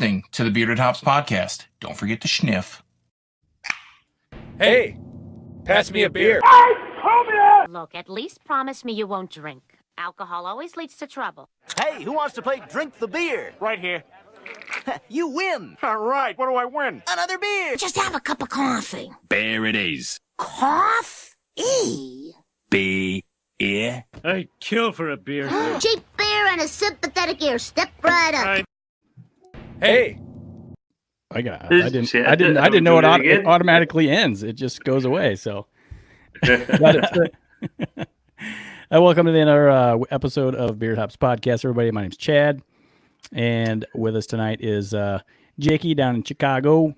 listening to the Bearded Hops podcast. Don't forget to sniff. Hey, pass me a beer. Look, at least promise me you won't drink. Alcohol always leads to trouble. Hey, who wants to play Drink the Beer? Right here. You win. All right, what do I win? Another beer. Just have a cup of coffee. Bear it is. Coffee? Beer. I'd kill for a beer. Cheap beer and a sympathetic ear. Step right up. Hey, I didn't know it automatically ends. It just goes away. So, welcome to another episode of Beard Hops Podcast. Everybody, my name's Chad, and with us tonight is Jakey down in Chicago.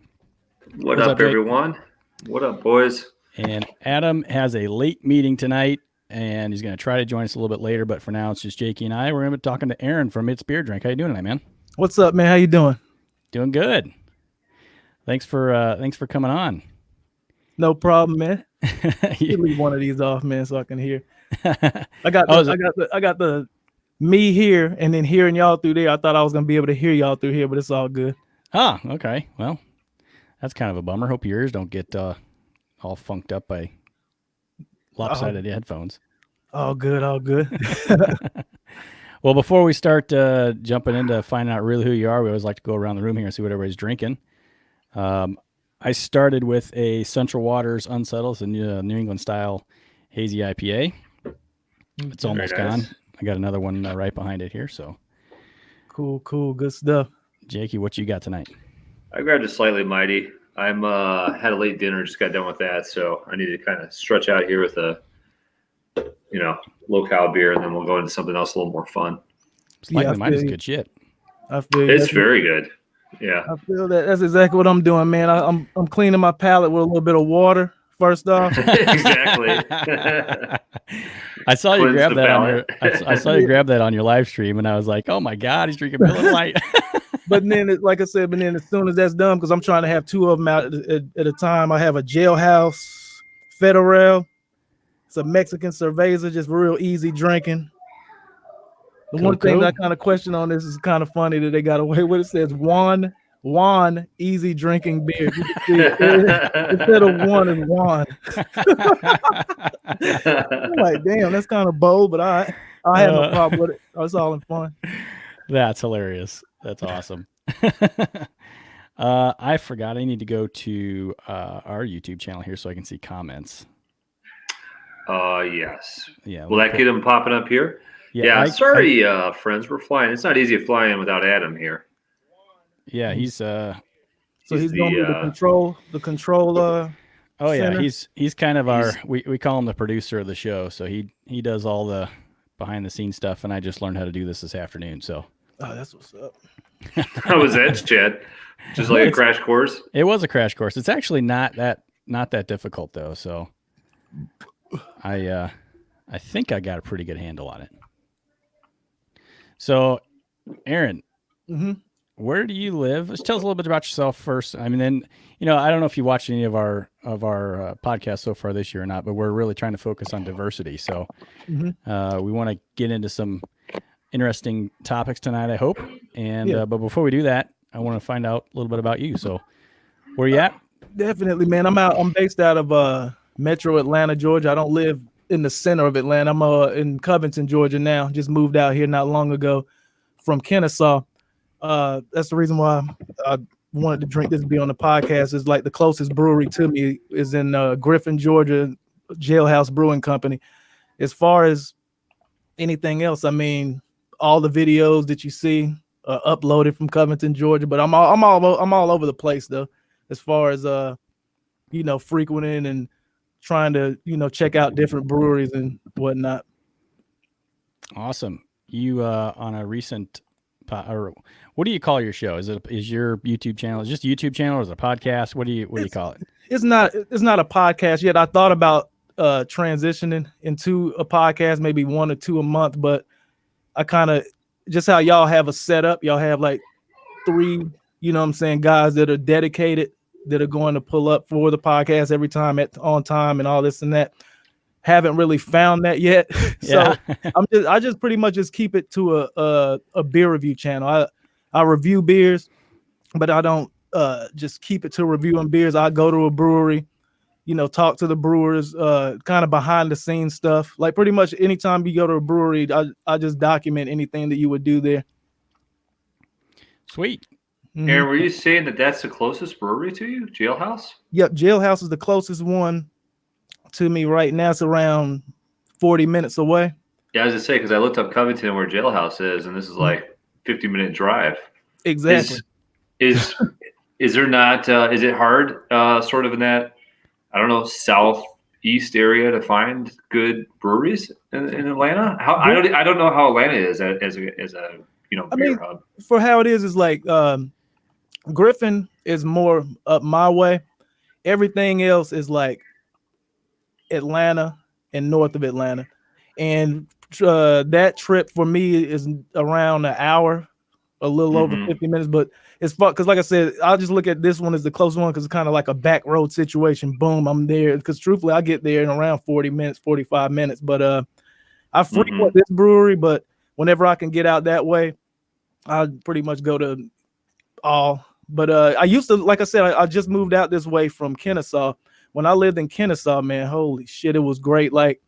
What's up, everyone? What up, boys? And Adam has a late meeting tonight, and he's going to try to join us a little bit later. But for now, it's just Jakey and I. We're going to be talking to Aaron from It's Beer Drink. How you doing tonight, man? What's up, man? How you doing? Doing good. Thanks for coming on. No problem, man. You leave one of these off, man, so I can hear. I got the me here, and then hearing y'all through there. I thought I was gonna be able to hear y'all through here, but it's all good. Ah, okay. Well, that's kind of a bummer. Hope your ears don't get all funked up by lopsided headphones. All good, all good. Well, before we start jumping into finding out really who you are, we always like to go around the room here and see what everybody's drinking. I started with a Central Waters Unsettled, it's a New England style hazy IPA. It's almost gone. I got another one right behind it here. So Cool, good stuff. Jakey, what you got tonight? I grabbed a Slightly Mighty. I'm had a late dinner, just got done with that, so I need to kind of stretch out here with a low-cal beer, and then we'll go into something else a little more fun. Slightly Mighty's good shit. I feel it's very good. Yeah, I feel that. That's exactly what I'm doing, man. I'm cleaning my palate with a little bit of water first off. Exactly. I saw you grab that I saw you grab that on your live stream, and I was like, "Oh my god, he's drinking Miller Lite." But then, like I said, as soon as that's done, because I'm trying to have two of them out at a time, I have a Jailhouse Federal. It's a Mexican cerveza, just real easy drinking. The one thing I kind of question on this is kind of funny that they got away with it. Says Juan easy drinking beer. You can see instead of one is Juan. I'm like, damn, that's kind of bold, but I have no problem with it. It's all in fun. That's hilarious. That's awesome. I forgot I need to go to our YouTube channel here so I can see comments. Yes. Yeah. Will that get them popping up here? Yeah. Sorry, friends, we're flying. It's not easy flying without Adam here. Yeah, he's so he's going to the control. Oh center. yeah, he's kind of we call him the producer of the show. So he does all the behind the scenes stuff, and I just learned how to do this afternoon. So that's what's up. How was that, Chad? Just like a crash course. It was a crash course. It's actually not that difficult though. So I think I got a pretty good handle on it. So, Aaron, where do you live? Just tell us a little bit about yourself first. I mean, then, I don't know if you watched any of our podcasts so far this year or not, but we're really trying to focus on diversity. So we want to get into some interesting topics tonight, I hope. And but before we do that, I want to find out a little bit about you. So where you at? Definitely, man. I'm based out of Metro Atlanta, Georgia. I don't live in the center of Atlanta. I'm in Covington, Georgia now. Just moved out here not long ago from Kennesaw. That's the reason why I wanted to drink this beer on the podcast. Is like the closest brewery to me is in Griffin, Georgia, Jailhouse Brewing Company. As far as anything else, I mean, all the videos that you see are uploaded from Covington, Georgia. But I'm all over the place though, as far as frequenting and trying to check out different breweries and whatnot. Awesome. You on a recent or what do you call your show? Is your YouTube channel? Is it just a YouTube channel or is it a podcast? What do you call it? It's not a podcast yet. I thought about transitioning into a podcast, maybe 1 or 2 a month, but I kind of just how y'all have a setup. Y'all have like 3, guys that are dedicated, that are going to pull up for the podcast every time on time and all this and that. Haven't really found that yet. So I just pretty much just keep it to a beer review channel. I review beers. but I don't just keep it to reviewing beers. I go to a brewery, talk to the brewers, kind of behind the scenes stuff. Like pretty much anytime you go to a brewery, I just document anything that you would do there. Sweet. Aaron, were you saying that that's the closest brewery to you? Jailhouse? Yep, Jailhouse is the closest one to me right now. It's around 40 minutes away. Yeah, I was going to say, because I looked up Covington where Jailhouse is, and this is like 50-minute drive. Exactly. Is there not, is it hard sort of in that, I don't know, southeast area to find good breweries in Atlanta? I don't know how Atlanta is as a beer hub. For how it is like Griffin is more up my way. Everything else is like Atlanta and north of Atlanta. And that trip for me is around an hour, a little over 50 minutes. But it's fun because, like I said, I'll just look at this one as the closest one because it's kind of like a back road situation. Boom, I'm there. Because truthfully, I get there in around 40 minutes, 45 minutes. But I frequent this brewery, but whenever I can get out that way, I pretty much go to all. But I used to, like I said, I just moved out this way from Kennesaw. When I lived in Kennesaw, man, holy shit, it was great. Like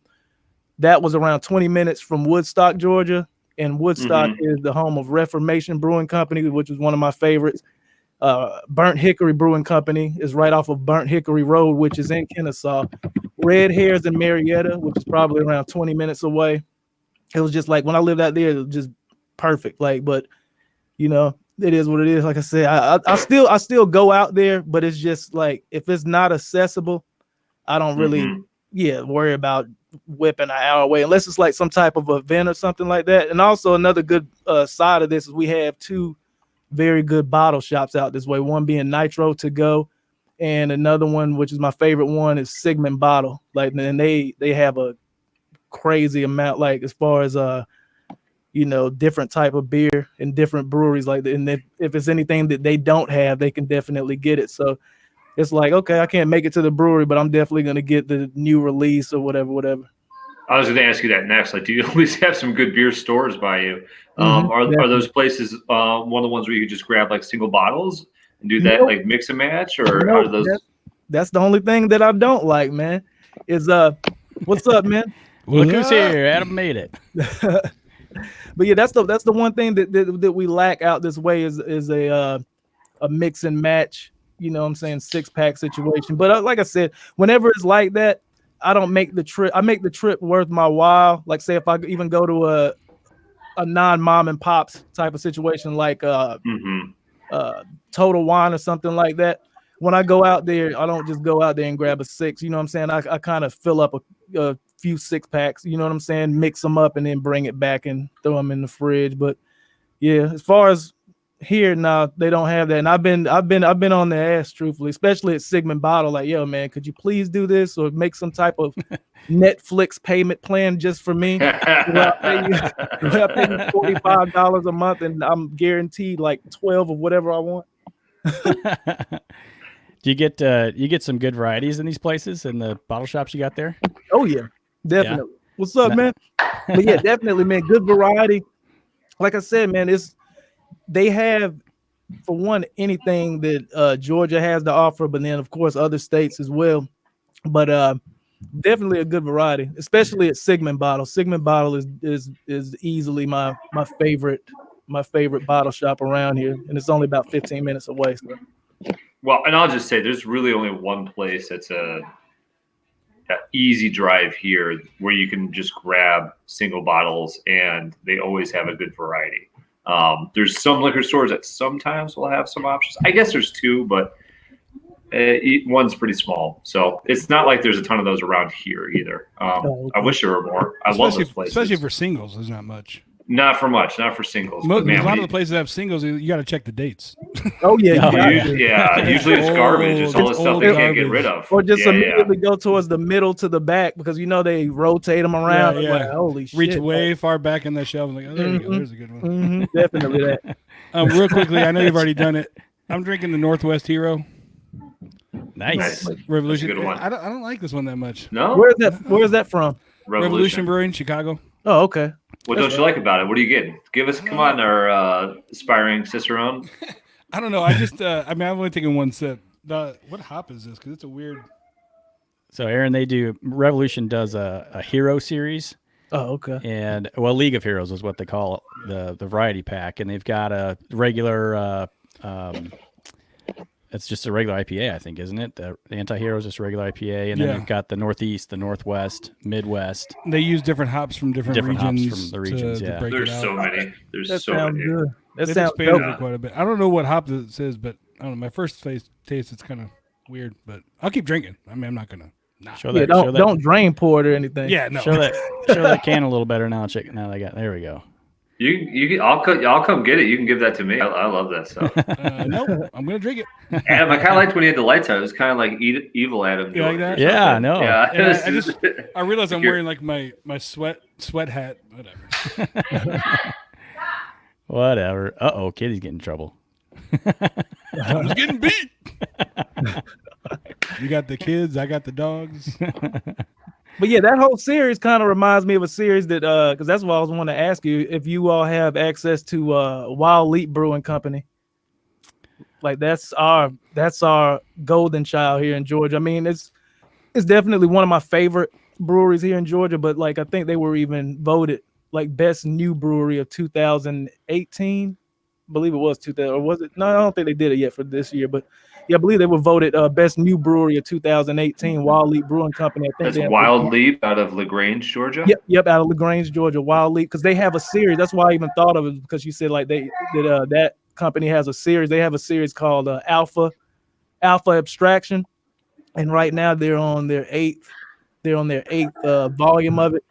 that was around 20 minutes from Woodstock, Georgia. And Woodstock is the home of Reformation Brewing Company, which is one of my favorites. Burnt Hickory Brewing Company is right off of Burnt Hickory Road, which is in Kennesaw. Red Hares in Marietta, which is probably around 20 minutes away. It was just like when I lived out there, it was just perfect. Like, but it is what it is. Like I said, I still go out there, but it's just like if it's not accessible, I don't really worry about whipping an hour away unless it's like some type of event or something like that. And also another good side of this is we have two very good bottle shops out this way. One being Nitro To Go, and another one, which is my favorite one, is Sigmund Bottle. Like, and they have a crazy amount, like as far as different type of beer and different breweries. Like, and if it's anything that they don't have, they can definitely get it. So it's like, okay, I can't make it to the brewery, but I'm definitely going to get the new release or whatever. I was going to ask you that next. Like, do you at least have some good beer stores by you? Are those places one of the ones where you could just grab like single bottles and do that, like mix and match, or are those? That's the only thing that I don't like, man. Is what's up, man? Look who's here. Adam made it. But yeah, that's the one thing that we lack out this way is a mix and match. You know what I'm saying, 6-pack situation. But like I said, whenever it's like that, I don't make the trip. I make the trip worth my while. Like, say if I even go to a non-mom and pops type of situation, like Total Wine or something like that. When I go out there, I don't just go out there and grab a 6. You know what I'm saying? I kind of fill up a few 6-packs. You know what I'm saying? Mix them up and then bring it back and throw them in the fridge. But yeah, as far as here, now they don't have that, and I've been on their ass, truthfully, especially at Sigmund Bottle. Like, yo, man, could you please do this or make some type of Netflix payment plan just for me? Without paying $45 a month, and I'm guaranteed like 12 of whatever I want. Do you get some good varieties in these places in the bottle shops you got there? Oh yeah, definitely. Yeah. What's up, man? But yeah, definitely, man. Good variety. Like I said, man, they have, for one, anything that Georgia has to offer, but then of course other states as well. But definitely a good variety, especially at Sigmund Bottle. Sigmund Bottle is easily my favorite bottle shop around here, and it's only about 15 minutes away. So. Well, and I'll just say there's really only one place that's a easy drive here where you can just grab single bottles, and they always have a good variety. There's some liquor stores that sometimes will have some options. I guess there's 2, but one's pretty small. So it's not like there's a ton of those around here either. I wish there were more. I love those places. Especially for singles, there's not much. Not for singles. A lot of the places that have singles, you got to check the dates. Oh yeah, usually it's garbage. It's all the stuff they can't get rid of. Or just immediately go towards the middle to the back because they rotate them around. Yeah. Like, holy shit! Reach way far back in the shelf. Like, oh, there you go. There's a good one. Definitely that. Real quickly, I know you've already done it. I'm drinking the Northwest Hero. Nice. Revolution. Good one. I don't like this one that much. No. Where's that from? Revolution Brewing, Chicago. Oh, okay. What don't you like about it? What are you getting? Come on, our aspiring Cicerone. I don't know. I just, I've only taken one sip. What hop is this? Because it's a weird. So, Aaron, Revolution does a hero series. Oh, okay. And League of Heroes is what they call it, the variety pack, and they've got a regular. It's just a regular IPA, I think, isn't it? The Anti-Hero is just a regular IPA, and then they've got the Northeast, the Northwest, Midwest. They use different hops from different regions. Hops from the regions. To yeah, break There's it out. so many. There's That so sounds many. good. That They've sounds expanded dope. it quite a bit. I don't know what hop this is, but I don't know. My first taste, it's kind of weird, but I'll keep drinking. I'm not gonna. Show Yeah, that, don't drain pour it or anything. Yeah, no. Show that can a little better now. There we go. I'll come get it. You can give that to me. I love that stuff. No, I'm gonna drink it. Adam, I kind of liked when he had the lights out. It was kind of like evil Adam. You like that? Yeah, no. Yeah. And I realize I'm wearing like my sweat hat. Whatever. Whatever. Uh-oh, Kitty's getting in trouble. I'm getting beat. You got the kids. I got the dogs. But yeah, that whole series kind of reminds me of a series that because that's what I was wanting to ask you if you all have access to Wild Leap Brewing Company. Like that's our golden child here in Georgia. I mean, it's definitely one of my favorite breweries here in Georgia, but like I think they were even voted like best new brewery of 2018. I believe it was 2000, or was it? No, I don't think they did it yet for this year, but yeah, I believe they were voted best new brewery of 2018. Wild Leap Brewing Company. I think That's Wild Leap out of LaGrange, Georgia. Yep, out of LaGrange, Georgia. Wild Leap, because they have a series. That's why I even thought of it, because you said like that company has a series. They have a series called Alpha Abstraction, and right now they're on their eighth volume of it,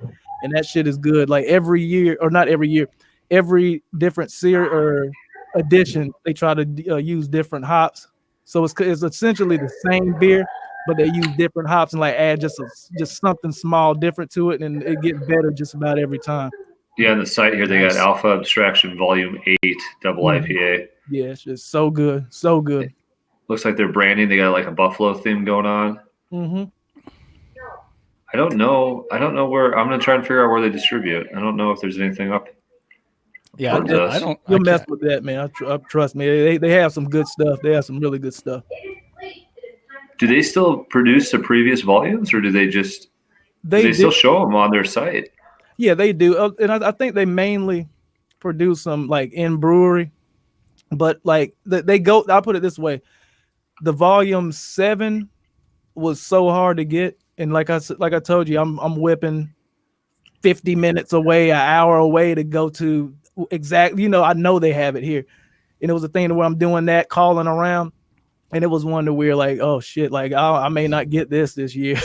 and that shit is good. Like every year, or not every year, every different series or edition, they try to use different hops. So it's essentially the same beer, but they use different hops and like add just something small different to it, and it gets better just about every time. Yeah, on the site here they got Alpha Abstraction Volume 8 double IPA. Yeah, it's just so good, so good. Looks like they're branding. They got like a buffalo theme going on. Mm-hmm. I don't know where. I'm gonna try and figure out where they distribute. I don't know if there's anything up. Yeah, I don't. You'll mess with that, man. Trust me. They have some good stuff. They have some really good stuff. Do they still produce the previous volumes, or do they just they still show them on their site? Yeah, they do, and I think they mainly produce some like in brewery, but like they go. I'll put it this way: the volume 7 was so hard to get, and like I told you, I'm whipping 50 minutes away, an hour away to go to. Exactly, I know they have it here, and it was a thing where I'm doing that, calling around, and it was one to where like, oh shit, like I may not get this year,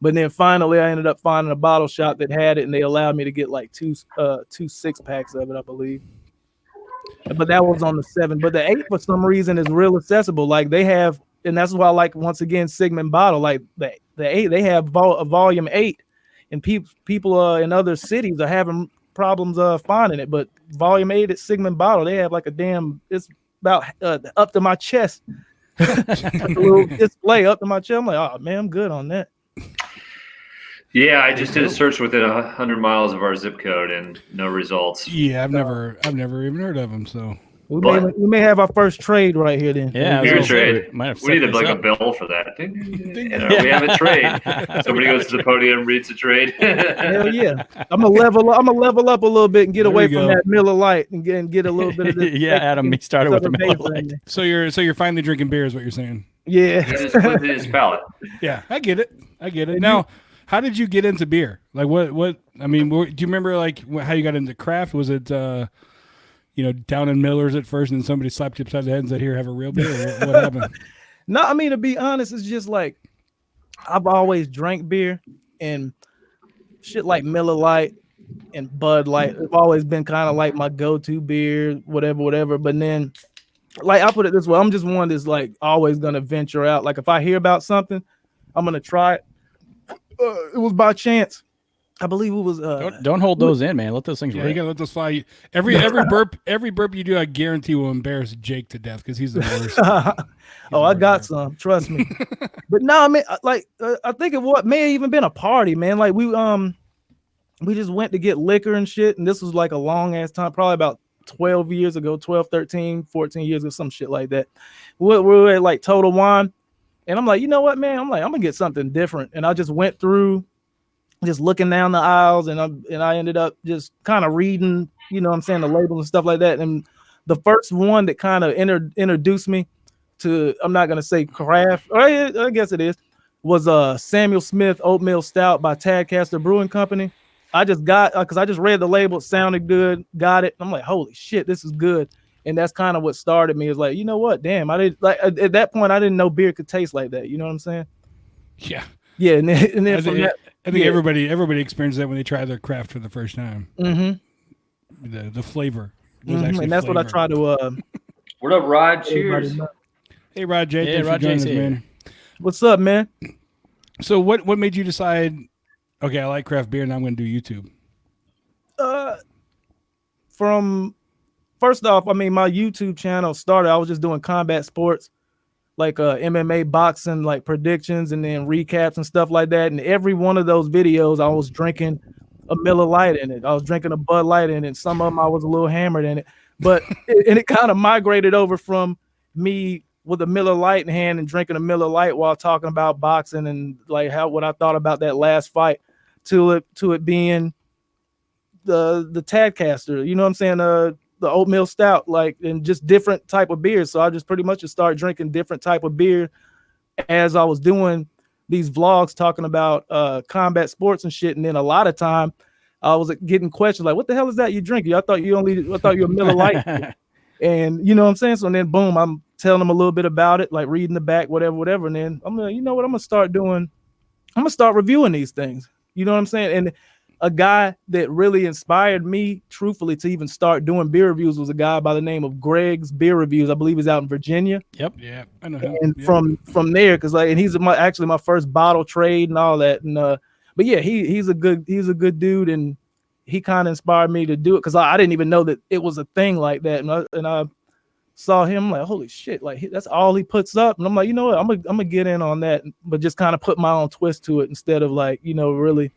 but then finally I ended up finding a bottle shop that had it, and they allowed me to get like two 6-packs of it, I believe. But that was on the 7. But the 8 for some reason is real accessible. Like they have, and that's why I like once again Sigmund Bottle. Like the 8, they have a volume 8, and people in other cities are having problems finding it, but volume 8 at Sigmund Bottle, they have like it's about up to my chest. A little display up to my chest. I'm like, oh man, I'm good on that. Yeah, I just did a search within 100 miles of our zip code and no results. Yeah, I've never even heard of them. So we may have our first trade right here then. Yeah, beer trade. We need We need like a bill for that. We have a trade. Somebody goes to the podium, reads the trade. Hell yeah! I'm gonna level up a little bit and get away from that Miller Lite and get a little bit of this. Yeah, Adam, he started with the Miller Lite. So you're finally drinking beer, is what you're saying? Yeah. He just put it in his palate. Yeah, I get it. Now, how did you get into beer? Like what? I mean, do you remember like how you got into craft? Was it down in Miller's at first, and then somebody slapped you upside the head and said, "Here, have a real beer"? What happened? No, I mean, to be honest, it's just like I've always drank beer, and shit like Miller Lite and Bud Light have always been kind of like my go-to beer, whatever. But then, like I put it this way, I'm just one that's like always gonna venture out. Like if I hear about something, I'm gonna try it. It was by chance. I believe it was. Don't hold those in, man. Let those things. Yeah, you gotta let those fly. Every burp you do, I guarantee will embarrass Jake to death because he's the worst. I got some. Trust me. But no, I mean, like I think of what may have even been a party, man. Like we just went to get liquor and shit, and this was like a long ass time, probably about 12 years ago, 12, 13, 14 years ago, some shit like that. We were at like Total Wine. And I'm like, you know what, man? I'm like, I'm gonna get something different. And I just went through just looking down the aisles, and I ended up just kind of reading, you know what I'm saying, the labels and stuff like that. And the first one that kind of introduced me to, I'm not gonna say craft, or I guess it is, was Samuel Smith Oatmeal Stout by Tadcaster Brewing Company. I just got, because I just read the label, it sounded good, got it. I'm like, holy shit, this is good. And that's kind of what started me. Is like, you know what? Damn, I didn't like at that point. I didn't know beer could taste like that. You know what I'm saying? Yeah. Yeah, and then I think everybody experiences that when they try their craft for the first time. Mm-hmm. The flavor. Mm-hmm. And that's flavor. what I try to. What up, Rod? Cheers. Hey, Rod J. Hey, Thanks Rod for joining us, JC. man. What's up, man? So what made you decide? Okay, I like craft beer, and I'm going to do YouTube. From first off, I mean, my YouTube channel started. I was just doing combat sports, like MMA, boxing, like predictions, and then recaps and stuff like that. And every one of those videos, I was drinking a Miller Lite in it. I was drinking a Bud Light in it. Some of them I was a little hammered in it, but it kind of migrated over from me with a Miller Lite in hand and drinking a Miller Lite while talking about boxing and like what I thought about that last fight, to it being the Tadcaster, you know what I'm saying, the oatmeal stout, like, and just different type of beers. So I just pretty much just started drinking different type of beer as I was doing these vlogs talking about combat sports and shit. And then a lot of time I was getting questions like, what the hell is that you drinking? I thought you were a Miller Lite. And you know what I'm saying? So then boom, I'm telling them a little bit about it, like reading the back, whatever. And then I'm gonna, you know what, I'm gonna start reviewing these things. You know what I'm saying? And a guy that really inspired me, truthfully, to even start doing beer reviews was a guy by the name of Greg's Beer Reviews. I believe he's out in Virginia. Yep. Yeah, I know him. And Yep. from there, because like, and he's actually my first bottle trade and all that. And but yeah, he's a good dude, and he kind of inspired me to do it because I didn't even know that it was a thing like that. And I saw him like, holy shit, like that's all he puts up. And I'm like, you know what, I'm gonna get in on that, but just kind of put my own twist to it instead of like, you know, really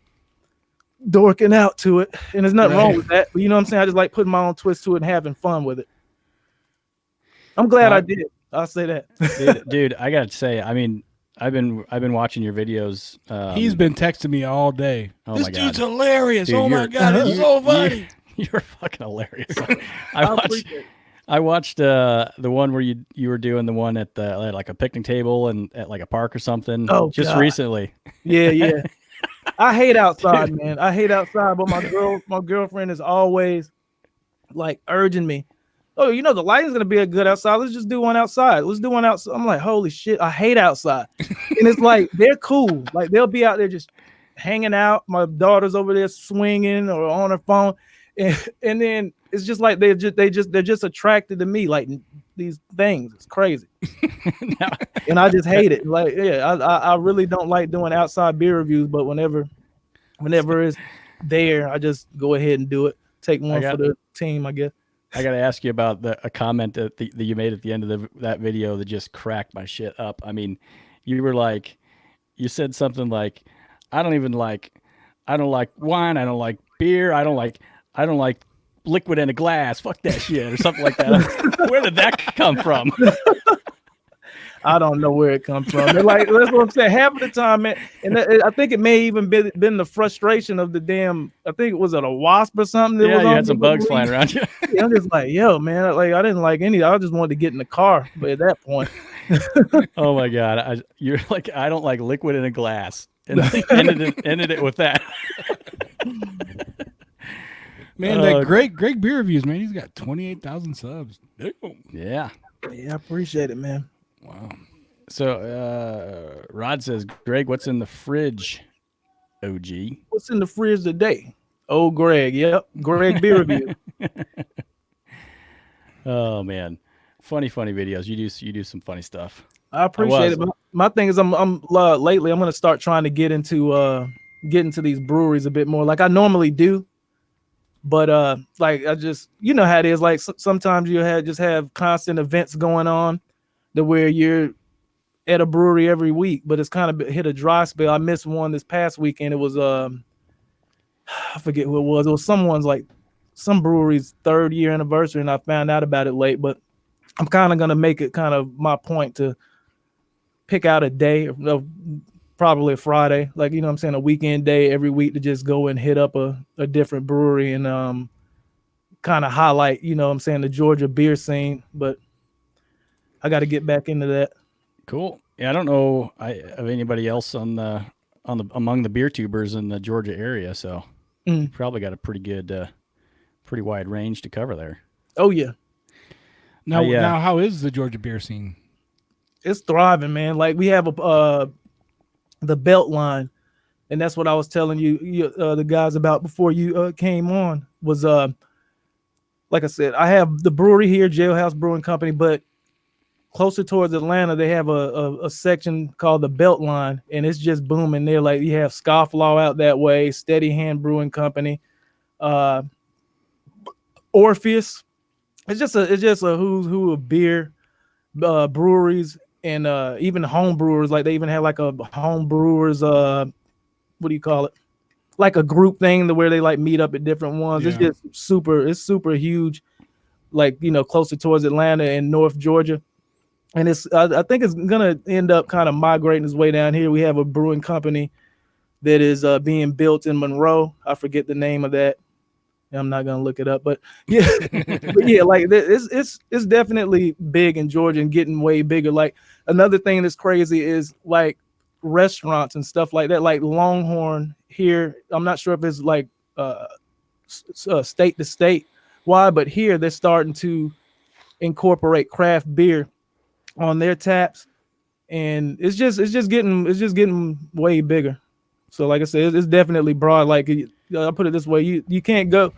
dorking out to it. And there's nothing wrong with that, but you know what I'm saying, I just like putting my own twist to it and having fun with it. I'm glad I did. I'll say that. dude, I gotta say, I mean, I've been watching your videos. He's been texting me all day. Oh This my dude's God. hilarious. Dude, oh my God, it's so funny. You're fucking hilarious. appreciate it. I watched the one where you were doing the one at like a picnic table and at like a park or something. Oh, just God. recently. Yeah. I hate outside, man. I hate outside, but my girlfriend is always like urging me. Oh, you know, the lighting's gonna be a good outside. Let's just do one outside. Let's do one outside. I'm like, holy shit, I hate outside. And it's like they're cool. Like they'll be out there just hanging out. My daughter's over there swinging or on her phone, and then it's just like they're just attracted to me, like these things. It's crazy. And I just hate it. Like, yeah, I really don't like doing outside beer reviews, but whenever it's there, I just go ahead and do it. Take one for the team, I guess. I got to ask you about a comment that you made at the end of that video that just cracked my shit up. I mean, you were like, you said something like, I don't like wine. I don't like beer. I don't like liquid in a glass. Fuck that shit or something like that. Where did that come from? I don't know where it comes from. They're like, that's what I'm saying. Half of the time, man, and I think it may even been the frustration of the damn. I think it was a wasp or something. That Yeah, was you on had some bugs flying around you. Yeah, I'm just like, yo, man, like I didn't like any. I just wanted to get in the car, but at that point, Oh my God, you're like, I don't like liquid in a glass, and ended it with that. Man, that Greg Beer Reviews, man, he's got 28,000 subs. Yeah. yeah, I appreciate it, man. Wow. So Rod says, Greg, what's in the fridge? OG. What's in the fridge today? Oh, Greg. Yep, Greg Beer Review. Oh man, funny videos. You do some funny stuff. I appreciate it. But my thing is, I'm lately I'm gonna start trying to get into these breweries a bit more, like I normally do. But like I just, you know how it is. Like sometimes you have constant events going on, to where you're at a brewery every week, but it's kind of hit a dry spell. I missed one this past weekend. It was I forget who it was. It was someone's like some brewery's 3rd year anniversary, and I found out about it late. But I'm kind of gonna make it kind of my point to pick out a day, probably a Friday, like, you know what I'm saying, a weekend day every week to just go and hit up a different brewery and kind of highlight, you know what I'm saying, the Georgia beer scene. But I got to get back into that. Cool. Yeah, I don't know of anybody else on the among the beer tubers in the Georgia area, so probably got a pretty good, pretty wide range to cover there. Oh yeah. Now, how is the Georgia beer scene? It's thriving, man. Like we have the belt line, and that's what I was telling you the guys about before you came on. Was like I said, I have the brewery here, Jailhouse Brewing Company, but closer towards Atlanta, they have a section called the Belt Line, and it's just booming there. Like you have Scofflaw out that way, Steady Hand Brewing Company, Orpheus. It's just a who's who of beer breweries and even home brewers. Like they even have like a home brewers what do you call it? Like a group thing where they like meet up at different ones. Yeah. It's just super huge. Like, you know, closer towards Atlanta and North Georgia. And I think it's gonna end up kind of migrating its way down here. We have a brewing company that is being built in Monroe. I forget the name of that. I'm not gonna look it up, but yeah, like it's definitely big in Georgia and getting way bigger. Like another thing that's crazy is like restaurants and stuff like that. Like Longhorn here, I'm not sure if it's like state to state why, but here they're starting to incorporate craft beer on their taps, and it's just getting way bigger. So like I said, it's definitely broad. Like I'll put it this way, you can't go.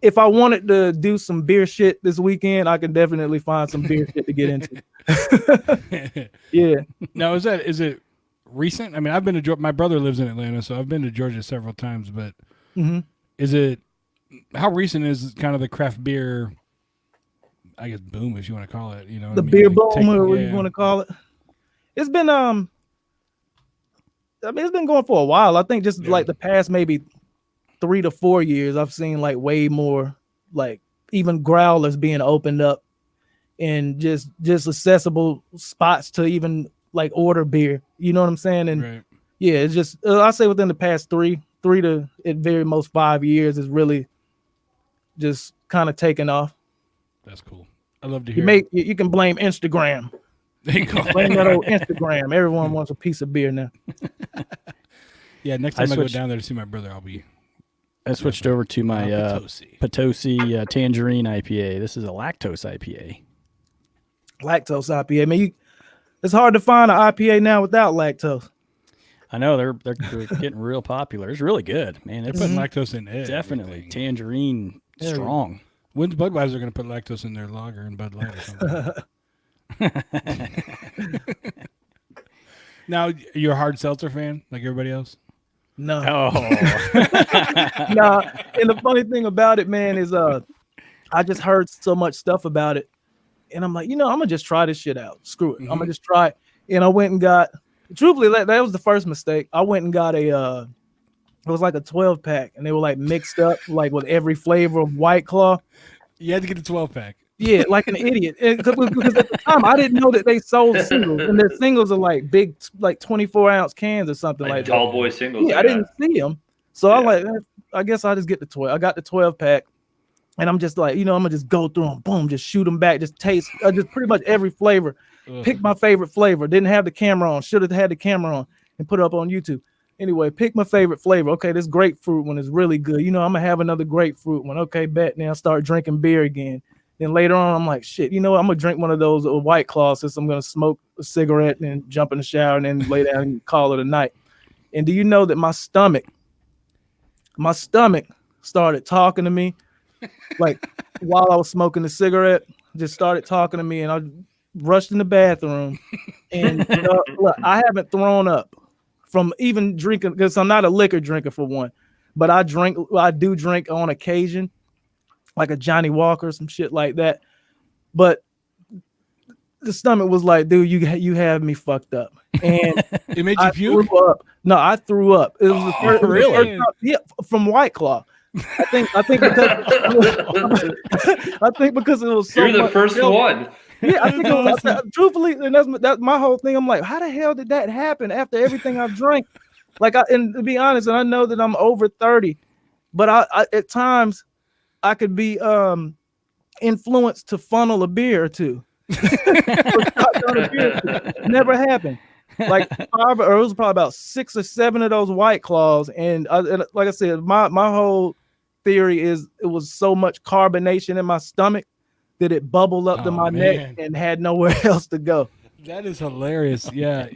If I wanted to do some beer shit this weekend, I can definitely find some beer shit to get into. Yeah. Now is it recent? I mean, I've been to Georgia. My brother lives in Atlanta, so I've been to Georgia several times. But is it how recent is kind of the craft beer? I guess boom, if you want to call it. You know, the beer boom, or what you want to call it. It's been I mean, it's been going for a while. I think just like the past maybe 3 to 4 years, I've seen like way more, like even growlers being opened up and just accessible spots to even like order beer. You know what I'm saying? And yeah, it's just I say within the past three to at very most 5 years is really just kind of taken off. That's cool. I love to hear. You can blame Instagram. Blame that old Instagram. Everyone wants a piece of beer now. Yeah, next time I go down there to see my brother, I switched over to my Potosi Tangerine IPA. This is a lactose IPA. Lactose IPA. I mean, it's hard to find an IPA now without lactose. I know they're getting real popular. It's really good, man. They're putting lactose in it. Definitely tangerine strong. When's Budweiser going to put lactose in their lager and Bud Light or something? Now, you're a hard seltzer fan like everybody else? No. Oh. No. And the funny thing about it, man, is I just heard so much stuff about it. And I'm like, I'm going to just try this shit out. Screw it. I'm going to just try it. And I went and got, truthfully, that was the first mistake. I went and got it was like a 12 pack, and they were like mixed up like with every flavor of White Claw. You had to get the 12 pack. Yeah, like an idiot. Because at the time I didn't know that they sold singles, and their singles are like big, like 24-ounce cans or something like that. Tall boy singles. Yeah, I didn't see them, so I'm like, I guess I'll just get the 12. I got the 12 pack, and I'm just like, I'm gonna just go through them, boom, just shoot them back, just taste, just pretty much every flavor. Pick my favorite flavor. Didn't have the camera on. Should have had the camera on and put it up on YouTube. Anyway, pick my favorite flavor. Okay, this grapefruit one is really good. I'm gonna have another grapefruit one. Okay, bet. Now I start drinking beer again. Then later on, I'm like, shit, I'm gonna drink one of those White Claws since I'm gonna smoke a cigarette and jump in the shower and then lay down and call it a night. And do you know that my stomach started talking to me, like while I was smoking the cigarette, just started talking to me, and I rushed in the bathroom. And look, I haven't thrown up from even drinking, because I'm not a liquor drinker for one, but I do drink on occasion, like a Johnny Walker, some shit like that. But the stomach was like, dude, you have me fucked up. And it made you puke? Threw up. No, I threw up. It was the first, really? From White Claw. I think because it was so You're the much first help. one. Yeah, I think it was, truthfully, and that's my whole thing. I'm like, how the hell did that happen after everything I've drank? Like, and to be honest, and I know that I'm over 30, but I at times I could be influenced to funnel a beer or two. Never happened. Like it was probably about 6 or 7 of those White Claws, and like I said, my whole theory is it was so much carbonation in my stomach that it bubbled up to my neck and had nowhere else to go. That is hilarious. Yeah,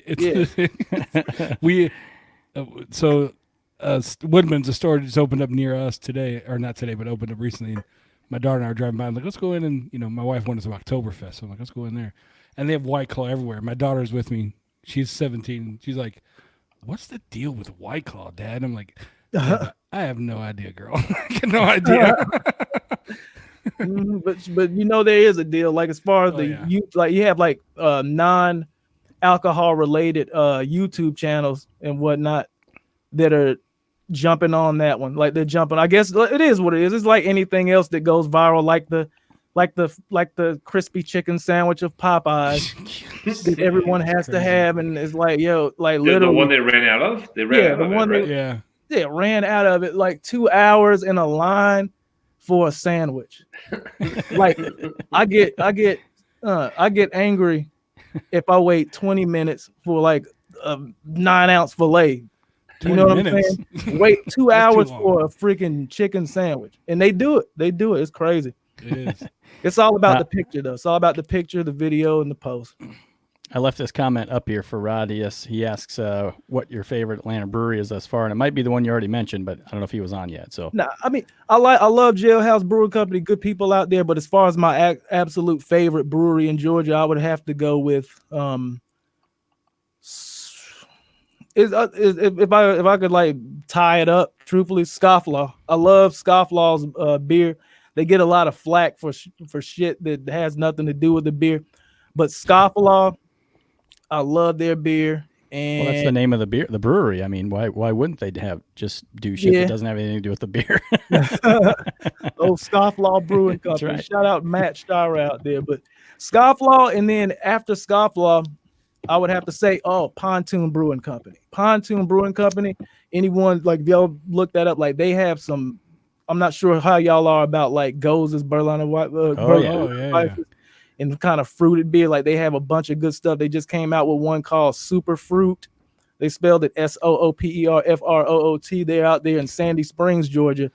Woodman's, a store just opened up near us today, or not today, but opened up recently. And my daughter and I were driving by. I'm like, let's go in, and my wife wanted some Oktoberfest, so I'm like, let's go in there, and they have White Claw everywhere. My daughter's with me. She's 17. She's like, what's the deal with White Claw, Dad? I'm like, I have no idea, girl. I have no idea. but there is a deal. Like as far as you have like non-alcohol related YouTube channels and whatnot that are jumping on that one. Like they're jumping. I guess it is what it is. It's like anything else that goes viral, like the crispy chicken sandwich of Popeyes that everyone has to have, and it's like, literally the one they ran out of. They ran out of it, right? Ran out of it like 2 hours in a line for a sandwich. Like I get angry if I wait 20 minutes for like a 9-ounce fillet. You know what I'm saying? Wait 2 hours for a freaking chicken sandwich, and they do it. It's crazy. It is. It's all about the picture, though. It's all about the picture, the video, and the post. I left this comment up here for Rod. He asks what your favorite Atlanta brewery is thus far, and it might be the one you already mentioned, but I don't know if he was on yet. So, no, I mean, I love Jailhouse Brewing Company, good people out there. But as far as my absolute favorite brewery in Georgia, I would have to go with if I could like tie it up, truthfully, Scofflaw. I love Scofflaw's beer. They get a lot of flack for shit that has nothing to do with the beer, but Scofflaw, I love their beer. And that's the name of the brewery. I mean, why wouldn't they do shit that doesn't have anything to do with the beer? Scofflaw Brewing Company. Right. Shout out Matt Starr out there. But Scofflaw, and then after Scofflaw, I would have to say, Pontoon Brewing Company. Pontoon Brewing Company. Anyone like y'all look that up? Like they have some. I'm not sure how y'all are about like Goza's Berliner White, and kind of fruited beer. Like they have a bunch of good stuff. They just came out with one called Super Fruit. They spelled it SOOPERFROOT. They're out there in Sandy Springs, Georgia,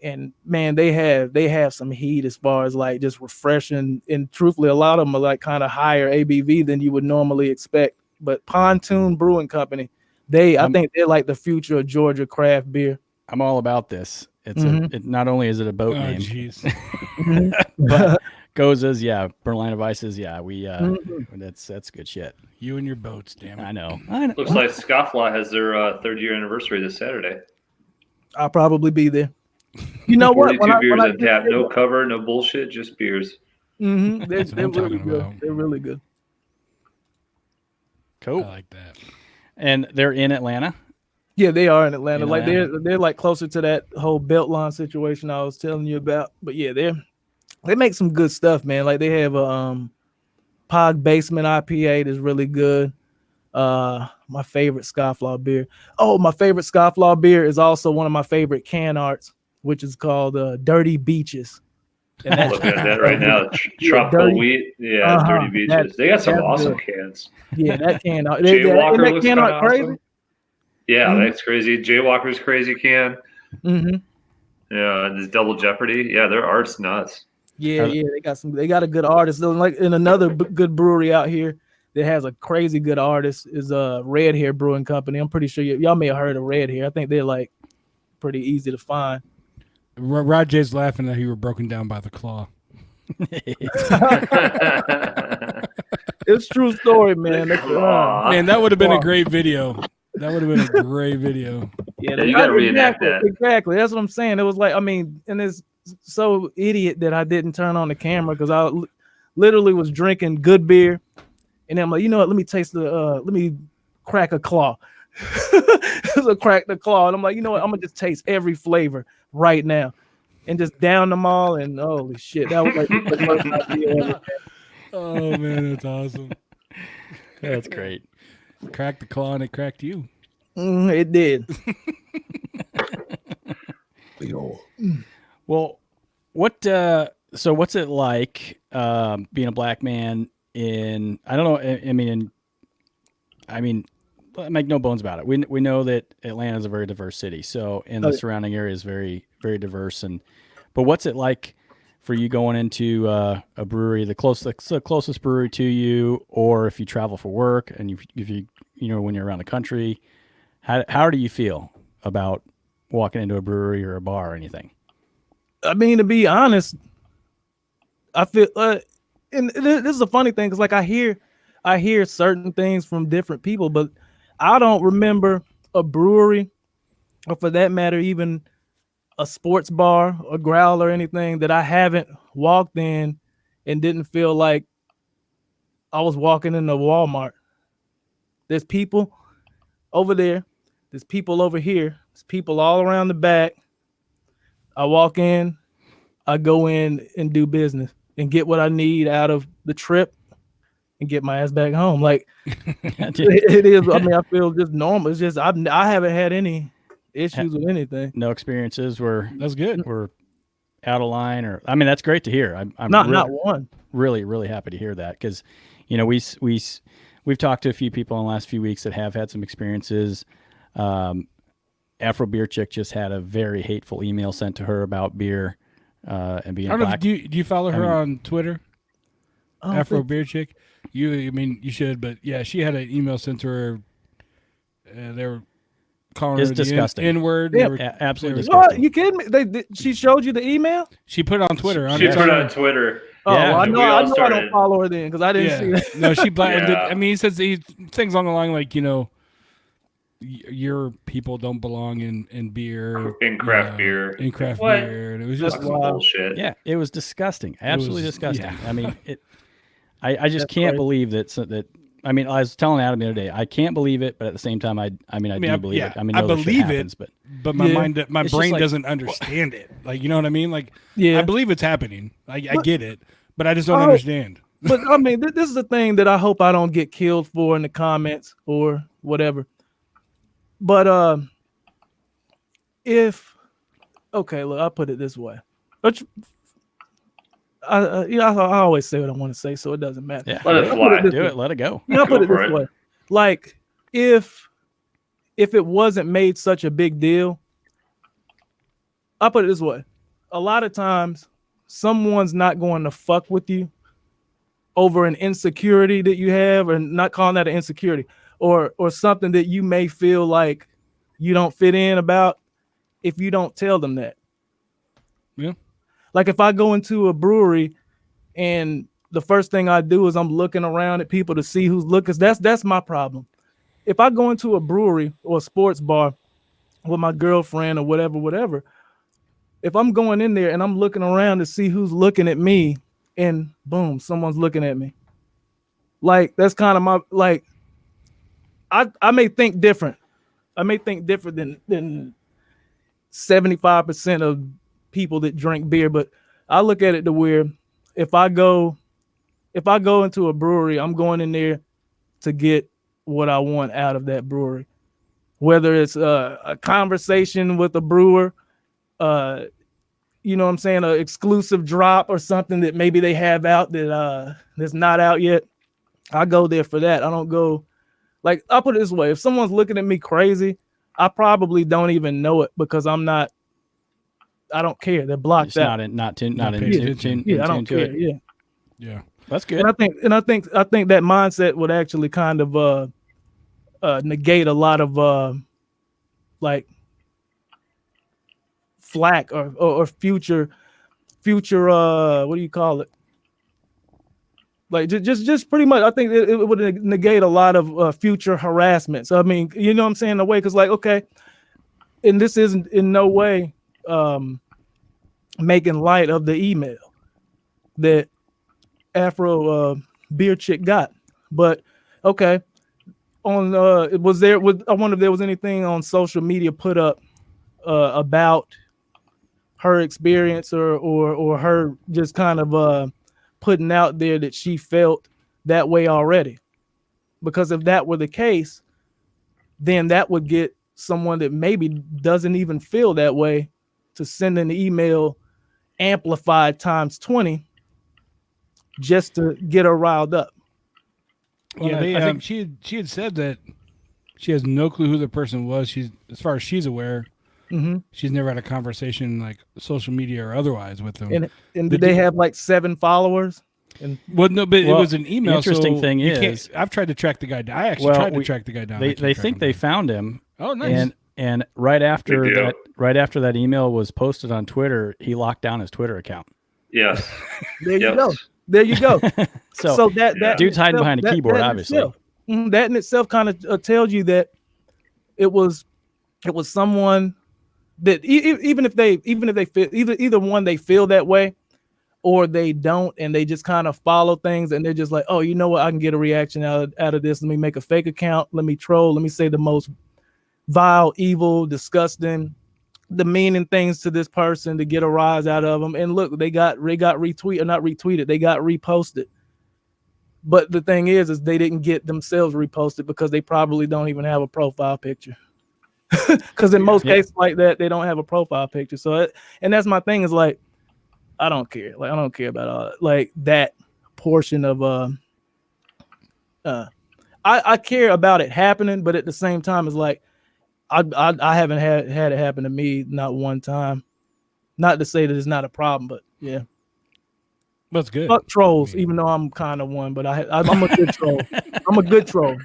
and man, they have some heat as far as like just refreshing. And truthfully, a lot of them are like kind of higher ABV than you would normally expect. But Pontoon Brewing Company, I think they're like the future of Georgia craft beer. I'm all about this. It's not only is it a boat name, but Goza's, Berliner Weisses, that's good shit. You and your boats, damn it. I know. Looks like Scofflaw has their 3rd year anniversary this Saturday. I'll probably be there. You know what? 42 beers on tap, no cover, no bullshit, just beers. Mm-hmm. They're really good. About. They're really good. Cool. I like that. And they're in Atlanta? Yeah, they are in Atlanta. Like they're like closer to that whole Beltline situation I was telling you about. But yeah, they make some good stuff, man. Like they have a Pog Basement IPA that's really good. My favorite Scofflaw beer. Oh, my favorite Scofflaw beer is also one of my favorite can arts, which is called Dirty Beaches. And I'm looking at that right now. Tropical Wheat. Yeah, Dirty Beaches. They got some awesome cans. Yeah, that can art. Jaywalker looks can art crazy. Awesome. Yeah, that's crazy. Jaywalker's crazy can. Mm-hmm. Yeah, and this Double Jeopardy. Yeah, their art's nuts. Yeah, they got a good artist. Like in another good brewery out here that has a crazy good artist is Red Hair Brewing Company. I'm pretty sure y'all may have heard of Red Hair. I think they're like pretty easy to find. Rajay's laughing that you were broken down by the claw. It's true story, man. Man, that would have been a great video. That would have been a great video. Yeah, you got to reenact that. Exactly. That's what I'm saying. It was like, I mean, and it's so idiot that I didn't turn on the camera because I literally was drinking good beer. And then I'm like, you know what? Let me taste let me crack a claw. was a Crack the Claw, and I'm like, you know what? I'm gonna just taste every flavor right now, and just down them all. And holy shit, that was like the worst idea ever. Oh man, that's awesome. That's great. Cracked the claw and it cracked you. It did. Well, so what's it like being a black man in? I don't know. I mean, make no bones about it. We know that Atlanta is a very diverse city. So, and the surrounding area is very, very diverse. But what's it like for you going into a brewery, the closest brewery to you, or if you travel for work and if you when you're around the country, how do you feel about walking into a brewery or a bar or anything? I mean, to be honest, I feel, and this is a funny thing, because like I hear certain things from different people, but I don't remember a brewery, or for that matter, even a sports bar, a growl, or anything that I haven't walked in and didn't feel like I was walking into Walmart. There's people over there. There's people over here. There's people all around the back. I walk in, I go in and do business and get what I need out of the trip and get my ass back home. Like it is. I mean, I feel just normal. It's just I haven't had any issues with anything. No experiences were that's good. Were out of line, or I mean, that's great to hear. I'm not one. Really, really happy to hear that, because we've talked to a few people in the last few weeks that have had some experiences. Afro Beer Chick just had a very hateful email sent to her about beer and being I don't know. black. Do you follow her on Twitter? Afro think... Beer Chick. You should, but yeah, she had an email sent to her. They were calling her disgusting. the N-word. Yeah, absolutely disgusting. You kidding me? She showed you the email? She put it on Twitter. She put it on Twitter. Oh, Yeah. well, I And know we all I started- don't follow her then, because I didn't see that. No, she blacked. Yeah. I mean, he says things along the line like, your people don't belong in beer, In craft beer. in craft What? beer, and it was just That's some bullshit. Yeah, it was disgusting. Absolutely was- disgusting. yeah. I mean, I just That's can't right. believe that. I mean, I was telling Adam the other day, I can't believe it, but at the same time, I do believe it. I mean, I know that shit believe happens, it, but my Yeah. mind, my It's just brain like- doesn't understand it. Like, you know what I mean? Like, Yeah. I believe it's happening. I get it, but I just don't understand. But I mean, this is the thing that I hope I don't get killed for in the comments or whatever. But look, I'll put it this way. I always say what I want to say, so it doesn't matter. yeah, Let it I'll put fly. this do way. it, let it go. I'll put Go it for this it. way. Like, if it wasn't made such a big deal, I'll put it this way. A lot of times, someone's not going to fuck with you over an insecurity that you have, or not calling that an insecurity, or something that you may feel like you don't fit in about, if you don't tell them that. Yeah. Like if I go into a brewery and the first thing I do is I'm looking around at people to see who's looking. That's my problem. If I go into a brewery or a sports bar with my girlfriend or whatever, if I'm going in there and I'm looking around to see who's looking at me, and boom, someone's looking at me. Like, that's kind of my, like, I may think different. I may think different than 75% of people that drink beer, but I look at it to where if I go into a brewery, I'm going in there to get what I want out of that brewery. Whether it's a conversation with a brewer, you know what I'm saying, an exclusive drop or something that maybe they have out that that's not out yet. I go there for that. I don't go, like, I'll put it this way. If someone's looking at me crazy, I probably don't even know it, because I don't care. They're blocked It's out. not in paying attention. Yeah, I don't to care. it. Yeah. That's good. And I think that mindset would actually kind of negate a lot of like flack or future what do you call it? Like just pretty much, I think it would negate a lot of future harassment. So I mean, you know what I'm saying, in a way, because like, okay, and this isn't in no way making light of the email that Afro Beer Chick got, but okay, on I wonder if there was anything on social media put up about her experience or her just kind of putting out there that she felt that way already. Because if that were the case, then that would get someone that maybe doesn't even feel that way to send an email amplified times 20 just to get her riled up. Well, yeah, I think she had said that she has no clue who the person was. She's, as far as she's aware, she's never had a conversation like social media or otherwise with them. And did they have like 7 followers? It was an email. The interesting thing is, I've tried to track the guy down. I actually tried to track the guy down. They think they found him. Oh, nice. And right after that email was posted on Twitter, he locked down his Twitter account. Yes. There you go. There you go. so that dude's hiding behind a keyboard, obviously. That in itself kind of tells you that it was someone that even if they feel either one, they feel that way or they don't, and they just kind of follow things and they're just like, oh, you know what, I can get a reaction out of this. Let me make a fake account. Let me troll. Let me say the most vile, evil, disgusting, demeaning things to this person to get a rise out of them. And look, they got retweeted, or not retweeted, they got reposted. But the thing is they didn't get themselves reposted because they probably don't even have a profile picture. Because in most cases like that, they don't have a profile picture. So, and that's my thing is like, I don't care. Like, I don't care about all like that portion of I care about it happening, but at the same time, it's like I haven't had it happen to me not one time. Not to say that it's not a problem, but yeah. That's good. Fuck trolls, even though I'm kind of one, but I'm a good troll. I'm a good troll.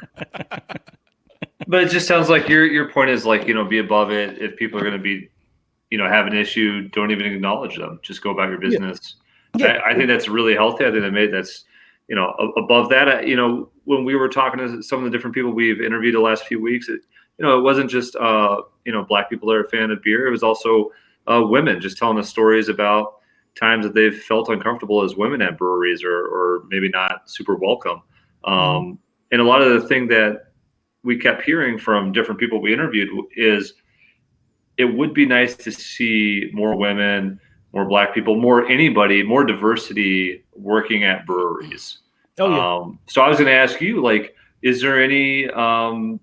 But it just sounds like your point is like, be above it. If people are going to be, have an issue, don't even acknowledge them. Just go about your business. Yeah. I think that's really healthy. I think that's, above that. When we were talking to some of the different people we've interviewed the last few weeks, it wasn't just, Black people that are a fan of beer. It was also women just telling us stories about times that they've felt uncomfortable as women at breweries or maybe not super welcome. And a lot of the thing that we kept hearing from different people we interviewed is it would be nice to see more women, more Black people, more diversity working at breweries. Oh, yeah. So I was going to ask you, like, is there any, do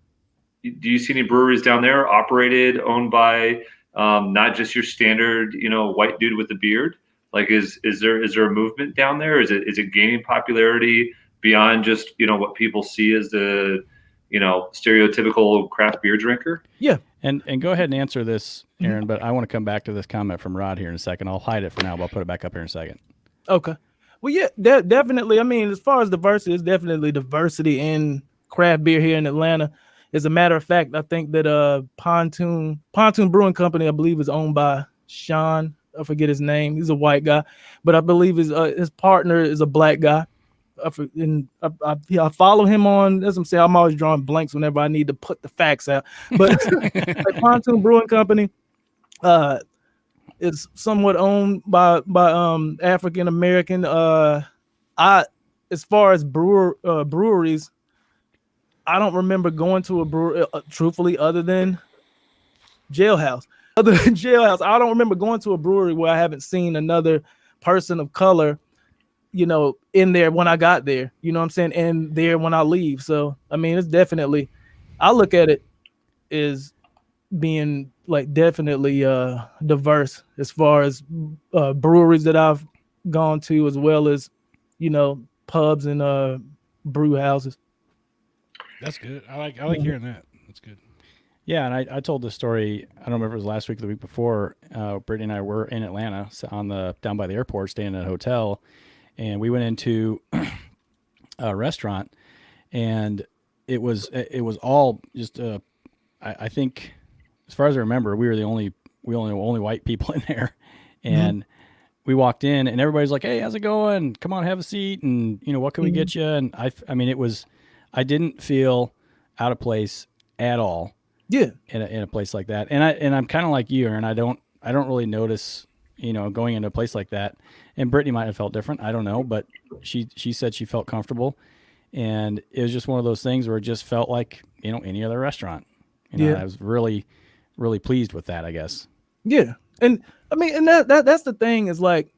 you see any breweries down there owned by not just your standard, white dude with a beard? Like, is there a movement down there? Is it gaining popularity beyond just, what people see as the, stereotypical craft beer drinker? Yeah. And go ahead and answer this, Aaron, but I want to come back to this comment from Rod here in a second. I'll hide it for now, but I'll put it back up here in a second. Okay. Well, yeah, definitely. I mean, as far as diversity, it's definitely diversity in craft beer here in Atlanta. As a matter of fact, I think that Pontoon Brewing Company, I believe, is owned by Sean. I forget his name. He's a white guy, but I believe his partner is a Black guy. I follow him on, as I'm saying, I'm always drawing blanks whenever I need to put the facts out. But like Pontoon Brewing Company is somewhat owned by African American. As far as breweries, I don't remember going to a brewery, truthfully, other than Jailhouse. Other than Jailhouse, I don't remember going to a brewery where I haven't seen another person of color, in there when I got there, you know what I'm saying? And there when I leave. So, I mean, it's definitely, I look at it as being like definitely diverse as far as breweries that I've gone to, as well as, pubs and brew houses. That's good. I like hearing that. That's good. Yeah, and I told this story, I don't remember if it was last week or the week before. Brittany and I were in Atlanta down by the airport, staying in a hotel, and we went into a restaurant, and it was all just I think, as far as I remember, we were the only white people in there, and we walked in, and everybody's like, "Hey, how's it going? Come on, have a seat, and what can we get you?" And I mean, I didn't feel out of place at all. Yeah, in a place like that, and I'm kind of like you, Aaron. I don't really notice, going into a place like that. And Brittany might have felt different. I don't know, but she said she felt comfortable, and it was just one of those things where it just felt like, you know, any other restaurant. You know, Yeah. I was really, really pleased with that, I guess. Yeah. And I mean, and that's the thing is like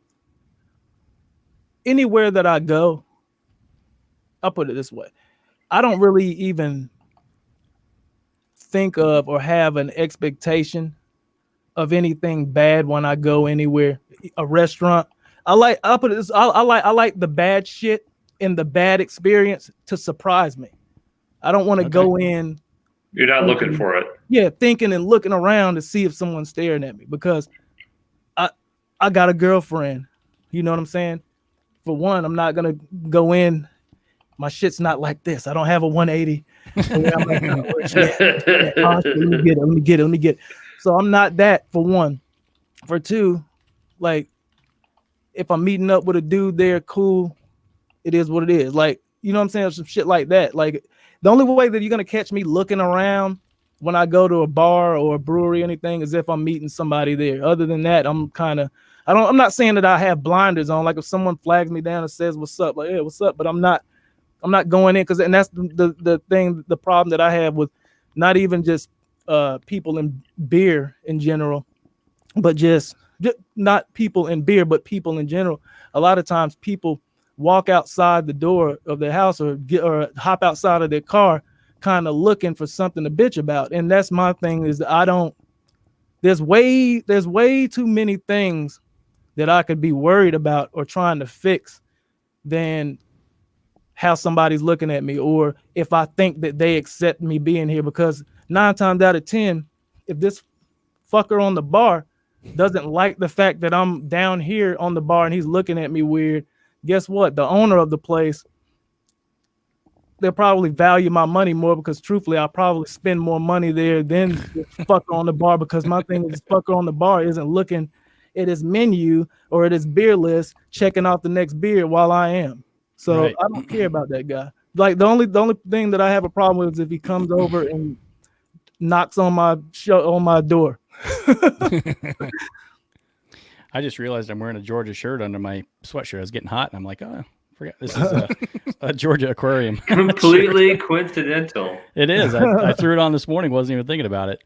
anywhere that I go, I'll put it this way. I don't really even think of or have an expectation of anything bad when I go anywhere. A restaurant. I'll put it this. I like the bad shit and the bad experience to surprise me. I don't want to go in. You're not looking for it. Yeah, thinking and looking around to see if someone's staring at me because I got a girlfriend. You know what I'm saying? For one, I'm not gonna go in. My shit's not like this. I don't have a 180. I'm like, oh, shit. Let me get it. So I'm not that for one. For two, like if I'm meeting up with a dude there, cool. It is what it is. Like, you know what I'm saying? Some shit like that. Like the only way that you're gonna catch me looking around when I go to a bar or a brewery or anything is if I'm meeting somebody there. Other than that, I'm not saying that I have blinders on. Like if someone flags me down and says what's up, like, hey, what's up? But I'm not going in and that's the thing, the problem that I have with not even just people in beer in general, but just not people in beer, but people in general. A lot of times people walk outside the door of their house or hop outside of their car kind of looking for something to bitch about. And that's my thing is there's way too many things that I could be worried about or trying to fix than how somebody's looking at me or if I think that they accept me being here, because 9 times out of 10, if this fucker on the bar doesn't like the fact that I'm down here on the bar and he's looking at me weird, guess what? The owner of the place, they'll probably value my money more because truthfully, I'll probably spend more money there than the fucker on the bar, because my thing is this fucker on the bar isn't looking at his menu or at his beer list, checking off the next beer while I am. So Right. I don't care about that guy. Like the only thing that I have a problem with is if he comes over and knocks on my door. I just realized I'm wearing a Georgia shirt under my sweatshirt. I was getting hot, and I'm like, oh, I forgot this is a Georgia aquarium. Completely coincidental. It is. I threw it on this morning. Wasn't even thinking about it.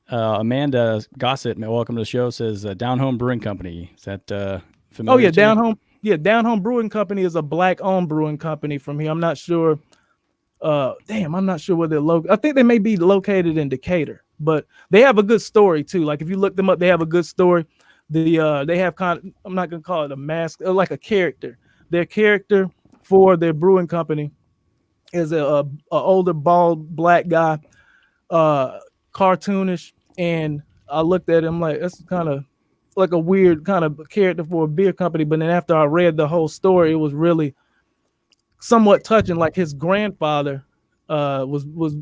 Amanda Gossett, welcome to the show, says Down Home Brewing Company. Is that familiar? Oh yeah, to you? Down Home. Yeah, Down Home Brewing Company is a black-owned brewing company from here. I'm not sure. I'm not sure where they're located. I think they may be located in Decatur, but they have a good story too. Like if you look them up, they have a good story. They have kind of, I'm not gonna call it a mask, like a character. Their character for their brewing company is a older bald black guy, cartoonish, and I looked at him like that's kind of like a weird kind of character for a beer company. But then after I read the whole story, it was really somewhat touching. Like his grandfather was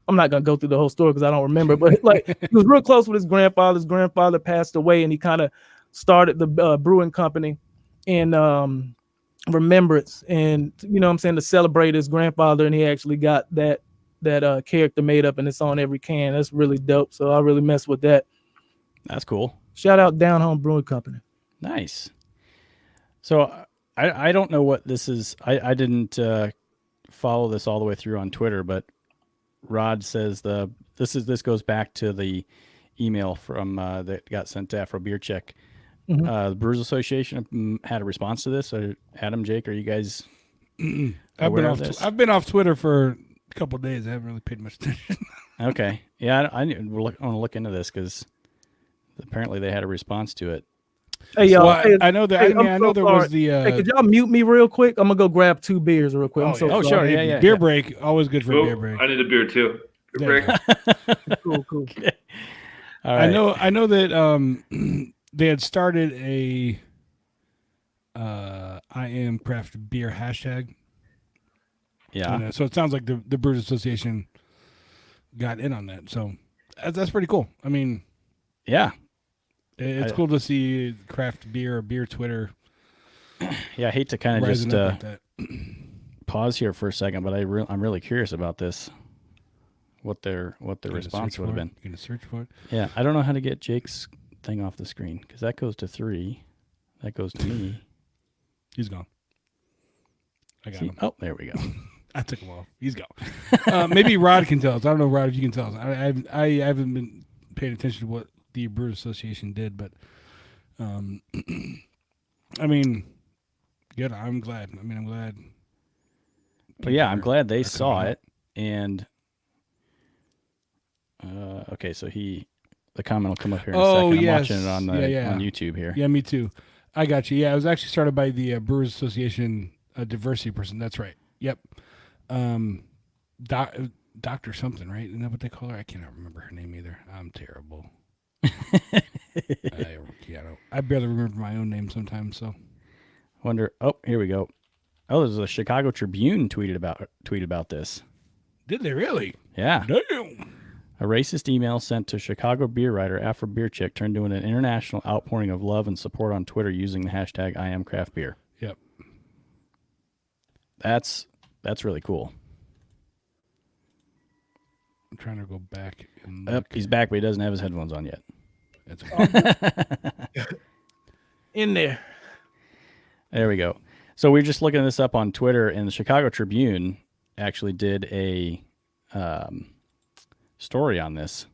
I'm not gonna go through the whole story because I don't remember, but like he was real close with his grandfather. His grandfather passed away, and he kind of started the brewing company in remembrance, and you know what I'm saying, to celebrate his grandfather. And he actually got that character made up, and it's on every can. That's really dope. So I really mess with that. That's cool. Shout out Down Home Brewing Company. Nice. So I don't know what this is. I didn't follow this all the way through on Twitter, but Rod says this goes back to the email from that got sent to Afro Beer Check. The Brewers Association had a response to this. Or Adam, Jake, are you guys aware of this? I've been off Twitter for a couple of days. I haven't really paid much attention. Okay, yeah, I want to look into this because apparently they had a response to it. Hey y'all, Well, I know that. hey, I know there was the. Hey, could y'all mute me real quick? I'm gonna go grab 2 beers real quick. I'm so yeah. sorry. Sure, yeah. Beer break, always good for a beer break. I need a beer too. Beer Yeah. break. Cool. All right. I know that they had started a I am craft beer hashtag. Yeah. And, so it sounds like the Brewers Association got in on that. So that's pretty cool. I mean, Yeah. it's cool to see craft beer or beer Twitter. Yeah, I hate to kind of just rising up like that. pause here for a second, but I'm really curious about this. What their Gonna response search would have for been. it. Gonna search for it. Yeah, I don't know how to get Jake's thing off the screen because that goes to 3. That goes to me. He's gone. I got See? him. Oh, there we go. I took him off. He's gone. Maybe Rod can tell us. I don't know, Rod, if you can tell us. I haven't been paying attention to what the Brewers Association did, but I mean, good. I'm glad. I mean, I'm glad. But yeah, I'm glad they are saw coming it. And okay, so the comment will come up here in a second. I'm watching it on on YouTube here. Yeah, me too. I got you. Yeah, it was actually started by the Brewers Association diversity person. That's right. Yep. Doctor something, right? Isn't that what they call her? I cannot remember her name either. I'm terrible. I barely remember my own name sometimes. So, Wonder. Oh, here we go. Oh, there's a Chicago Tribune tweeted about this. did they really? Yeah. Damn. A racist email sent to Chicago beer writer Afro Beer Chick turned into an international outpouring of love and support on Twitter using the hashtag #IamCraftBeer. Yep. That's really cool. I'm trying to go back and Yep, he's back, but he doesn't have his headphones on yet. That's In there. There we go. So we're just looking this up on Twitter, and the Chicago Tribune actually did a story on this.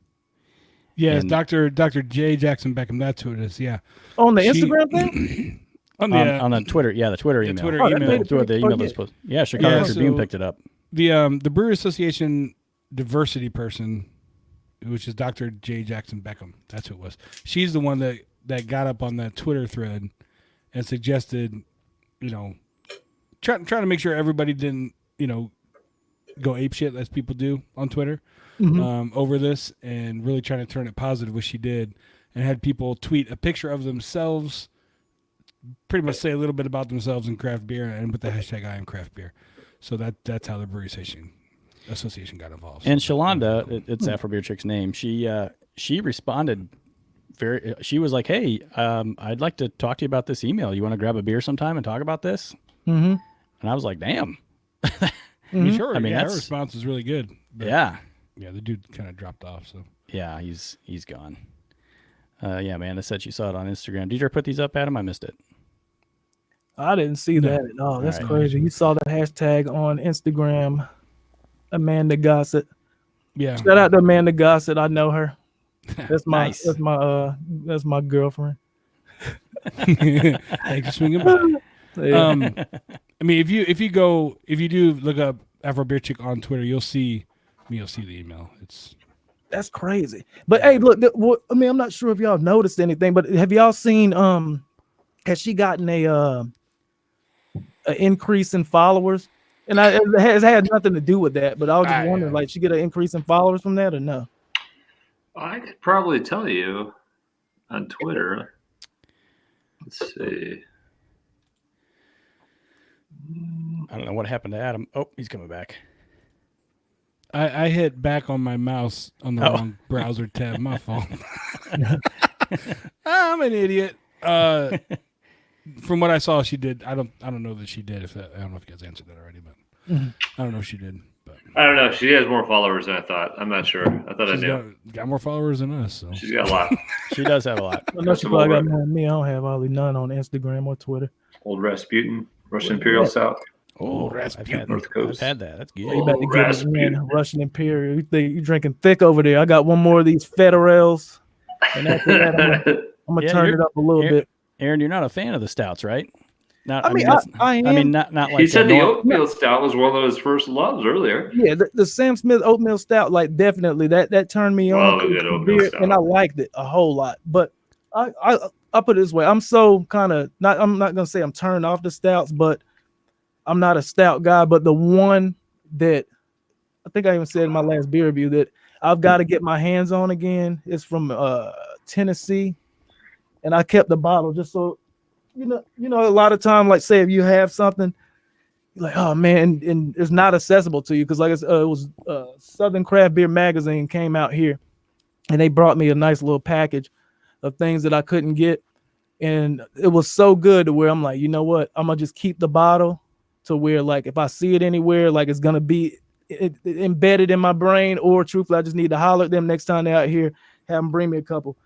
Yes, And- Dr. J. Jackson Beckham. That's who it is. Yeah. On the She- Instagram thing? on the on the Twitter, the Twitter email. Twitter Oh, that email. made it The pretty- email oh, that's yeah. supposed. Yeah, Chicago Yeah, Tribune so- picked it up. The Brewer Association diversity person, which is Dr. J. Jackson Beckham. That's who it was. She's the one that got up on that Twitter thread and suggested, trying to make sure everybody didn't, go apeshit as people do on Twitter over this, and really trying to turn it positive, which she did, and had people tweet a picture of themselves, pretty much say a little bit about themselves and craft beer, and with the hashtag #IamCraftBeer. So that's how the Brewery Association got involved. And Shalonda, it's Afro Beer Chick's name. She responded she was like, "Hey, I'd like to talk to you about this email. You want to grab a beer sometime and talk about this?" Mm-hmm. And I was like, "Damn." Sure. I mean, her that's- response is really good. But Yeah. Yeah, the dude kind of dropped off. So Yeah, he's gone. Yeah, Amanda said she saw it on Instagram. Did you ever put these up, Adam? I missed it. I didn't see that at all. That's All right. crazy. You saw that hashtag on Instagram, Amanda Gossett. yeah, Shout out to Amanda Gossett. I know her. That's my Nice. that's my girlfriend. thanks for swinging by. Yeah. I mean, if you do look up Afro Beer Chick on Twitter, you'll see the email. It's That's crazy. But hey, look, I mean, I'm not sure if y'all noticed anything, but have y'all seen has she gotten a increase in followers? And it has had nothing to do with that, but I was just wondering, like, she get an increase in followers from that or no? I could probably tell you on Twitter. Let's see. I don't know what happened to Adam. Oh, he's coming back. I hit back on my mouse on the wrong browser tab. My fault. I'm an idiot. From what I saw, she did. I don't know that she did. I don't know if you guys answered that already, but I don't know if she did. But I don't know. She has more followers than I thought. I'm not sure. I thought I she's knew. got more followers than us. So She's got a lot. She does have a lot. I know she probably got more than me. I don't have hardly none on Instagram or Twitter. Old Rasputin, Russian Imperial Stout. Oh, Rasputin, North Coast. I've had that. That's good. You about to get it, Rasputin. man. Russian Imperial. You think you drinking thick over there? I got one more of these Federals, and after that, I'm gonna Yeah, turn you're- it up a little bit. Aaron, you're not a fan of the stouts, right? Not, I mean, that's- I am. I mean, not like He said the nor- oatmeal stout was one of his first loves earlier. Yeah, the Sam Smith oatmeal stout, like definitely that turned me on. Love a to good the oatmeal beer, stout. and I liked it a whole lot. But I put it this way: I'm so kind of not. I'm not gonna say I'm turned off the stouts, but I'm not a stout guy. But the one that I think I even said in my last beer review that I've got to get my hands on again is from Tennessee, and I kept the bottle just so you know. A lot of time, like say if you have something. Like, oh man, and it's not accessible to you because like it was Southern Craft Beer Magazine came out here and they brought me a nice little package of things that I couldn't get, and it was so good to where I'm like, you know what, I'm gonna just keep the bottle to where like if I see it anywhere, like it's gonna be embedded in my brain, or truthfully I just need to holler at them next time they're out here, have them bring me a couple.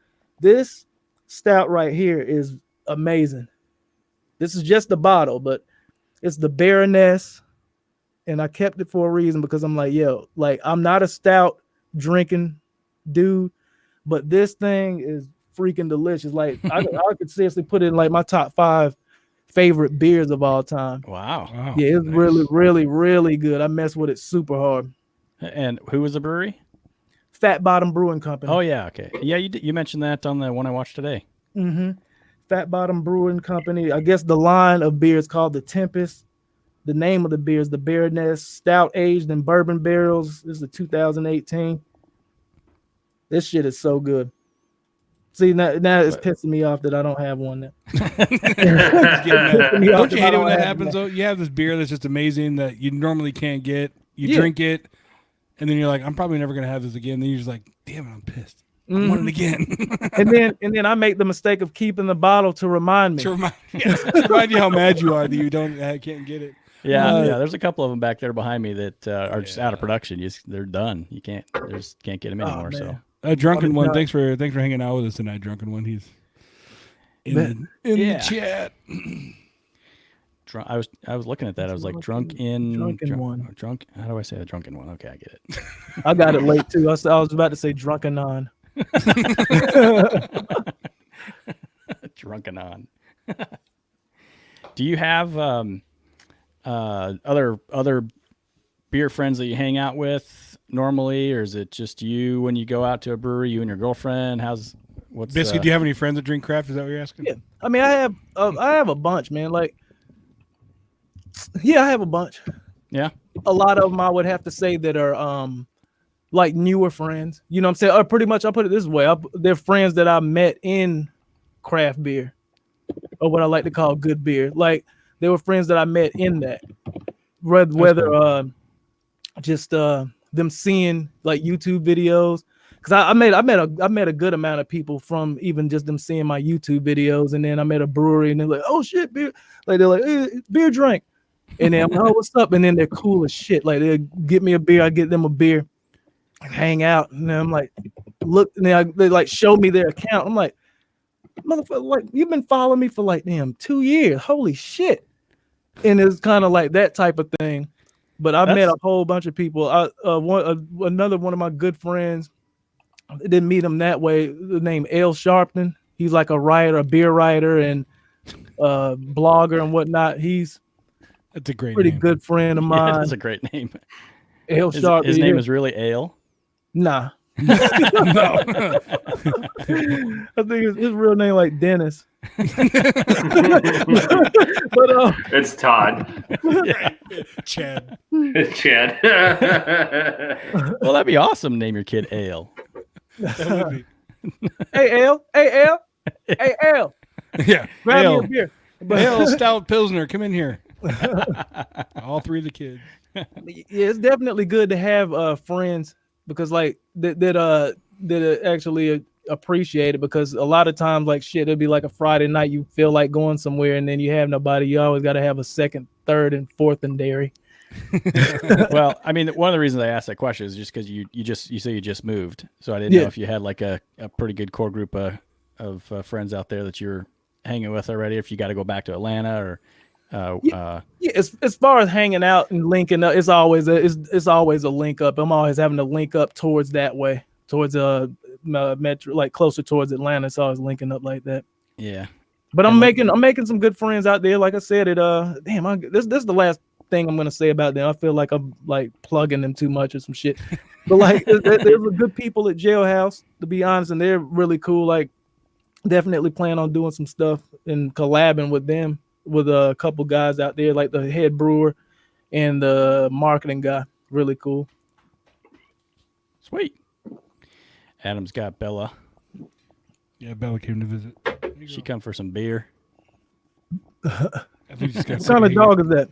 This stout right here is amazing. This is just the bottle, but It's the Baroness, and I kept it for a reason because I'm like, yo, like I'm not a stout drinking dude, but this thing is freaking delicious. Like I could seriously put it in like my top 5 favorite beers of all time. Wow. Yeah, it's really, really, really good. I mess with it super hard. And who was the brewery? Fat Bottom Brewing Company. Oh yeah, okay. Yeah, you mentioned that on the one I watched today. Mm-hmm. Fat Bottom Brewing Company. I guess the line of beer is called the Tempest. The name of the beer is the Baroness Stout, aged in bourbon barrels. This is the 2018. This shit is so good. See, now it's pissing me off that I don't have one now. Don't you hate it when that happens, though? You have this beer that's just amazing that you normally can't get. You drink it, and then you're like, I'm probably never going to have this again. Then you're just like, damn it, I'm pissed. I want it again. and then I make the mistake of keeping the bottle to remind me. To remind you how mad you are that you can't get it. Yeah, there's a couple of them back there behind me that are just out of production. They're done. You can't get them anymore. So Drunken One, thanks for hanging out with us tonight, Drunken One. He's in the chat. I was looking at that. I was like, Drunken One. Drunk. How do I say the Drunken One? Okay, I get it. I got it late too. I was about to say Drunken On. Drunken On. Do you have other beer friends that you hang out with normally, or is it just you when you go out to a brewery, you and your girlfriend? Basically, do you have any friends that drink craft? Is that what you're asking? Yeah, I mean, I have a bunch, man. Like, yeah, I have a bunch. Yeah, a lot of them I would have to say that are like newer friends. You know what I'm saying? Or pretty much, I'll put it this way: they're friends that I met in craft beer, or what I like to call good beer. Like, they were friends that I met in that. Whether just them seeing like YouTube videos, because I met a good amount of people from even just them seeing my YouTube videos, and then I met a brewery and they're like, oh shit, beer, like they're like, hey, beer drink, and then I'm like, oh, what's up, and then they're cool as shit, like they get me a beer, I get them a beer, and hang out, and then I'm like, look, and they like show me their account, I'm like, motherfucker, like you've been following me for like damn 2 years, holy shit. And it's kind of like that type of thing. But I met a whole bunch of people. Another one of my good friends, I didn't meet him that way. The name Ale Sharpton. He's like a beer writer and blogger and whatnot. That's a great pretty name. Good friend of mine. That's a great name. Ale Sharpton. His name is really Ale? Nah. No. I think his real name like Dennis. But it's Todd. Chad. Chad. Well, that'd be awesome. Name your kid Ale. That would be. Hey Ale. Hey Ale. Hey Ale. Yeah. Grab Ale. me a beer. Ale Stout Pilsner, come in here. All three of the kids. Yeah, it's definitely good to have friends because like that actually appreciate it, because a lot of times like shit, it'll be like a Friday night, you feel like going somewhere and then you have nobody. You always got to have a second, third, and fourth and dairy. Well, I mean, one of the reasons I asked that question is just because you say you just moved, so I didn't know if you had like a pretty good core group of friends out there that you're hanging with already. If you got to go back to Atlanta or as far as hanging out and linking up, it's always a link up. I'm always having to link up towards that way, towards metro, like closer towards Atlanta. It's always linking up like that. Yeah, but I'm making some good friends out there. Like I said, this is the last thing I'm gonna say about them. I feel like I'm like plugging them too much or some shit. But like there's good people at Jailhouse, to be honest, and they're really cool. Like definitely plan on doing some stuff and collabing with them, with a couple guys out there, like the head brewer and the marketing guy. Really cool. Sweet. Adam's got Bella. Yeah, Bella came to visit. She come for some beer. I think she's got what kind of dog is that?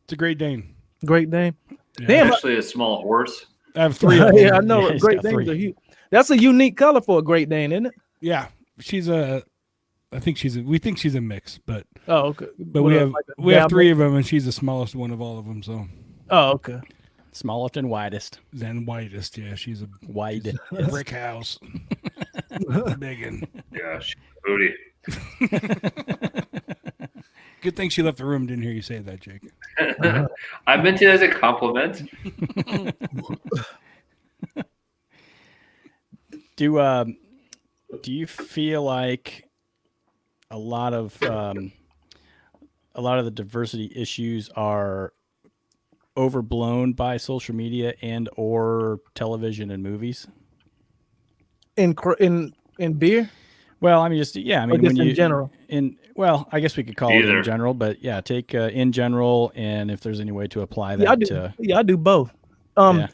It's a Great Dane. Great Dane. Yeah. Damn. Actually, a small horse. I have 3 of them. Yeah, I know. Yeah, he's Great got Danes 3. are huge. That's a unique color for a Great Dane, isn't it? Yeah, we think she's a mix, but okay. But we have 3 of them, and she's the smallest one of all of them. So. Oh, okay. Smallest and widest. And widest, yeah. She's a wide brick house. Biggin. Yeah, she's booty. Good thing she left the room. Didn't hear you say that, Jake. I meant it as a compliment. Do you feel like a lot of the diversity issues are overblown by social media and or television and movies? In beer? Well, I mean, just in general. Well, I guess we could call it Either. in general, but yeah, take in general, and if there's any way to apply that. I do both. Yeah.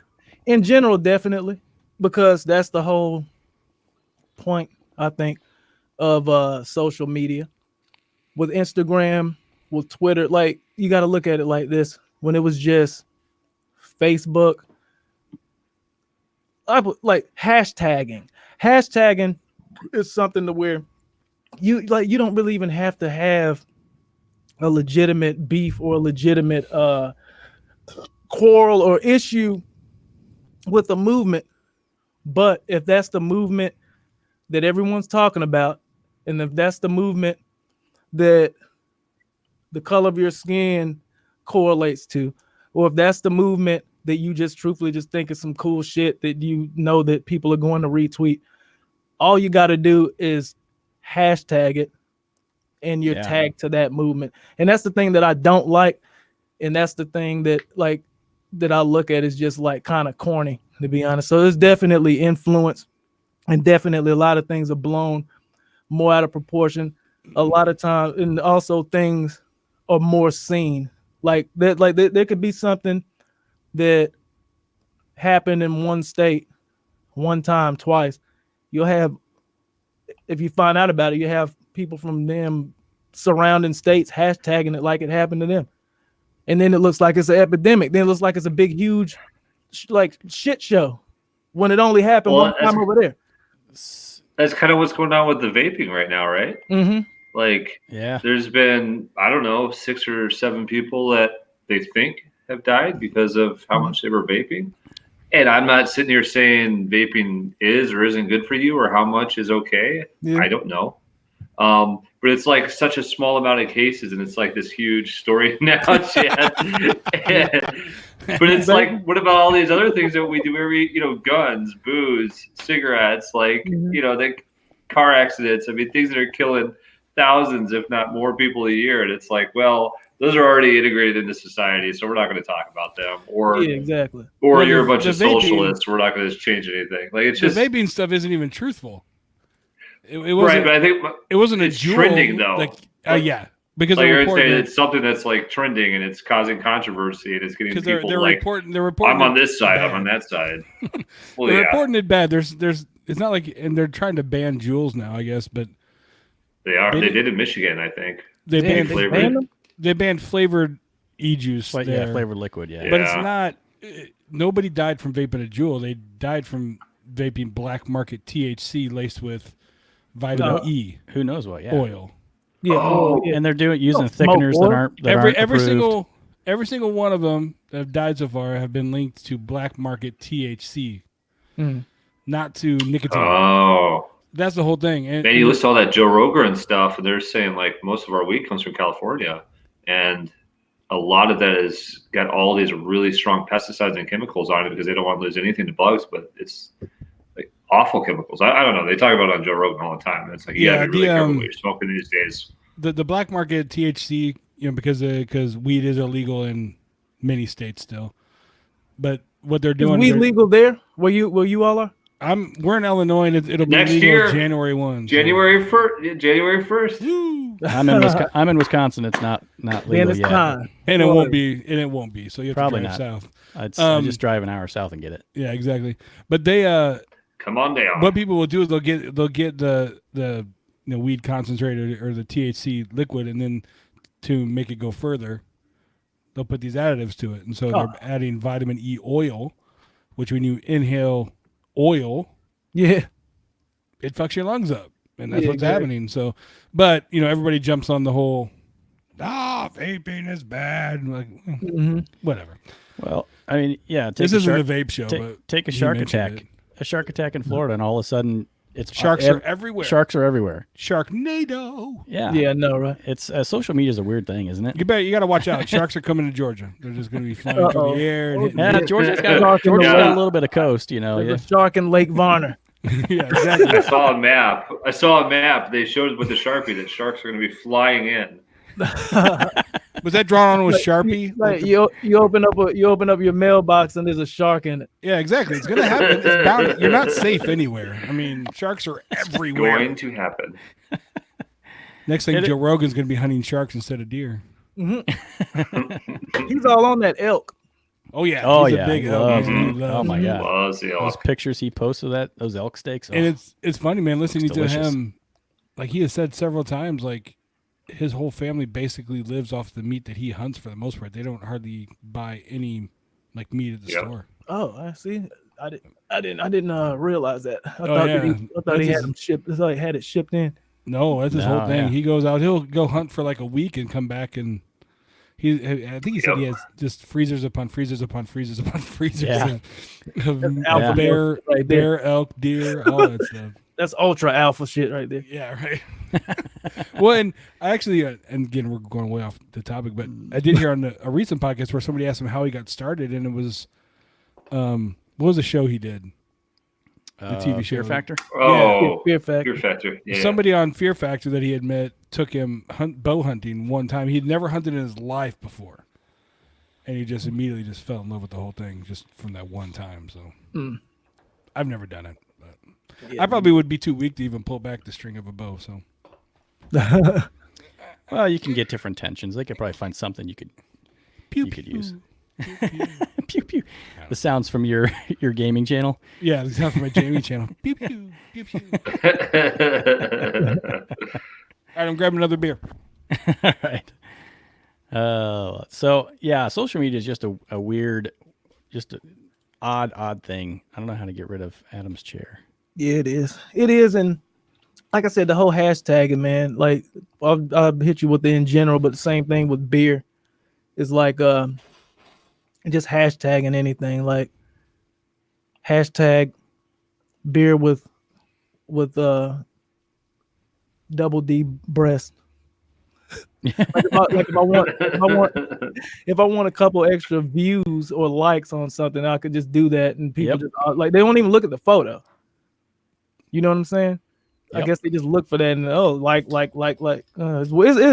In general, definitely, because that's the whole point, I think, of social media. With Instagram, with Twitter, like you got to look at it like this. When it was just Facebook, like hashtagging is something to where you don't really even have to have a legitimate beef or a legitimate quarrel or issue with a movement. But if that's the movement that everyone's talking about, and if that's the movement that the color of your skin correlates to, or if that's the movement that you just truthfully just think is some cool shit that you know that people are going to retweet, all you got to do is hashtag it and you're tagged to that movement. And that's the thing that I don't like. And that's the thing that I look at is just like kind of corny, to be honest. So there's definitely influence, and definitely a lot of things are blown more out of proportion a lot of times. And also things are more seen like that. Like there could be something that happened in one state one time, twice. You'll have, if you find out about it, you have people from them surrounding states hashtagging it like it happened to them. And then it looks like it's an epidemic. Then it looks like it's a big, huge, shit show when it only happened one time over there. That's kind of what's going on with the vaping right now, right? Mm-hmm. Like, there's been, I don't know, 6 or 7 people that they think have died because of how much they were vaping. And I'm not sitting here saying vaping is or isn't good for you or how much is okay. Yeah. I don't know. But it's like such a small amount of cases, and it's like this huge story now. But it's like, what about all these other things that we do? Guns, booze, cigarettes, the car accidents. I mean, things that are killing thousands, if not more people a year. And it's like, well, those are already integrated into society, so we're not going to talk about them. Or exactly. Or you're a bunch of socialists. We're not going to change anything. Like, it's just the vaping stuff isn't even truthful. It wasn't, right, but I think it wasn't it's trending though. Because like you're saying, it's something that's like trending and it's causing controversy and it's getting people they're like reporting. I'm on this side, I'm on that side. Well, they're reporting it bad. There's it's not like, and they're trying to ban Juuls now, I guess, but they are. They did in Michigan, I think. They banned flavored e-juice. Flavored liquid. Yeah, but it's not. Nobody died from vaping a Juul. They died from vaping black market THC laced with vitamin E. Who knows what? Oil. Yeah. And they're using thickeners that aren't every approved. single one of them that have died so far have been linked to black market THC, not to nicotine. Oh, that's the whole thing. And you listen to all that Joe Rogan and stuff, and they're saying like most of our weed comes from California, and a lot of that has got all these really strong pesticides and chemicals on it because they don't want to lose anything to bugs, but it's like awful chemicals. I don't know. They talk about it on Joe Rogan all the time. And it's like, be really careful what you're smoking these days. The black market THC, because weed is illegal in many states still. But what they're doing is weed legal there? Where you all are? We're in Illinois, and it'll be next legal year, January 1. January 1st. January 1st. I'm in Wisconsin. It's not legal yet. And it won't be. And it won't be. So you have probably to drive not. south. I just drive an hour south and get it. Yeah, exactly. But they come on down. What people will do is they'll get the weed concentrated or the THC liquid, and then to make it go further, they'll put these additives to it, and so they're adding vitamin E oil, which when you inhale oil, it fucks your lungs up, and that's what's happening. So, but everybody jumps on the whole vaping is bad, like whatever. Well, I mean, this isn't a vape show, but take a shark attack. A shark attack in Florida, and all of a sudden It's Sharks are everywhere. Sharks are everywhere. Sharknado. Yeah, Yeah, I know, right? It's social media is a weird thing, isn't it? You got to watch out. Sharks are coming to Georgia. They're just going to be flying through the air and hitting. Yeah, Georgia's got Shark in the a lake. little bit of coast, you know. There's Yeah. a shark in Lake Varner. Yeah, exactly. I saw a map. They showed with the Sharpie that sharks are going to be flying in. Was that drawn on with Sharpie? Like you open up your mailbox and there's a shark in it. Yeah, exactly. It's going to happen. It's bound. You're not safe anywhere. I mean, sharks are everywhere. Going to happen. Next thing, Joe Rogan's going to be hunting sharks instead of deer. He's all on that elk. Oh yeah. Oh He's a yeah. big He elk. loves He it. loves Oh my it. god. Loves the Those elk. pictures he posted those elk steaks. Oh. And it's funny, man, listening to delicious. him. Like he has said several times, like his whole family basically lives off the meat that he hunts for the most part. They don't hardly buy any like meat at the store. Oh, I see. I didn't realize that. I Oh, thought yeah. that he had them shipped. I thought he had it shipped in. No, that's his No, whole thing. yeah. He goes out. He'll go hunt for like a week and come back and I think he said he has just freezers upon freezers upon freezers upon freezers Yeah. of alpha bear, right there. bear, elk, deer, all that stuff. That's ultra alpha shit right there. Yeah, right. Well, and I actually, and again, we're going way off the topic, but I did hear on a recent podcast where somebody asked him how he got started, and it was, what was the show he did? The TV show. Fear Factor. Oh, Fear Factor. Fear Factor. Yeah. Somebody on Fear Factor that he had met took him bow hunting one time. He'd never hunted in his life before, and he just immediately just fell in love with the whole thing just from that one time. So I've never done it, but I probably would be too weak to even pull back the string of a bow. So Well, you can get different tensions. They could probably find something you could use. Pew pew. The sounds from your gaming channel. Yeah, it's not from my Jamie channel. Pew, pew, pew, pew. All right, I'm grabbing another beer. All right. So yeah, social media is just a weird, just an odd thing. I don't know how to get rid of Adam's chair. Yeah, it is. It is, and like I said, the whole hashtagging, man. Like I'll hit you with it in general, but the same thing with beer. It's like just hashtagging anything. Like hashtag beer with double D breast. Like if I want a couple extra views or likes on something, I could just do that, and people just like they don't even look at the photo. You know what I'm saying? I guess they just look for that and it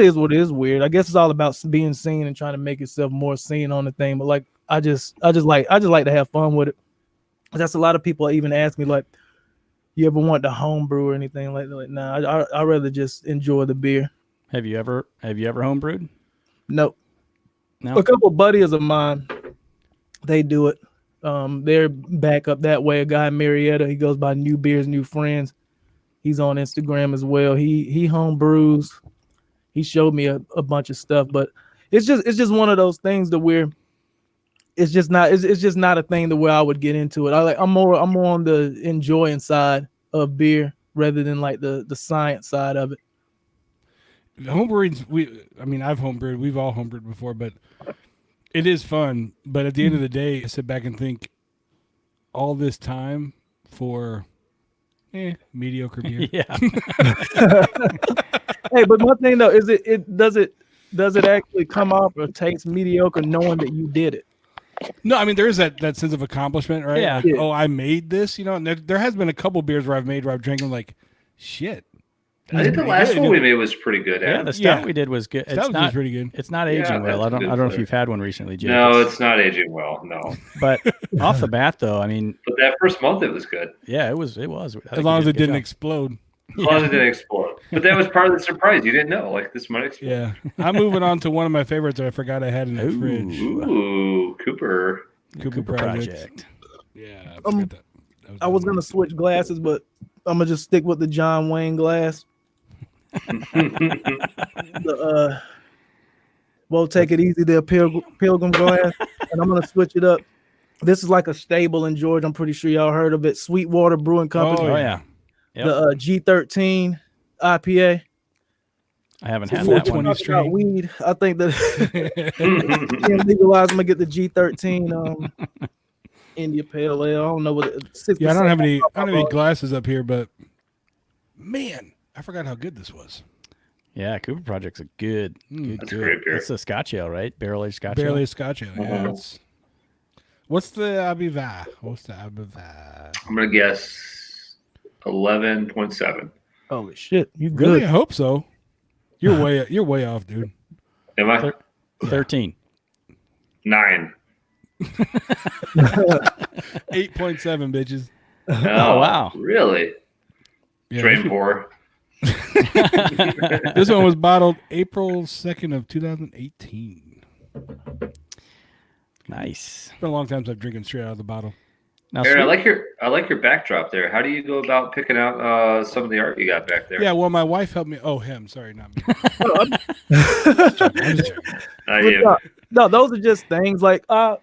is what it is. Weird. I guess it's all about being seen and trying to make yourself more seen on the thing. But like I just like to have fun with it. That's a lot of people even ask me like, you ever want to homebrew or anything like that? Like, nah, I rather just enjoy the beer. Have you ever homebrewed? Nope. No. A couple buddies of mine, they do it. They're back up that way. A guy in Marietta, he goes by New Beers, New Friends. He's on Instagram as well. He home brews. He showed me a bunch of stuff, but it's just one of those things that where it's just not a thing to where I would get into it. I'm more on the enjoying side of beer rather than like the science side of it. Homebrewing, I've homebrewed. We've all homebrewed before, but it is fun. But at the end of the day, I sit back and think all this time for mediocre beer. Yeah. Hey, but one thing though is does it actually come off or taste mediocre knowing that you did it? No, I mean there is that sense of accomplishment, right? Yeah. Like, oh, I made this, And there has been a couple beers where I've drank them like, shit. I think the last one we made was pretty good. Yeah, the stout we did was good. Stout was pretty good. It's not aging well. I don't know if you've had one recently, Jake. No, it's not aging well. No. But off the bat, though, I mean, but that first month it was good. Yeah, it was. As long as it didn't explode. As long as it didn't explode. But that was part of the surprise. You didn't know, like this might explode. Yeah. I'm moving on to one of my favorites that I forgot I had in the fridge. Ooh, Cooper Project. Yeah, I forgot that. I was gonna switch glasses, but I'm gonna just stick with the John Wayne glass. Well, take it easy there, Pilgrim glass, and I'm gonna switch it up. This is like a stable in Georgia. I'm pretty sure y'all heard of it. Sweetwater Brewing Company. Oh yeah. Yep. The G13 IPA. I haven't had that one. About weed. I think that legalize. I'm gonna get the G13 India Pale Ale. I don't know what. Yeah, I don't have any glasses up here, but Man, I forgot how good this was. Yeah, Cooper Project's a good. That's a great beer. It's a Scotch ale, right? Barrel aged Scotch Barely ale. a Scotch ale. Yeah, what's the Abiva? I'm gonna guess 11.7. Holy shit, you Really? good? I hope so. You're way off, dude. Am I? 13. 9. 8.7, bitches. Oh, wow. Really? Yeah, Drain pour. this one was bottled April 2nd of 2018. Nice. It's been a long time since I've drinking straight out of the bottle. Now, Aaron, sweet- I like your backdrop there. How do you go about picking out some of the art you got back there? Yeah, well, my wife helped me. Oh, him. Sorry, not me. No, those are just things like I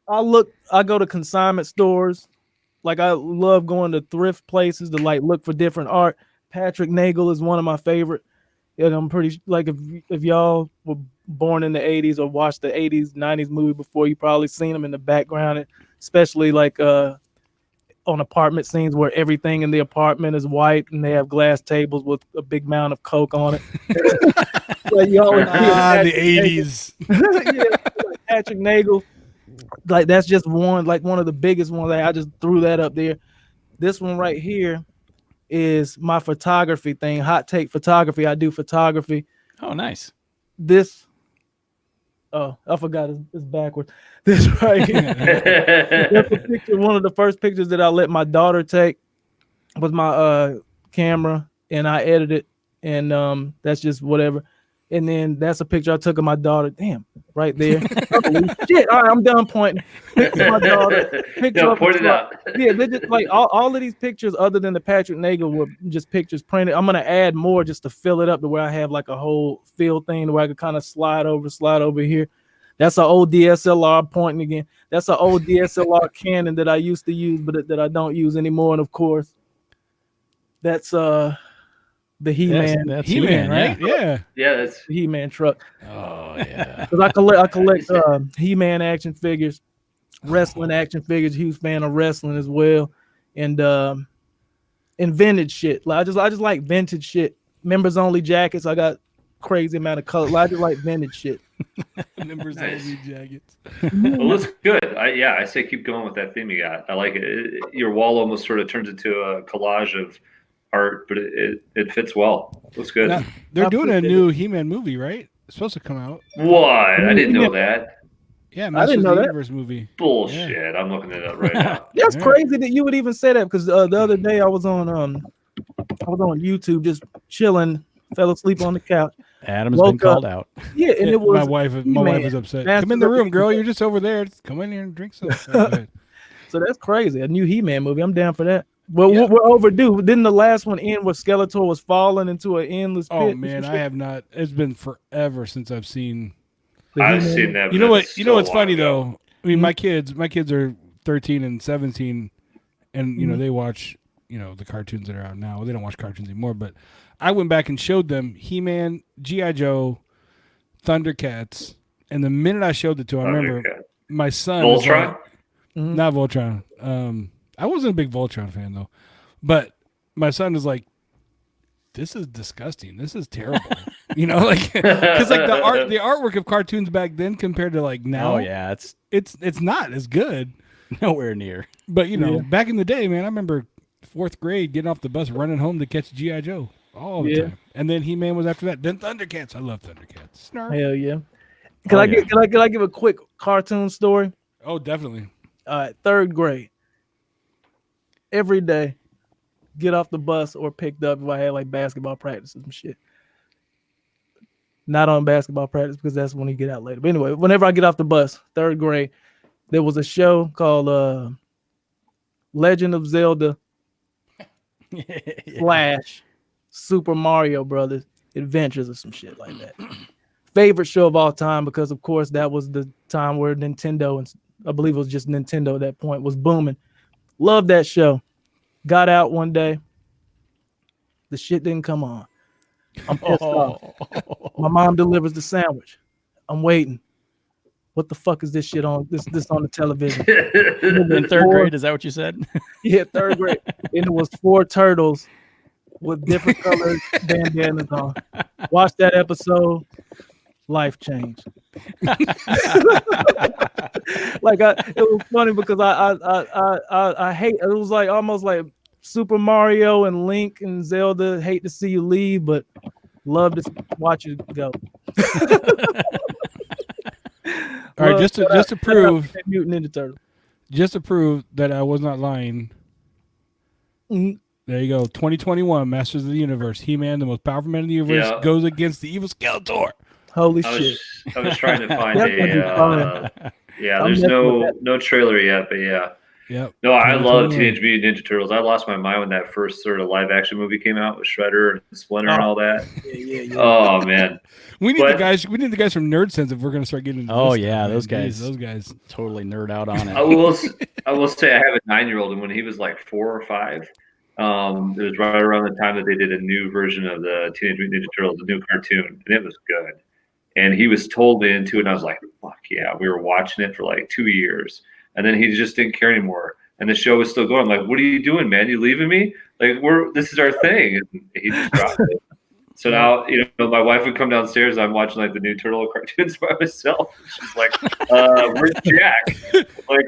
go to consignment stores. Like I love going to thrift places to like look for different art. Patrick Nagel is one of my favorite. And I'm pretty like if y'all were born in the 80s or watched the 80s, 90s movie before, you probably seen him in the background, especially like on apartment scenes where everything in the apartment is white and they have glass tables with a big amount of Coke on it. Like you always see the Patrick 80s. yeah, like Patrick Nagel. Like that's just one of the biggest ones. Like, I just threw that up there. This one right here is my photography thing, hot take photography. I do photography. Oh, nice. This, oh, I forgot it's backwards. This right here. That's a picture, one of the first pictures that I let my daughter take with my camera, and I edited, and that's just whatever. And then that's a picture I took of my daughter. Damn, right there. Holy shit. All right, I'm done pointing. Picture of my daughter. Picture No, of point it the out. Yeah, they're just like all of these pictures, other than the Patrick Nagel, were just pictures printed. I'm gonna add more just to fill it up to where I have like a whole field thing where I could kind of slide over here. That's an old DSLR pointing again. That's an old DSLR Canon that I used to use, but that I don't use anymore. And of course, that's the He-Man. That's He-Man, right? Yeah. Yeah, that's The He-Man truck. Oh, yeah. Because I collect He-Man action figures, wrestling action figures. Huge fan of wrestling as well, and vintage shit. Like I just like vintage shit. Members only jackets. I got crazy amount of color. Like, I just like vintage shit. Members only jackets. well, it's good. I say keep going with that theme you got. I like it. Your wall almost sort of turns into a collage of art, but it fits well. Looks good. Now, they're doing a new He-Man movie, right? It's supposed to come out. What? I didn't know that. Yeah, Masters know of the that. Universe movie. Bullshit. Yeah. I'm looking it up right now. That's Yeah. crazy that you would even say that, because the other day I was on YouTube just chilling, fell asleep on the couch. Adam's been Woke called up. out. Yeah, and it was my wife is upset. Master Come in the of the room, girl. You're just over there. Just come in here and drink some. So that's crazy. A new He-Man movie. I'm down for that. Well, Yeah. we're overdue. Didn't the last one end where Skeletor was falling into an endless pit? Oh man, I have not. It's been forever since I've seen. The I've He-Man? seen that. You know but what? it's You know so what's funny long ago. though. I mean, my kids are 13 and 17, and you know they watch the cartoons that are out now. They don't watch cartoons anymore, but I went back and showed them He-Man, G.I. Joe, Thundercats, and the minute I showed it to them, I remember Thundercat. my son. was Voltron? like- Not Voltron. I wasn't a big Voltron fan though, but my son was like, "This is disgusting. This is terrible." Like because like the artwork of cartoons back then compared to like now, Oh yeah, it's it's not as good. nowhere near. But back in the day, man, I remember 4th grade getting off the bus, running home to catch G.I. Joe all the time, and then He-Man was after that. Then Thundercats. I love Thundercats. Snarf. Hell yeah. Can I give a quick cartoon story? Oh, definitely. 3rd grade. Every day, get off the bus or picked up if I had like basketball practices and shit. Not on basketball practice because that's when you get out later. But anyway, whenever I get off the bus, 3rd grade, there was a show called Legend of Zelda Flash Super Mario Brothers Adventures or some shit like that. Favorite show of all time because, of course, that was the time where Nintendo, and I believe it was just Nintendo at that point, was booming. Loved that show. Got out one day. The shit didn't come on. I'm pissed off. My mom delivers the sandwich. I'm waiting. What the fuck is this shit on? This on the television? In 3rd grade, is that what you said? Yeah, 3rd grade. And it was 4 turtles with different colored bandanas on. Watch that episode. Life changed. Like it was funny because I hate it. Was like almost like Super Mario and Link and Zelda. Hate to see you leave, but love to watch you go. All right, just to prove Mutant Ninja Turtle. Just to prove that I was not lying. Mhm. There you go. 2021 Masters of the Universe. He-Man, the most powerful man in the universe, Yeah. goes against the evil Skeletor. Holy I shit! was trying to find That's gonna be fun. yeah. I'm There's messing with no trailer yet, but yeah. Yep. No, I love 2021. Teenage Mutant Ninja Turtles. I lost my mind when that first sort of live action movie came out with Shredder and Splinter and all that. Yeah. Oh man, We need But- the guys. We need the guys from Nerd Sense if we're going to start getting. Into Oh, this yeah, stuff, man. those Jeez, guys. Those guys. Totally nerd out on I it. will say I have a 9-year-old, and when he was like 4 or 5, it was right around the time that they did a new version of the Teenage Mutant Ninja Turtles, a new cartoon, and it was good. And he was totally into it, and I was like, "Fuck yeah!" We were watching it for like 2 years, and then he just didn't care anymore. And the show was still going. I'm like, "What are you doing, man? You leaving me? Like, this is our thing." And he just dropped it. So now, my wife would come downstairs. I'm watching like the new turtle cartoons by myself. She's like, "Where's Jack?" Like,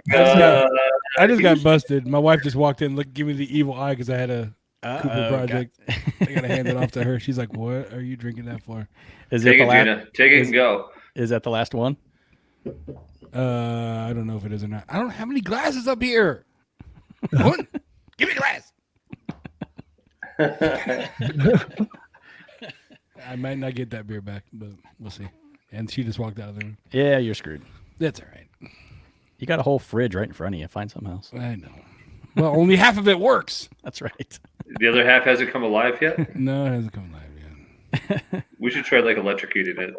I just got busted. My wife just walked in, give me the evil eye because I had a Cooper Uh-oh, project. I gotta hand it off to her. She's like, "What are you drinking that for?" Is take it the it, last? Gina. Take it and go. Is that the last one? I don't know if it is or not. I don't have any glasses up here. What? Give me a glass. I might not get that beer back, but we'll see. And she just walked out of the room. Yeah, you're screwed. That's all right. You got a whole fridge right in front of you. Find something else. I know. Well, only half of it works. That's right. The other half hasn't come alive yet. No, it hasn't come alive yet. We should try like electrocuting it.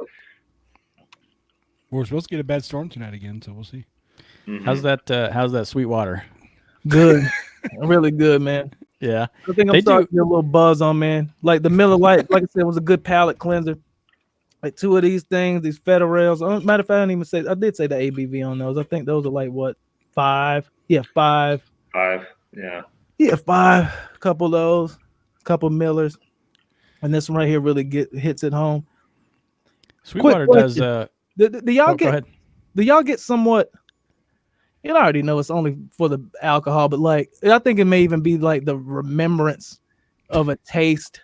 We're supposed to get a bad storm tonight again, so we'll see. Mhm. How's that sweet water? Good, really good, man. Yeah. I think I'm They starting do- to get a little buzz on, man. Like the Miller Lite, like I said, was a good palate cleanser. Like 2 of these things, these Federal Rails. Matter of fact, I didn't even say. I did say the ABV on those. I think those are like what 5? Yeah, 5. 5. Yeah. Yeah, 5. A couple of those, a couple Millers, and this one right here really hits it home. Sweetwater Quick does. question. Do y'all Go get? ahead. Do y'all get somewhat? You already know it's only for the alcohol, but like I think it may even be like the remembrance of a taste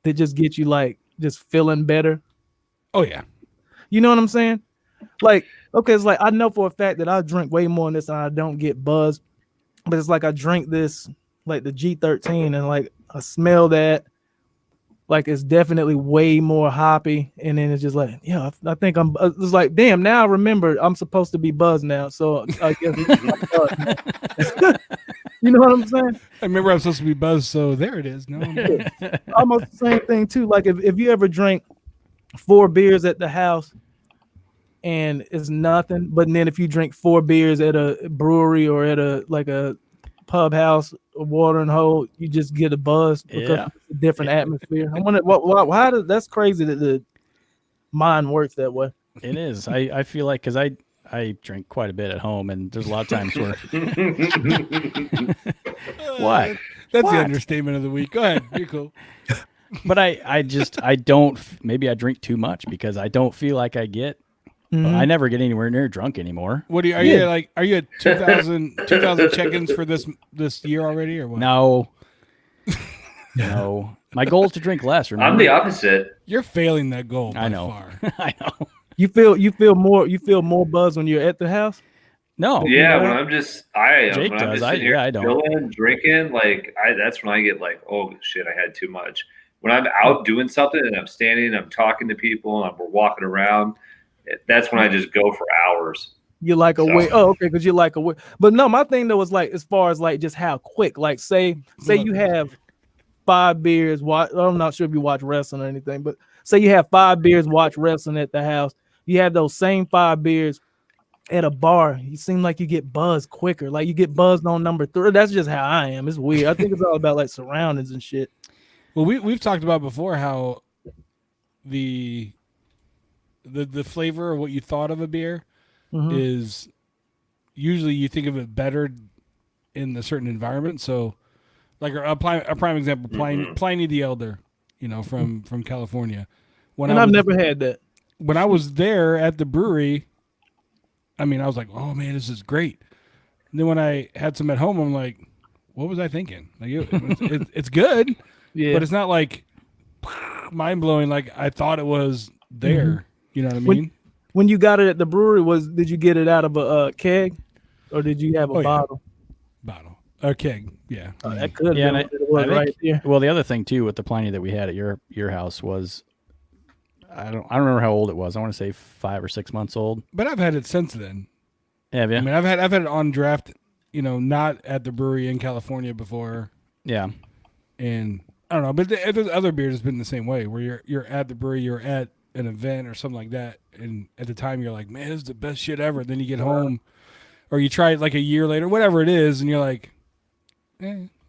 that just gets you like just feeling better. Oh yeah. You know what I'm saying? Like, okay, it's like I know for a fact that I drink way more than this and I don't get buzzed. But it's like I drink this, like the G13, and like I smell that. Like it's definitely way more hoppy, and then it's just like, yeah, I think I'm. It's like, damn, now I remember I'm supposed to be buzzed now, so I guess you know what I'm saying? I remember I'm supposed to be buzzed, so there it is. No, I'm good. Almost the same thing too. Like if you ever drink 4 beers at the house and it's nothing, but then if you drink 4 beers at a brewery or at a pub house, a watering hole, you just get a buzz because Yeah. it's a different atmosphere. I wonder why that's crazy that the mind works that way. It is. I feel like because I drink quite a bit at home, and there's a lot of times where what? That's What? the understatement of the week. Go ahead. You're cool. But I don't. Maybe I drink too much because I don't feel like I get. I never get anywhere near drunk anymore. What are you at 2,000 check-ins for this year already or what? No. No. My goal is to drink less. Remember? I'm the opposite. You're failing that goal. I by know. Far. I know. You feel more buzz when you're at the house. No. Yeah, when I'm just Jake when I'm does. just sitting here I don't. chilling, drinking, like that's when I get like, oh shit, I had too much. When I'm out doing something and I'm standing, I'm talking to people, and we're walking around, that's when I just go for hours. You like a way. Oh, okay, because you like a way. But no, my thing though was like as far as like just how quick. Like say you have 5 beers. I'm not sure if you watch wrestling or anything, but say you have 5 beers, watch wrestling at the house. You have those same 5 beers at a bar. You seem like you get buzzed quicker. Like you get buzzed on number 3. That's just how I am. It's weird. I think it's all about like surroundings and shit. Well, we've talked about before how the flavor of what you thought of a beer is usually you think of it better in a certain environment. So Like a prime example, Pliny the Elder, from California. I've never had that. When I was there at the brewery, I was like, oh man, this is great. And then when I had some at home, I'm like, what was I thinking? Like it's good, but it's not like mind blowing like I thought it was there. Mm-hmm. You know what I mean? When you got it at the brewery, did you get it out of a keg, or did you have a bottle? Bottle, a keg, yeah. That could Yeah, have been what it was right there. Well, the other thing too with the Pliny that we had at your house was, I don't remember how old it was. I want to say 5 or 6 months old. But I've had it since then. Have you? I mean, I've had it on draft, not at the brewery in California before. Yeah. And I don't know, but there's other beers that's been the same way, where you're at the brewery, you're at an event or something like that, and at the time you're like, man, this is the best shit ever. Then you get home, or you try it like a year later, whatever it is, and you're like,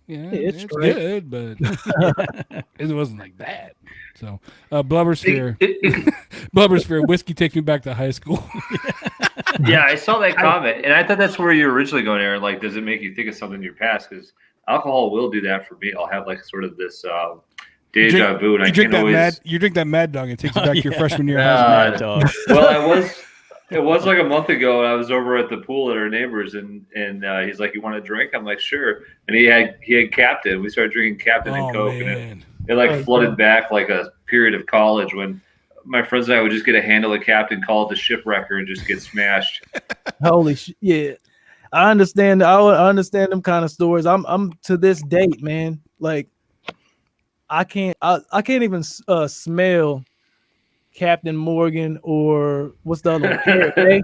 it's good, but it wasn't like that. So, Blubbersphere, whiskey takes me back to high school. Yeah, I saw that comment, and I thought that's where you're originally going, Aaron. Like, does it make you think of something in your past? Because alcohol will do that for me. I'll have like sort of this deja vu, and I can't always. You drink that Mad Dog, it takes you back to your freshman year. Mad Dog. Well, it was like a month ago, and I was over at the pool at our neighbors, and he's like, "You want a drink?" I'm like, "Sure." And he had Captain. We started drinking Captain and Coke, and it like flooded back like a period of college when my friends and I would just get a handle of Captain, call it the shipwrecker, and just get smashed. Holy shit! Yeah, I understand. I understand them kind of stories. I'm to this date, man. Like, I can't even smell Captain Morgan or what's the other one? Parrot Bay.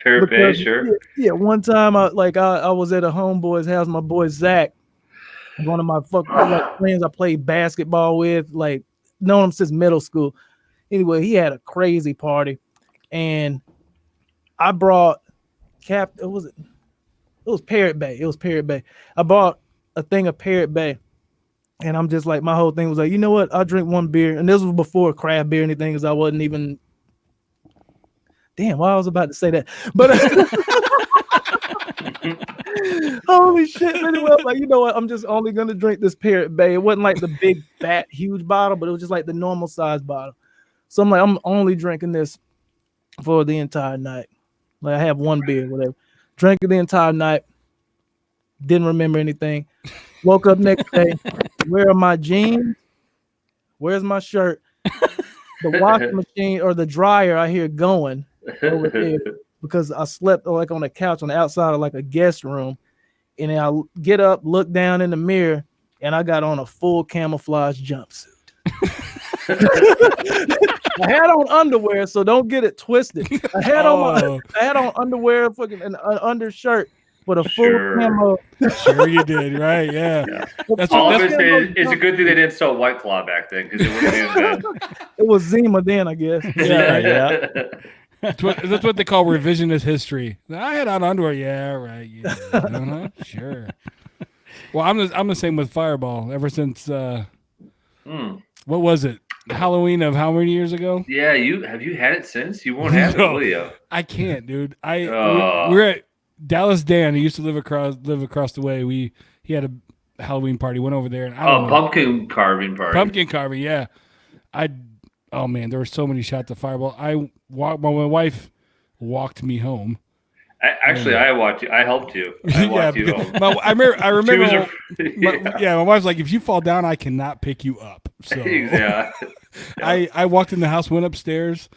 Parrot Bay, sure. Yeah, one time I was at a homeboy's house. My boy Zach, one of my friends I played basketball with, like known him since middle school. Anyway, he had a crazy party, and I brought it was Parrot Bay. It was Parrot Bay. I bought a thing of Parrot Bay, and I'm just like, my whole thing was like, you know what? I'll drink one beer, and this was before craft beer or anything, because I wasn't even. Damn, well, I was about to say that, but holy shit! Anyway, I'm like, you know what? I'm just only gonna drink this Parrot Bay. It wasn't like the big, fat, huge bottle, but it was just like the normal size bottle. So I'm like, I'm only drinking this for the entire night. Like, I have one beer, whatever. Drank it the entire night. Didn't remember anything. Woke up next day. Where are my jeans? Where's my shirt? The washing machine or the dryer I hear going over there because I slept like on a couch on the outside of like a guest room. And then I get up, look down in the mirror, and I got on a full camouflage jumpsuit. I had on underwear, so don't get it twisted. I had on underwear, fucking an undershirt with a full camo. Sure, you did, right? Yeah. It's a good thing they didn't sell White Claw back then, because it wouldn't have been. It was Zima then, I guess. Yeah. That's what they call revisionist history. I had on underwear. Yeah, right. Yeah. Sure. Well, I'm the same with Fireball. Ever since what was it? Halloween of how many years ago? Yeah, have you had it since? You won't have it, will you? I can't, dude. We're at Dallas Dan, who used to live across the way. He had a Halloween party. Went over there and pumpkin carving party. Pumpkin carving, yeah. Oh man, there were so many shots of Fireball. My wife walked me home. I walked you. I helped you. I walked you home. I remember. My wife's like, if you fall down, I cannot pick you up. So yeah. I walked in the house, went upstairs,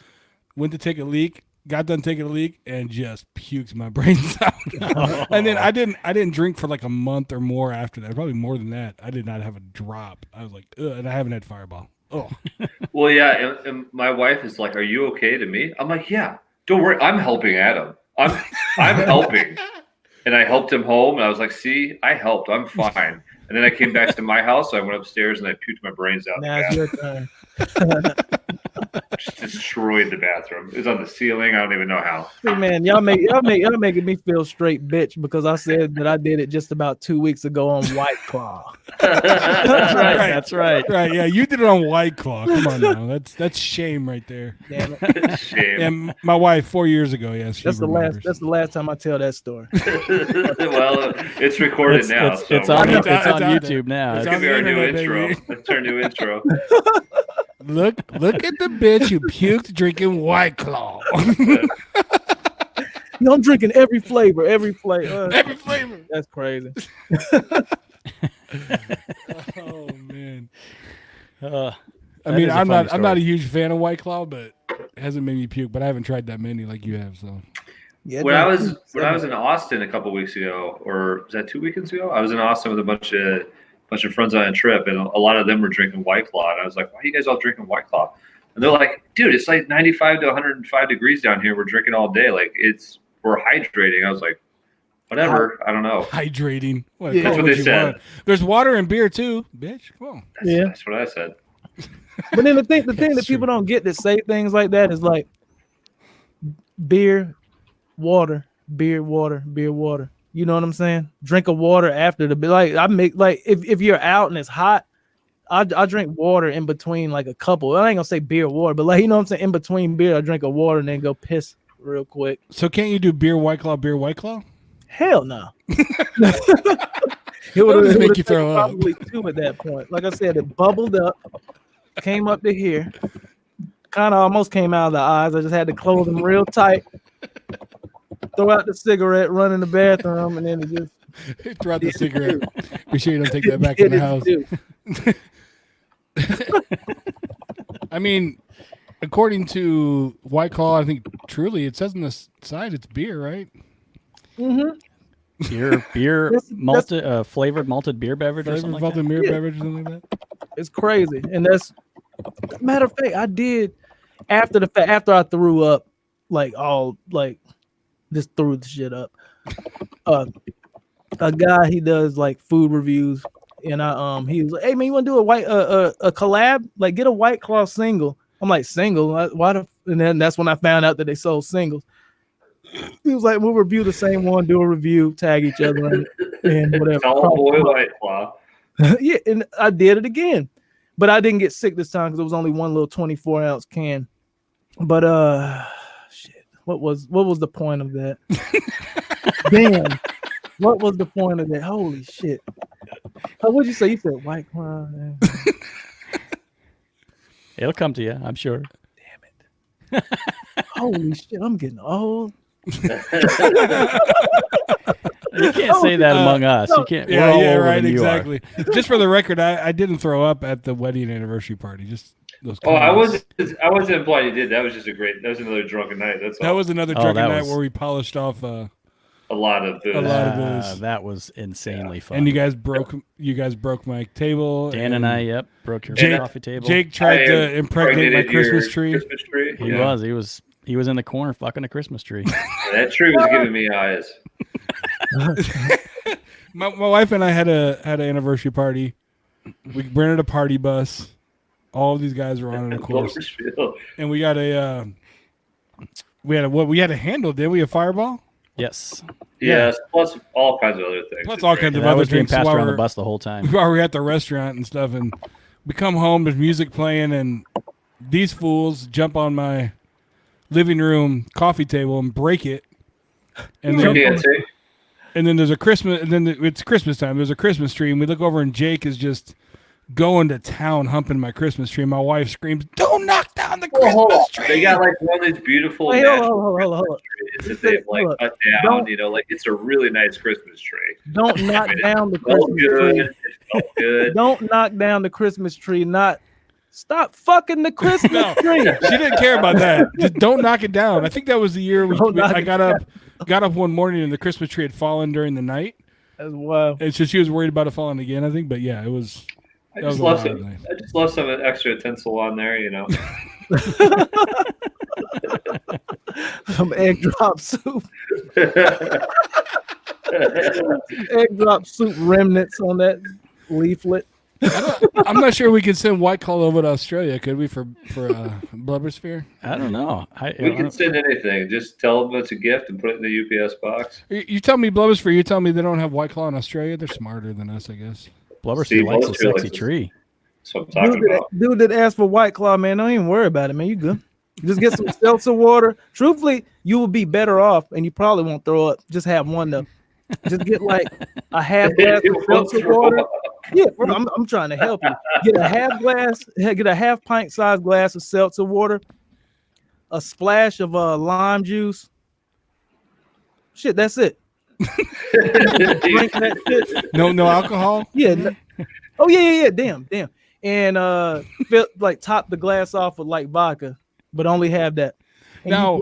went to take a leak, got done taking a leak, and just puked my brains out. And then I didn't drink for like a month or more after that. Probably more than that. I did not have a drop. I was like, ugh, and I haven't had Fireball. Oh. Well, yeah, and my wife is like, "Are you okay?" to me. I'm like, "Yeah, don't worry. I'm helping Adam. I'm helping." And I helped him home, and I was like, "See, I helped. I'm fine." And then I came back to my house. So I went upstairs and I puked my brains out. Now it's your turn. Just destroyed the bathroom. It was on the ceiling. I don't even know how. Hey, man, y'all making me feel straight bitch because I said that I did it just about 2 weeks ago on White Claw. That's right. That's right. Right, yeah, you did it on White Claw. Come on now, that's shame right there. Damn it. Shame. And my wife 4 years ago, yes, she That's the remembers. last time I tell that story. Well, it's recorded now. It's, so it's on, we're- it's It's on out there. YouTube now. It's That's on gonna be our new internet, intro. baby. That's our new intro. Look at the bitch who puked drinking White Claw. No, I'm drinking every flavor. Every flavor. That's crazy. Oh man. Uh, I mean, is a I'm funny not a story. huge fan of White Claw, but it hasn't made me puke. But I haven't tried that many like you have. So Yeah, When I was in Austin a couple weeks ago, or was that 2 weekends ago? I was in Austin with a bunch of friends on a trip, and a lot of them were drinking White Claw. And I was like, "Why are you guys all drinking White Claw?" And they're like, "Dude, it's like 95 to 105 degrees down here. We're drinking all day. Like we're hydrating." I was like, "Whatever. I don't know." hydrating. What, Yeah. that's That's what what they you said. want. There's water and beer too, bitch. Come on. Yeah. That's what I said. But then the thing that That's people true. don't get that say things like that is like beer, water, beer, water, beer, water. You know what I'm saying? Drink of water after the like I make like if you're out and it's hot, I drink water in between like a couple. I ain't gonna say beer, water, but like you know what I'm saying. In between beer, I drink a water and then go piss real quick. So can't you do beer White Claw, beer White Claw? Hell no. It That'll just make would've you throw taken up. probably two at that point. Like I said, it bubbled up, came up to here, kind of almost came out of the eyes. I just had to close them real tight, throw out the cigarette, run in the bathroom, and then it just Throw out the cigarette. Be sure you don't take that back did in the its house. due. I mean, according to White Claw, I think truly it says on the side it's beer, right? Mhm. beer, That's- malted, flavored malted beer beverage or Flavored something like malted that. beer Yeah. beverage or something like that. It's crazy, and that's matter of fact. I did after the fact after I threw up, like all like just threw the shit up. A guy he does like food reviews, and he was like, "Hey man, you want to do a collab? Like get a White Claw single." I'm like, "Single? Why the?" And then that's when I found out that they sold singles. He was like, "We'll review the same one, do a review, tag each other, and whatever." Tall boy White Claw. Yeah, and I did it again, but I didn't get sick this time because it was only one little 24-ounce can. But shit, what was the point of that? Damn, what was the point of that? Holy shit! What'd you say? You said White Claw. It'll come to you, I'm sure. Holy shit! I'm getting old. You can't say that among us. You can't. We're all older right, than you are. exactly. Just for the record, I didn't throw up at the wedding anniversary party. Just those. Oh, I comments. wasn't implying you did. That was just that was another drunken night. That's all. That was another Oh, drunken that night was- where we polished off. a lot of booze. A lot of booze. That was insanely fun. And you guys broke my table. Dan and I, broke your Jake- coffee table. Jake tried I to impregnate my impregnated your Christmas tree. Christmas tree. he Yeah. was in the corner fucking a Christmas tree. That tree was giving me eyes. My wife and I had an anniversary party. We rented a party bus. All of these guys were on it, of course. Bakersfield. And we got we had a handle, didn't we? A Fireball? Yes. Yes, plus all kinds of other things. Plus all kinds of That other was being drinks passed while around the we're- bus the whole time. while we're at the restaurant and stuff, and we come home, there's music playing, and these fools jump on my living room coffee table and break it. And then, Dancing. and then there's a Christmas, and then it's Christmas time. There's a Christmas tree, and we look over, and Jake is just going to town humping my Christmas tree. And my wife screams, "Don't knock down the Christmas tree!" They got like one of these beautiful Hey, natural hold on. Christmas trees that they've like Look, cut down. don't- You know, like it's a really nice Christmas tree. Don't knock down the It felt Christmas good. tree. It felt good. Don't knock down the Christmas tree. Stop fucking the Christmas No. tree. She didn't care about that. Just don't knock it down. I think that was the year Don't knock I it got up one morning and the Christmas tree had fallen during the night. That's wild. And so she was worried about it falling again, I think. But yeah, it was. I that was just a love wild some. night. I just love some extra tinsel on there. You know. Some egg drop soup. Egg drop soup remnants on that leaflet. I'm not sure we could send White Claw over to Australia, could we, for Blubbersphere? I don't know. We can send anything. Just tell them it's a gift and put it in the UPS box. You tell me Blubbersphere. You tell me they don't have White Claw in Australia. They're smarter than us, I guess. Blubbersphere likes a sexy tree. That's what I'm talking about. Dude that asked for White Claw, man, don't even worry about it, man. You good. Just get some seltzer water. Truthfully, you will be better off, and you probably won't throw up. Just have one though. Just get like a half glass of seltzer water. Yeah, bro, I'm trying to help you. Get a half pint sized glass of seltzer water, a splash of lime juice. Shit, that's it. Drink that shit. No alcohol. Yeah. Oh yeah. Damn. And top the glass off with like vodka, but only have that. And Now,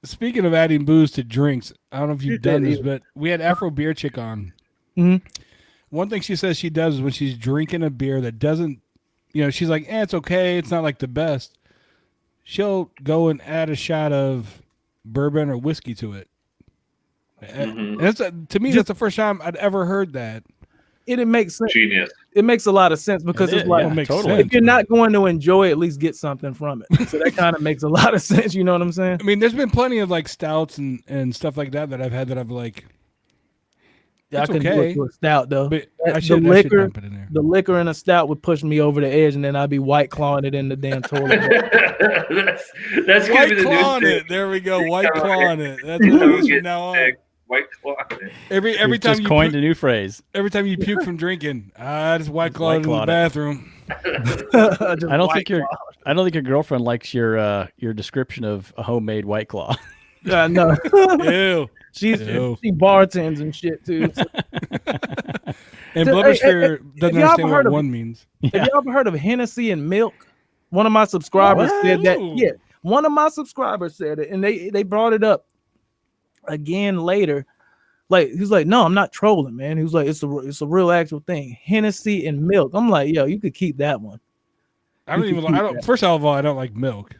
speaking of adding booze to drinks, I don't know if you've done this, but we had Afro Beer Chick on. Mm-hmm. One thing she says she does is when she's drinking a beer that doesn't, she's like, it's okay. It's not like the best. She'll go and add a shot of bourbon or whiskey to it. And that's to me, that's the first time I'd ever heard that. It makes sense. Genius. It makes a lot of sense because it's like, totally. if you're not going to enjoy it, at least get something from it. So that kind of makes a lot of sense. You know what I'm saying? I mean, there's been plenty of like stouts and stuff like that I've had that I've like. Yeah, I can do it to a stout though. But the liquor in a stout would push me over the edge, and then I'd be White Clawing it in the damn toilet. that's White gonna be the Clawing new it. thing. There we go. White Clawing it. That's what it is from now on. White Clawing it. Every We've time just you coined a new phrase. Every time you puke from drinking, just White Clawing in the bathroom. I don't think your girlfriend likes your description of a homemade White Claw. No. Ew. She bartends and shit too. So. And Blubbersphere doesn't understand what one means. Have you ever heard of Hennessy and milk? One of my subscribers said that. Yeah, one of my subscribers said it, and they brought it up again later. Like he's like, no, I'm not trolling, man. He was like, it's a real actual thing. Hennessy and milk. I'm like, yo, you could keep that one. First of all, I don't like milk.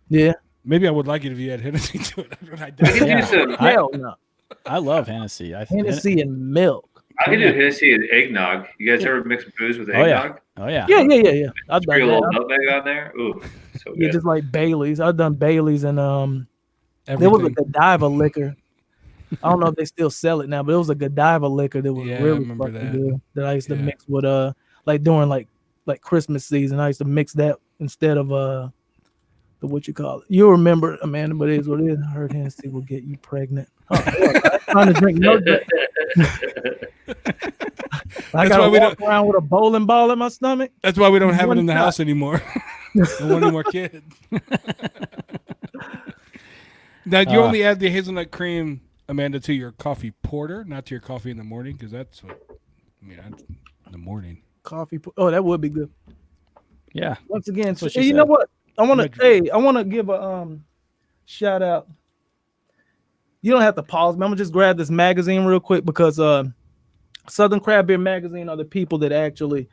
Yeah. Maybe I would like it if you had Hennessy to it. Hell no. I love Hennessy. Hennessy and milk. I can do Hennessy and eggnog. You guys ever mix booze with eggnog? Oh yeah. Yeah. I've done a little that. nutmeg on there. Ooh, so good. Yeah, just like Bailey's. I've done Bailey's and there was a Godiva liquor. I don't know if they still sell it now, but it was a Godiva liquor that was really fucking good. That I used to mix with like during like Christmas season. I used to mix that instead of the what you call it. You'll remember, Amanda, but it is what it is. I heard Hennessy will get you pregnant. Oh, I'm trying to drink no drink. I gotta walk around with a bowling ball in my stomach. That's why we don't have it in the house anymore. Don't want any more kids. Now, you only add the hazelnut cream, Amanda, to your coffee porter, not to your coffee in the morning, because that's what in the morning. Coffee. Oh, that would be good. Yeah. Once again, so you know what? I want to give a shout out. You don't have to pause, man. I'm gonna just grab this magazine real quick because Southern Craft Beer Magazine are the people that actually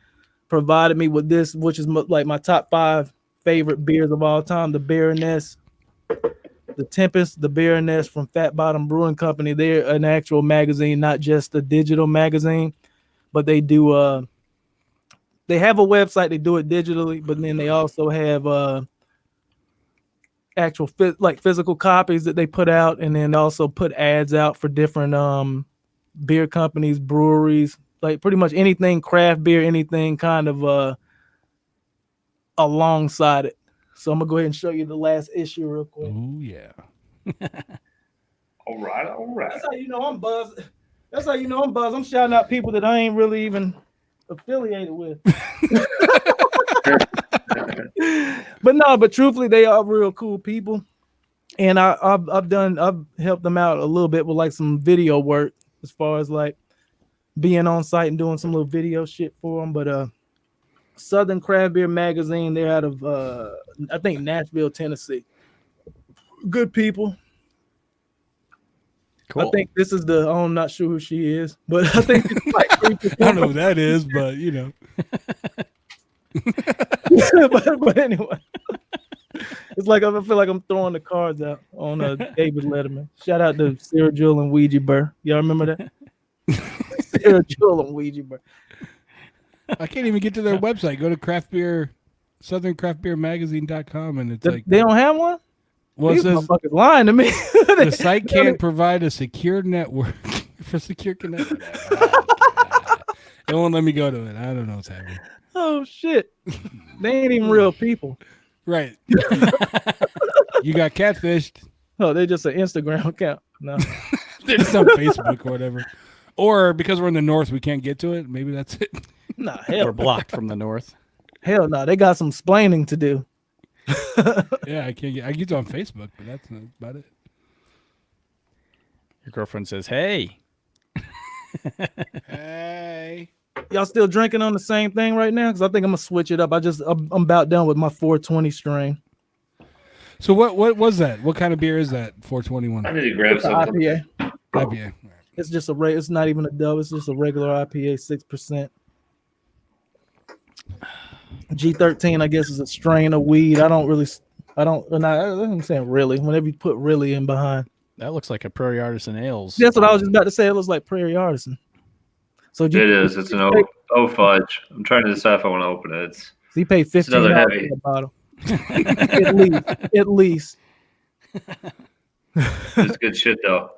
provided me with this, which is like my top 5 favorite beers of all time. The Baroness, the Tempest, the Baroness from Fat Bottom Brewing Company. They're an actual magazine, not just a digital magazine, but they do. They have a website. They do it digitally, but then they also have actual physical copies that they put out, and then also put ads out for different beer companies, breweries, like pretty much anything craft beer, anything kind of alongside it. So I'm gonna go ahead and show you the last issue real quick. Oh yeah. All right. That's how you know I'm buzzed. I'm shouting out people that I ain't really even affiliated with. But truthfully, they are real cool people, and I've helped them out a little bit with like some video work as far as like being on site and doing some little video shit for them. But Southern Craft Beer Magazine, they're out of I think Nashville, Tennessee. Good people. Cool. I think this is I'm not sure who she is, but I think it's like I don't know who that is, but you know. but anyway, it's like I feel like I'm throwing the cards out on David Letterman. Shout out to Sarah Jewell and Ouija Burr. Y'all remember that? Sarah Jewell and Ouija Burr. I can't even get to their website. Go to southerncraftbeermagazine.com and it's like They don't have one? well, it These says motherfuckers lying to me. the site can't provide a secure network for secure connection. It won't let me go to it. I don't know what's happening. Oh shit. They ain't even real people. Right. You got catfished. Oh, they're just an Instagram account. No. They're just on Facebook or whatever. Or because we're in the north, we can't get to it. Maybe that's it. Nah, hell. We're blocked from the north. Hell no. They got some splaining to do. Yeah, I can't get. I get it on Facebook, but that's not about it. Your girlfriend says, "Hey, Hey, Y'all still drinking on the same thing right now? Because I think I'm gonna switch it up. I'm about done with my 420 strain. so what was that? What kind of beer is that? 421 I need to grab It's a something. IPA. IPA. It's just it's not even a dub. It's just a regular IPA, 6%. G13, I guess, is a strain of weed. I'm saying really. Whenever you put really in behind, that looks like a Prairie Artisan Ales." that's what I was just about to say. It looks like Prairie Artisan. So It is. It's an O fudge. I'm trying to decide if I want to open it. So you pay $15 another for heavy. the bottle. At least. It's good shit though.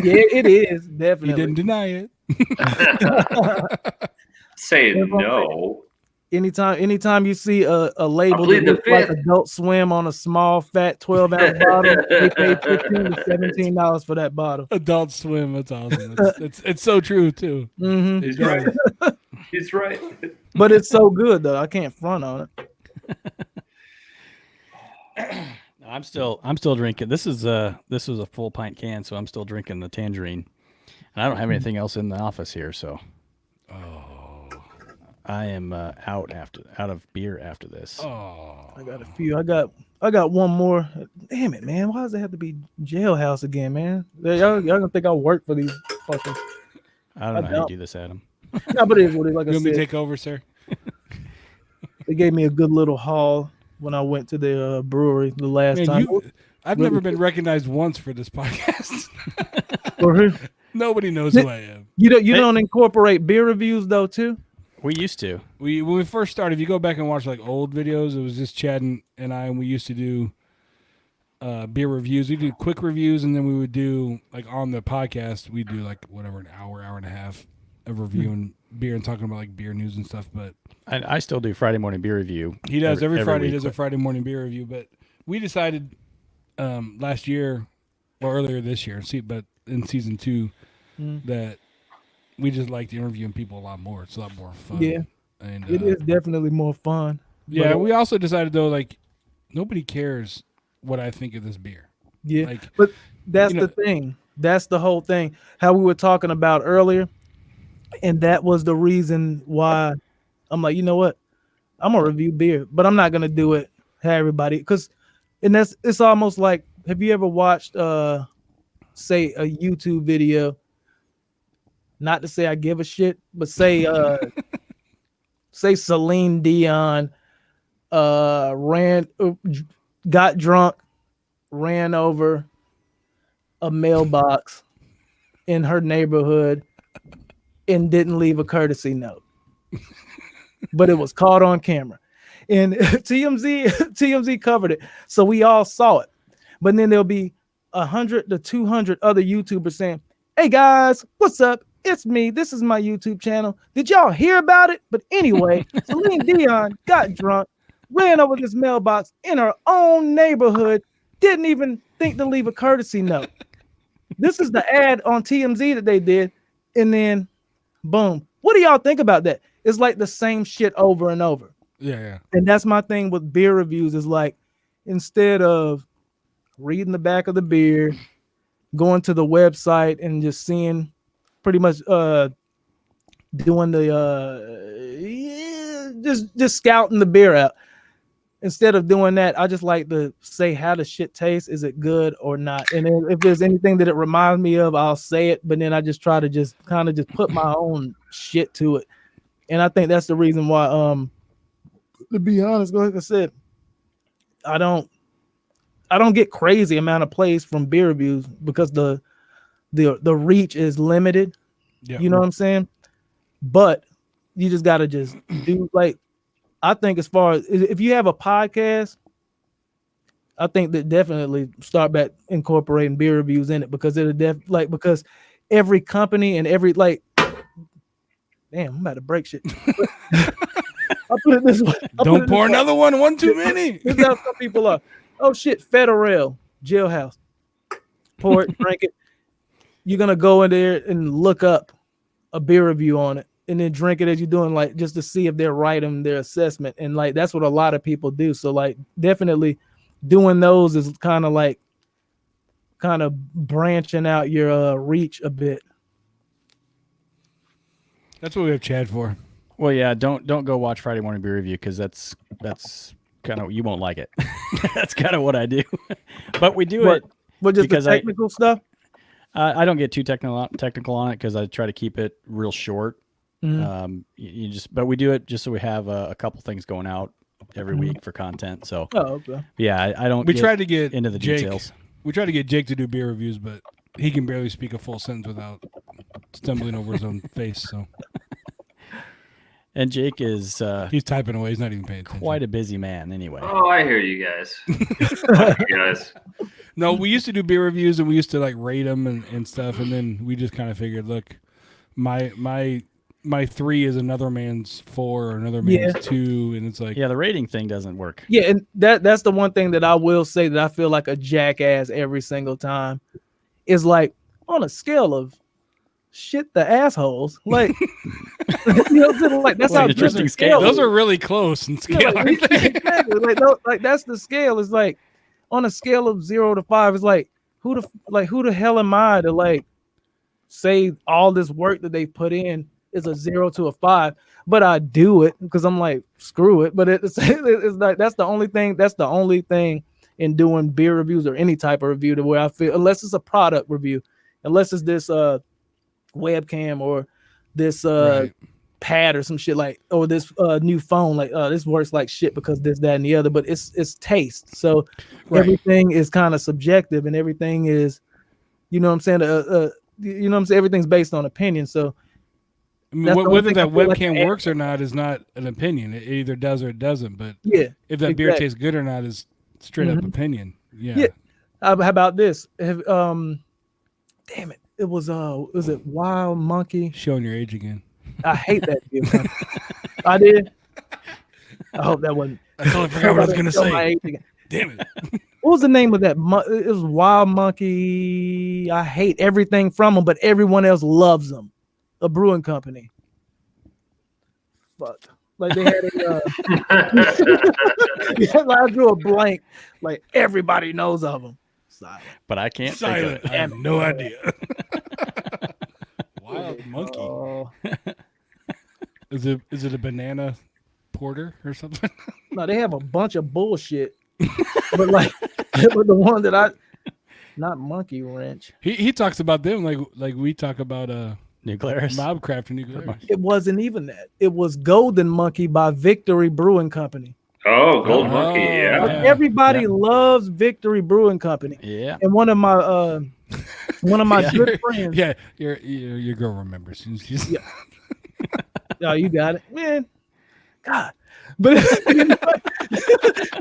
Yeah, it is You definitely. didn't deny it. Saying no. Anytime you see a label plead that the looks like fifth. Adult Swim on a small fat 12-ounce bottle, they pay $15 to $17 for that bottle. Adult Swim. That's awesome. It's so true too. Mm-hmm. He's right. He's right. But it's so good though. I can't front on it. I'm still drinking. This was a full pint can, so I'm still drinking the tangerine. And I don't have anything else in the office here, so I am out of beer after this. Oh, I got a few. I got one more. Damn it, man! Why does it have to be jailhouse again, man? Y'all gonna think I work for these fuckers? I don't know how you do this, Adam. No, but it is what it is. Like you I want me to said, take over, sir? they gave me a good little haul when I went to the brewery the last Man, time. I've never been recognized once for this podcast. For who? Nobody knows who I am. You don't incorporate beer reviews though too? We used to. When we first started, if you go back and watch like old videos, it was just Chad and I, and we used to do beer reviews. We do quick reviews, and then we would do like on the podcast, we'd do like whatever, an hour and a half of reviewing beer and talking about like beer news and stuff. But I still do Friday morning beer review. he does every Friday. He week, does a Friday morning beer review. But we decided last year or earlier this year, but in season 2, that we just liked interviewing people a lot more. It's a lot more fun. Yeah, and it is definitely more fun. Yeah, But, we also decided though, like nobody cares what I think of this beer. yeah, Like, but that's you know- the thing. That's the whole thing. How we were talking about earlier, and that was the reason why I'm like, you know what? I'm gonna review beer, but I'm not gonna do it. Hey, everybody, because it's almost like, have you ever watched say a YouTube video? Not to say I give a shit, but say say Celine Dion got drunk, ran over a mailbox in her neighborhood and didn't leave a courtesy note. But it was caught on camera. And TMZ covered it. So we all saw it. But then there'll be 100 to 200 other YouTubers saying, "Hey guys, what's up? It's me. This is my YouTube channel. Did y'all hear about it?" But anyway, Celine Dion got drunk, ran over this mailbox in her own neighborhood, didn't even think to leave a courtesy note. This is the ad on TMZ that they did. And then, boom. What do y'all think about that? It's like the same shit over and over. Yeah. And that's my thing with beer reviews is like, instead of reading the back of the beer, going to the website and just seeing pretty much doing the just scouting the beer out. Instead of doing that, I just like to say how the shit tastes. Is it good or not? And then if there's anything that it reminds me of, I'll say it. But then I just try to just kind of just put my own shit to it. And I think that's the reason why, to be honest, like I said, I don't get crazy amount of plays from beer reviews because the reach is limited. Yeah. You know what I'm saying? But you just gotta just do like. I think as far as if you have a podcast, I think that definitely start back incorporating beer reviews in it because it'll because every company and every like, damn, I'm about to break shit. I'll put it this way. Don't pour another one. One too many. This is how some people are. Oh shit, Federal Jailhouse. Pour it, drink it. You're gonna go in there and look up a beer review on it, and then drink it as you're doing, like just to see if they're right in their assessment. And like that's what a lot of people do. So like definitely doing those is kind of branching out your reach a bit. That's what we have Chad for. Well, yeah, don't go watch Friday Morning Beer Review because that's kind of, you won't like it. That's kind of what I do. But we do it. But just the technical stuff. I don't get too technical on it because I try to keep it real short. But we do it just so we have a couple things going out every week for content. So, okay. Yeah, I don't. We tried to get into the details. We tried to get Jake to do beer reviews, but he can barely speak a full sentence without stumbling over his own face. So. And Jake is he's typing away. He's not even paying attention. Quite a busy man, anyway. Oh, I hear you guys. Fuck you guys. No, we used to do beer reviews and we used to like rate them and stuff, and then we just kind of figured, look, my 3 is another man's 4 or another man's 2, and it's like the rating thing doesn't work. Yeah, and that's the one thing that I will say that I feel like a jackass every single time is like on a scale of shit the assholes, like you know what I'm saying? Like that's how interesting scale. Those are really close in scale, aren't they? Exactly. Like that's the scale. Is like on a scale of 0 to 5. It's like who the hell am I to like say all this work that they put in is a 0 to a 5? But I do it because I'm like screw it. But it's like that's the only thing. That's the only thing in doing beer reviews or any type of review to where I feel, unless it's a product review, unless it's this webcam or this pad or some shit like, or this new phone, like this works like shit because this, that, and the other. But it's taste, so everything is kind of subjective, and everything is, you know what I'm saying, you know what I'm saying, everything's based on opinion. So I mean, whether that webcam works or not is not an opinion. It either does or it doesn't. But if that beer tastes good or not is straight up opinion. Yeah. How about this? Damn it. It was it Wild Monkey? Showing your age again. I hate that beer company. I did. I hope that wasn't. I totally forgot what I was gonna say. Damn it. What was the name of that? It was Wild Monkey. I hate everything from them, but everyone else loves them. A brewing company. Fuck. Like they had I drew a blank. Like everybody knows of them. Silent. But I can't. Silent. I have no idea. Wild Monkey. Is it a banana porter or something? No, they have a bunch of bullshit. But like but the one that not Monkey Wrench. He talks about them like we talk about New Glarus. Mobcraft and New Glarus. It wasn't even that. It was Golden Monkey by Victory Brewing Company. Oh, Gold Monkey, yeah. Everybody loves Victory Brewing Company. Yeah. And one of my good friends. Yeah, your girl remembers. Oh, you got it, man. God. But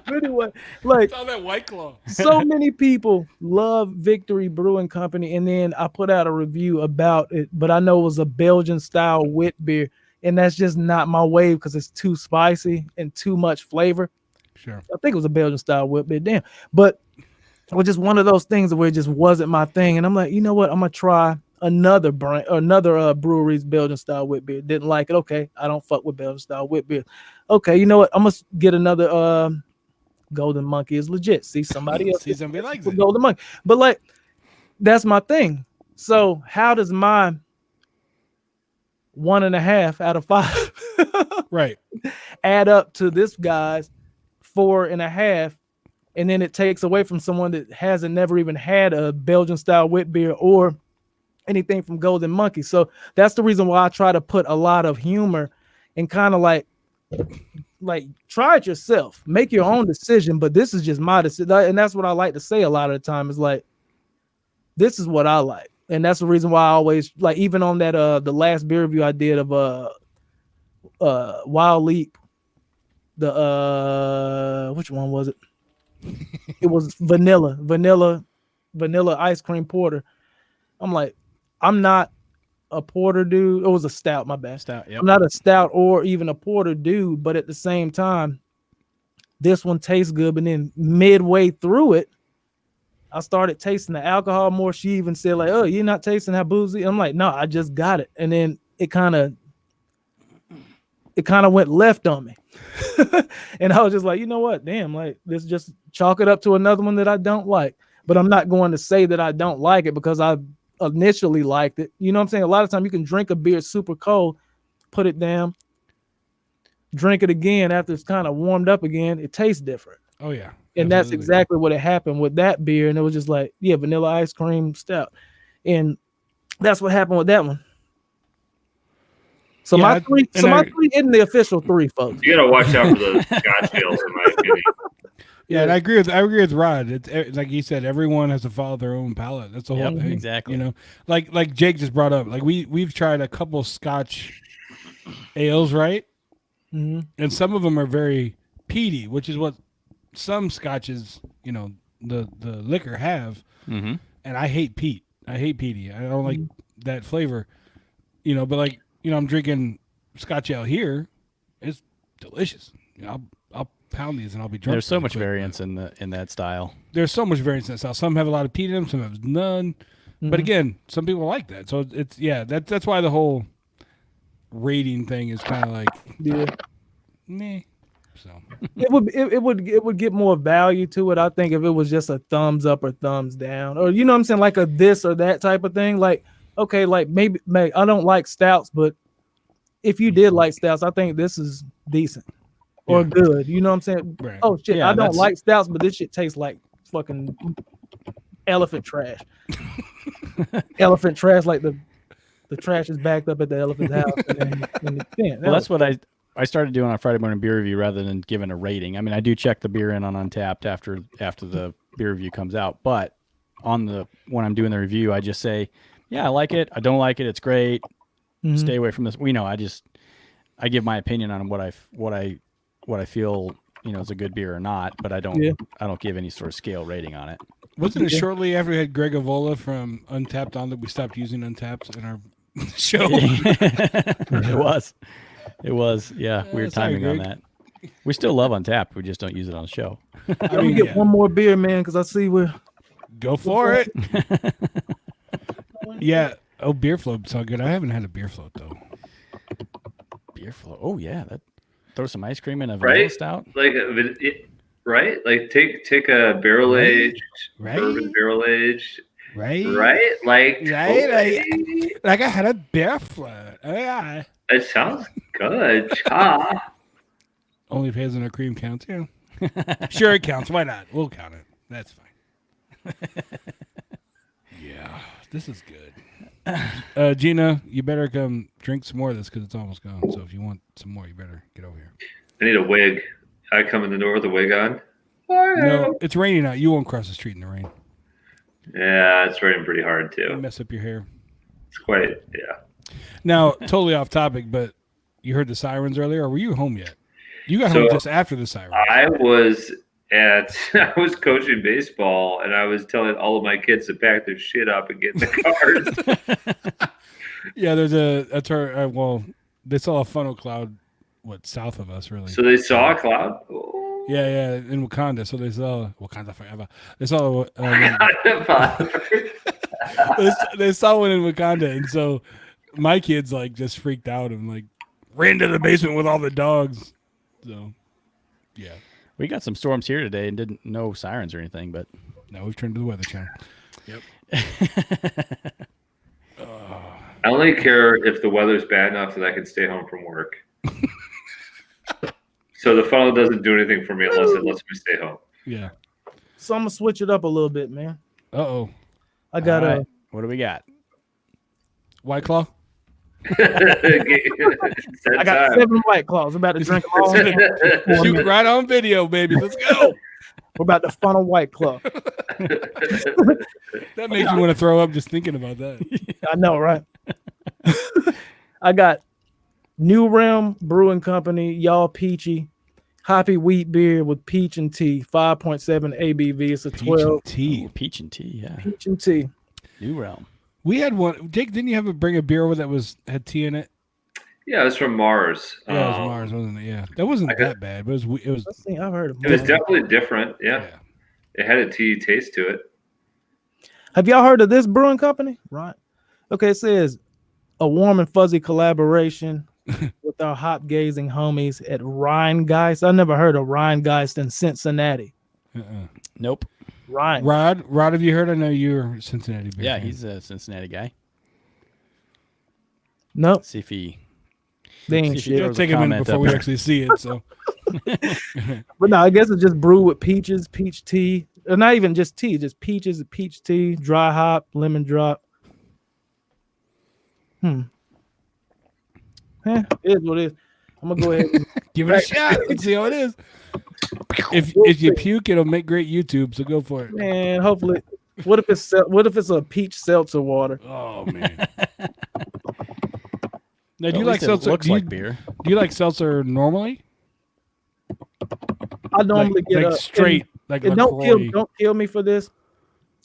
anyway, like it's all that White Claw. So many people love Victory Brewing Company, and then I put out a review about it, but I know it was a Belgian style wit beer, and that's just not my wave because it's too spicy and too much flavor. Sure. I think it was a Belgian style wit beer, damn. But it was just one of those things where it just wasn't my thing, and I'm like, you know what? I'm gonna try another brand, another brewery's Belgian style wit beer. Didn't like it. Okay, I don't fuck with Belgian style wit beer. Okay, you know what? I'm gonna get another Golden Monkey is legit. See somebody else. See somebody likes it. Golden Monkey. But like that's my thing. So how does my 1.5 out of 5 right add up to this guy's 4.5? And then it takes away from someone that hasn't never even had a Belgian style wit beer or anything from Golden Monkey. So that's the reason why I try to put a lot of humor and kind of like try it yourself, make your own decision. But this is just my decision, and that's what I like to say a lot of the time is like, this is what I like, and that's the reason why I always like, even on that the last beer review I did of Wild Leap. The which one was it? It was vanilla ice cream porter. I'm like, I'm not a porter dude. It was a stout, my bad. Stout, yep. I'm not a stout or even a porter dude, but at the same time, this one tastes good. And then midway through it, I started tasting the alcohol more. She even said, like, oh, you're not tasting that boozy? I'm like, no, I just got it. And then it kind of went left on me. And I was just like, you know what? Damn, like, let's just chalk it up to another one that I don't like. But I'm not going to say that I don't like it because I initially liked it. You know what I'm saying? A lot of times you can drink a beer super cold, put it down, drink it again after it's kind of warmed up again. It tastes different. Oh, yeah. And that's exactly what had happened with that beer. And it was just like, yeah, vanilla ice cream stout. And that's what happened with that one. So my three isn't the official 3, folks. You gotta watch out for the Scotch ales, in my opinion. Yeah, and I agree with Rod. It's like he said, everyone has to follow their own palate. That's the whole thing. Exactly. You know, like Jake just brought up. Like we've tried a couple Scotch ales, right? Mm-hmm. And some of them are very peaty, which is what some Scotches, you know, the liquor have. Mm-hmm. And I hate peat. I hate peaty. I don't like that flavor. You know, but like, you know, I'm drinking Scotch ale here. It's delicious. You know, I'll pound these and I'll be drunk. There's so much variance in that style. There's so much variance in that style. Some have a lot of peat in them, some have none. But again, some people like that. So it's that's why the whole rating thing is kind of like meh. So it would get more value to it, I think, if it was just a thumbs up or thumbs down, or you know what I'm saying, like a this or that type of thing. Like, okay, like maybe I don't like stouts, but if you did like stouts, I think this is decent or good. You know what I'm saying? Right. Oh shit, Yeah, I don't like stouts, but this shit tastes like fucking elephant trash. Elephant trash, like the trash is backed up at the elephant's house. Well, that's what I started doing on Friday morning beer review rather than giving a rating. I mean, I do check the beer in on Untapped after the beer review comes out, but when I'm doing the review, I just say, yeah, I like it. I don't like it. It's great. Stay away from this. I give my opinion on what I feel, you know, is a good beer or not, but I don't give any sort of scale rating on it. wasn't it shortly after we had Greg Avola from Untapped on that we stopped using Untapped in our show? It was. Yeah, weird sorry, timing on Greg. that. We still love Untapped. We just don't use it on the show. Let me get one more beer, man, because I see we're Go for it. Yeah. Oh, beer float sound good. I haven't had a beer float though. Beer float. Oh yeah, throw some ice cream in a vanilla stout. Like right? Like take a barrel aged, bourbon barrel aged, right? Like like I had a beer float. Oh, yeah. It sounds good. Cha. Only if hazelnut cream counts. Yeah. Sure, it counts. Why not? We'll count it. That's fine. Yeah, this is good. Gina, you better come drink some more of this because it's almost gone. So if you want some more, you better get over here. I need a wig. I come in the door with a wig on. No, it's raining out. You won't cross the street in the rain. Yeah, it's raining pretty hard too. Mess up your hair. It's quite Now, totally off topic, but you heard the sirens earlier, or were you home yet? You got home just after the sirens. I was coaching baseball, and I was telling all of my kids to pack their shit up and get in the cars. Yeah, well, they saw a funnel cloud, south of us, really. So they saw a cloud? Oh. Yeah, in Wakanda. So they saw Wakanda forever. They saw they saw one in Wakanda, and so my kids just freaked out and ran to the basement with all the dogs. So, yeah. We got some storms here today and didn't know sirens or anything, but now we've turned to the Weather Channel. Yep. I only care if the weather's bad enough that I can stay home from work. So the funnel doesn't do anything for me unless it lets me stay home. Yeah. So I'm gonna switch it up a little bit, man. Uh-oh. I got what do we got? White Claw? I got 7 White Claws. I'm about to drink all of them. Shoot right on video, baby. Let's go. We're about to funnel White Claw. That makes me want to throw up just thinking about that. I know, right? I got New Realm Brewing Company, y'all peachy, hoppy wheat beer with peach and tea, 5.7 ABV. It's a 12. Peach and tea, yeah. Peach and tea. New Realm. We had one. Jake, didn't you have bring a beer that had tea in it? Yeah, it was from Mars. Yeah, it was Mars, wasn't it? Yeah, that wasn't that bad, but it was. I've heard of it. Was definitely different. Yeah, it had a tea taste to it. Have y'all heard of this brewing company? Right. Okay, it says a warm and fuzzy collaboration with our hop gazing homies at Rheingeist. I never heard of Rheingeist in Cincinnati. Nope. Rod, have you heard? I know you're a Cincinnati beer. Yeah, fan. he's a Cincinnati guy. Nope. See if he. They ain't shit. It'll take a minute before we actually see it. So, but no, I guess it's just brewed with peaches, peach tea, or not even just tea, just peaches, peach tea, dry hop, lemon drop. It is what it is. I'm gonna go ahead and give it a shot. Let's see how it is. If you puke, it'll make great YouTube. So go for it. Man, hopefully. What if it's a peach seltzer water? Oh man. Now, do Well, you like seltzer? Looks like beer. Do you like seltzer normally? I normally get like straight, like don't kill me for this.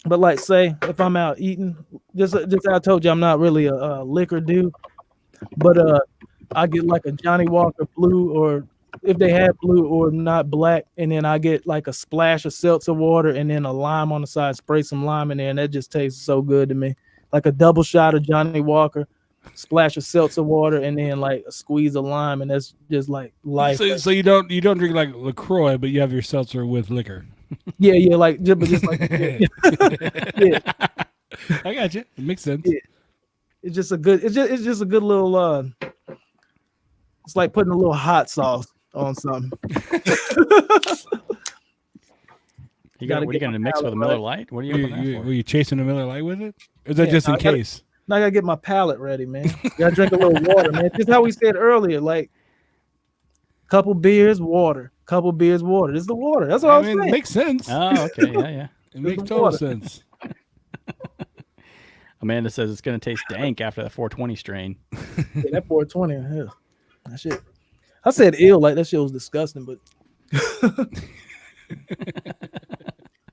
But like, say if I'm out eating, just I told you I'm not really a liquor dude, but I get like a Johnny Walker Blue, or if they have blue or not black, and then I get like a splash of seltzer water and then a lime on the side, spray some lime in there, and that just tastes so good to me. Like a double shot of Johnny Walker, splash of seltzer water, and then like a squeeze of lime, and that's just like life. So you don't drink like LaCroix, but you have your seltzer with liquor. Yeah, like just like yeah. I got you. It makes sense. Yeah. It's just a good little it's like putting a little hot sauce on something. What are you gonna mix with a Miller Lite? What are you open that for? Were you chasing a Miller Lite with it? Or is that just in case? Now I gotta get my palate ready, man. Gotta drink a little water, man. Just how we said earlier, like couple beers, water. Couple beers, water. This is the water. That's all I'm saying. It makes sense. Oh, okay, yeah. It makes total sense. Amanda says it's gonna taste dank after that 420 strain. Yeah, that 420. Yeah. That shit. I said ill, like that shit was disgusting, but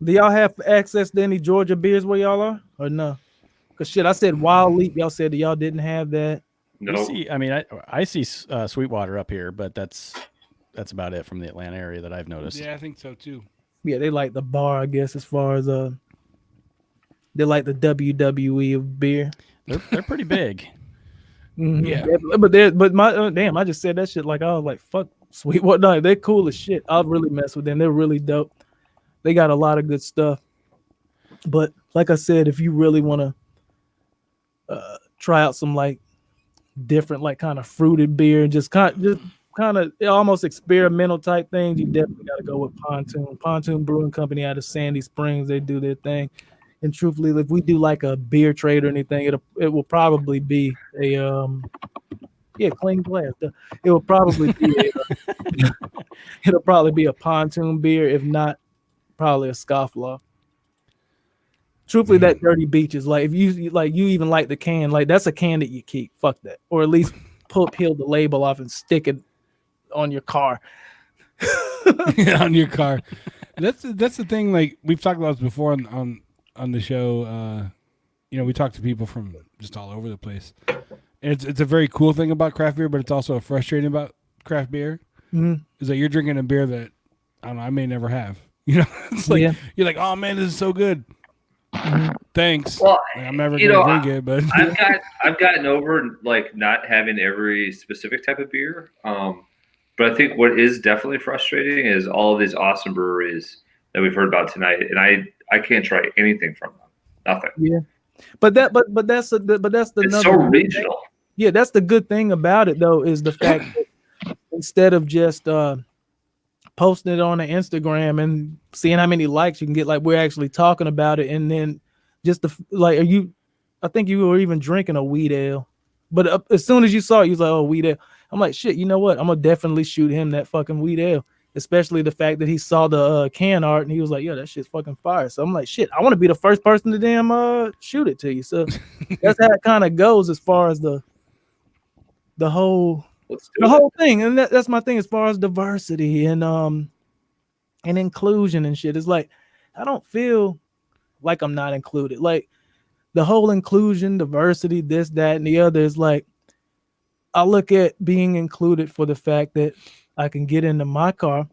do y'all have access to any Georgia beers where y'all are, or no? Cause shit, I said Wild Leap. Y'all said that y'all didn't have that. No. I see Sweetwater up here, but that's about it from the Atlanta area that I've noticed. Yeah, I think so too. Yeah, they like the bar, I guess, as far as they like the WWE of beer. They're pretty big. Mm-hmm. Yeah, but my damn, I just said that shit like I was like, fuck Sweetwater. No, they're cool as shit. I'll really mess with them. They're really dope. They got a lot of good stuff. But like I said, if you really want to try out some like different, like kind of fruited beer and just kind of almost experimental type things, you definitely got to go with Pontoon Brewing Company out of Sandy Springs. They do their thing. And truthfully, if we do like a beer trade or anything, it will probably be a clean glass. It will probably be it'll probably be a Pontoon beer, if not probably a Scofflaw. Truthfully, that Dirty Beach is like, if you even like the can, like that's a can that you keep. Fuck that, or at least peel the label off and stick it on your car. On your car. That's the thing. Like we've talked about this before on the show. We talk to people from just all over the place. And it's a very cool thing about craft beer, but it's also frustrating about craft beer. Mm-hmm. Is that you're drinking a beer that I may never have. It's like you're like, oh man, this is so good. Thanks. Well, I'm never gonna drink it, but I've gotten over like not having every specific type of beer. But I think what is definitely frustrating is all of these awesome breweries that we've heard about tonight, and I can't try anything from them. Nothing. Yeah, but that's it's so regional. Yeah, that's the good thing about it though, is the fact that instead of just posting it on the Instagram and seeing how many likes you can get, like we're actually talking about it, and then just I think you were even drinking a wheat ale, but as soon as you saw it, you was like, oh, wheat ale. I'm like, shit, you know what? I'm gonna definitely shoot him that fucking wheat ale, especially the fact that he saw the can art and he was like, yeah, that shit's fucking fire. So I'm like, shit, I want to be the first person to damn shoot it to you. So that's how it kind of goes as far as the whole Let's the do it. whole thing, and that's my thing as far as diversity and inclusion and shit. It's like I don't feel like I'm not included. Like the whole inclusion, diversity, this, that, and the other is like I look at being included for the fact that I can get into my car,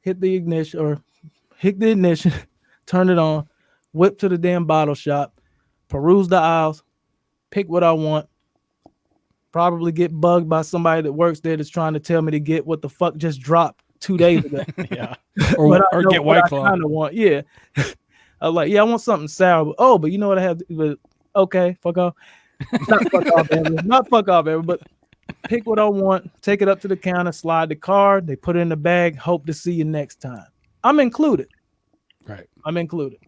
hit the ignition, turn it on, whip to the damn bottle shop, peruse the aisles, pick what I want, probably get bugged by somebody that works there that's trying to tell me to get what the fuck just dropped 2 days ago. Yeah. Or get White Claw. I kind of want, yeah. I was like, yeah, I want something sour. But you know what I have? But okay, fuck off. Not fuck off, ever. Not fuck off, ever. But pick what I want, take it up to the counter, slide the card, they put it in the bag, hope to see you next time. I'm included. Right. I'm included.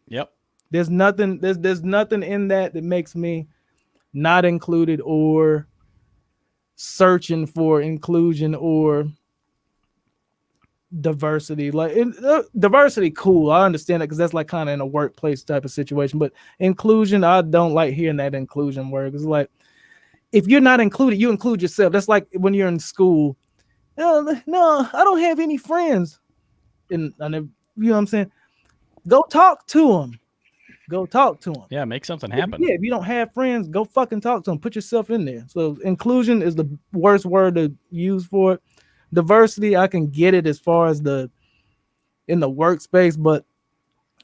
Yep. There's nothing in that makes me not included or searching for inclusion or diversity. Like diversity, cool. I understand it because that's like kind of in a workplace type of situation. But inclusion, I don't like hearing that inclusion word. It's like if you're not included, you include yourself. That's like when you're in school. No, I don't have any friends. And you know what I'm saying? Go talk to them. Go talk to them. Yeah, make something happen. Yeah, if you don't have friends, go fucking talk to them. Put yourself in there. So inclusion is the worst word to use for it. Diversity, I can get it as far as in the workspace, but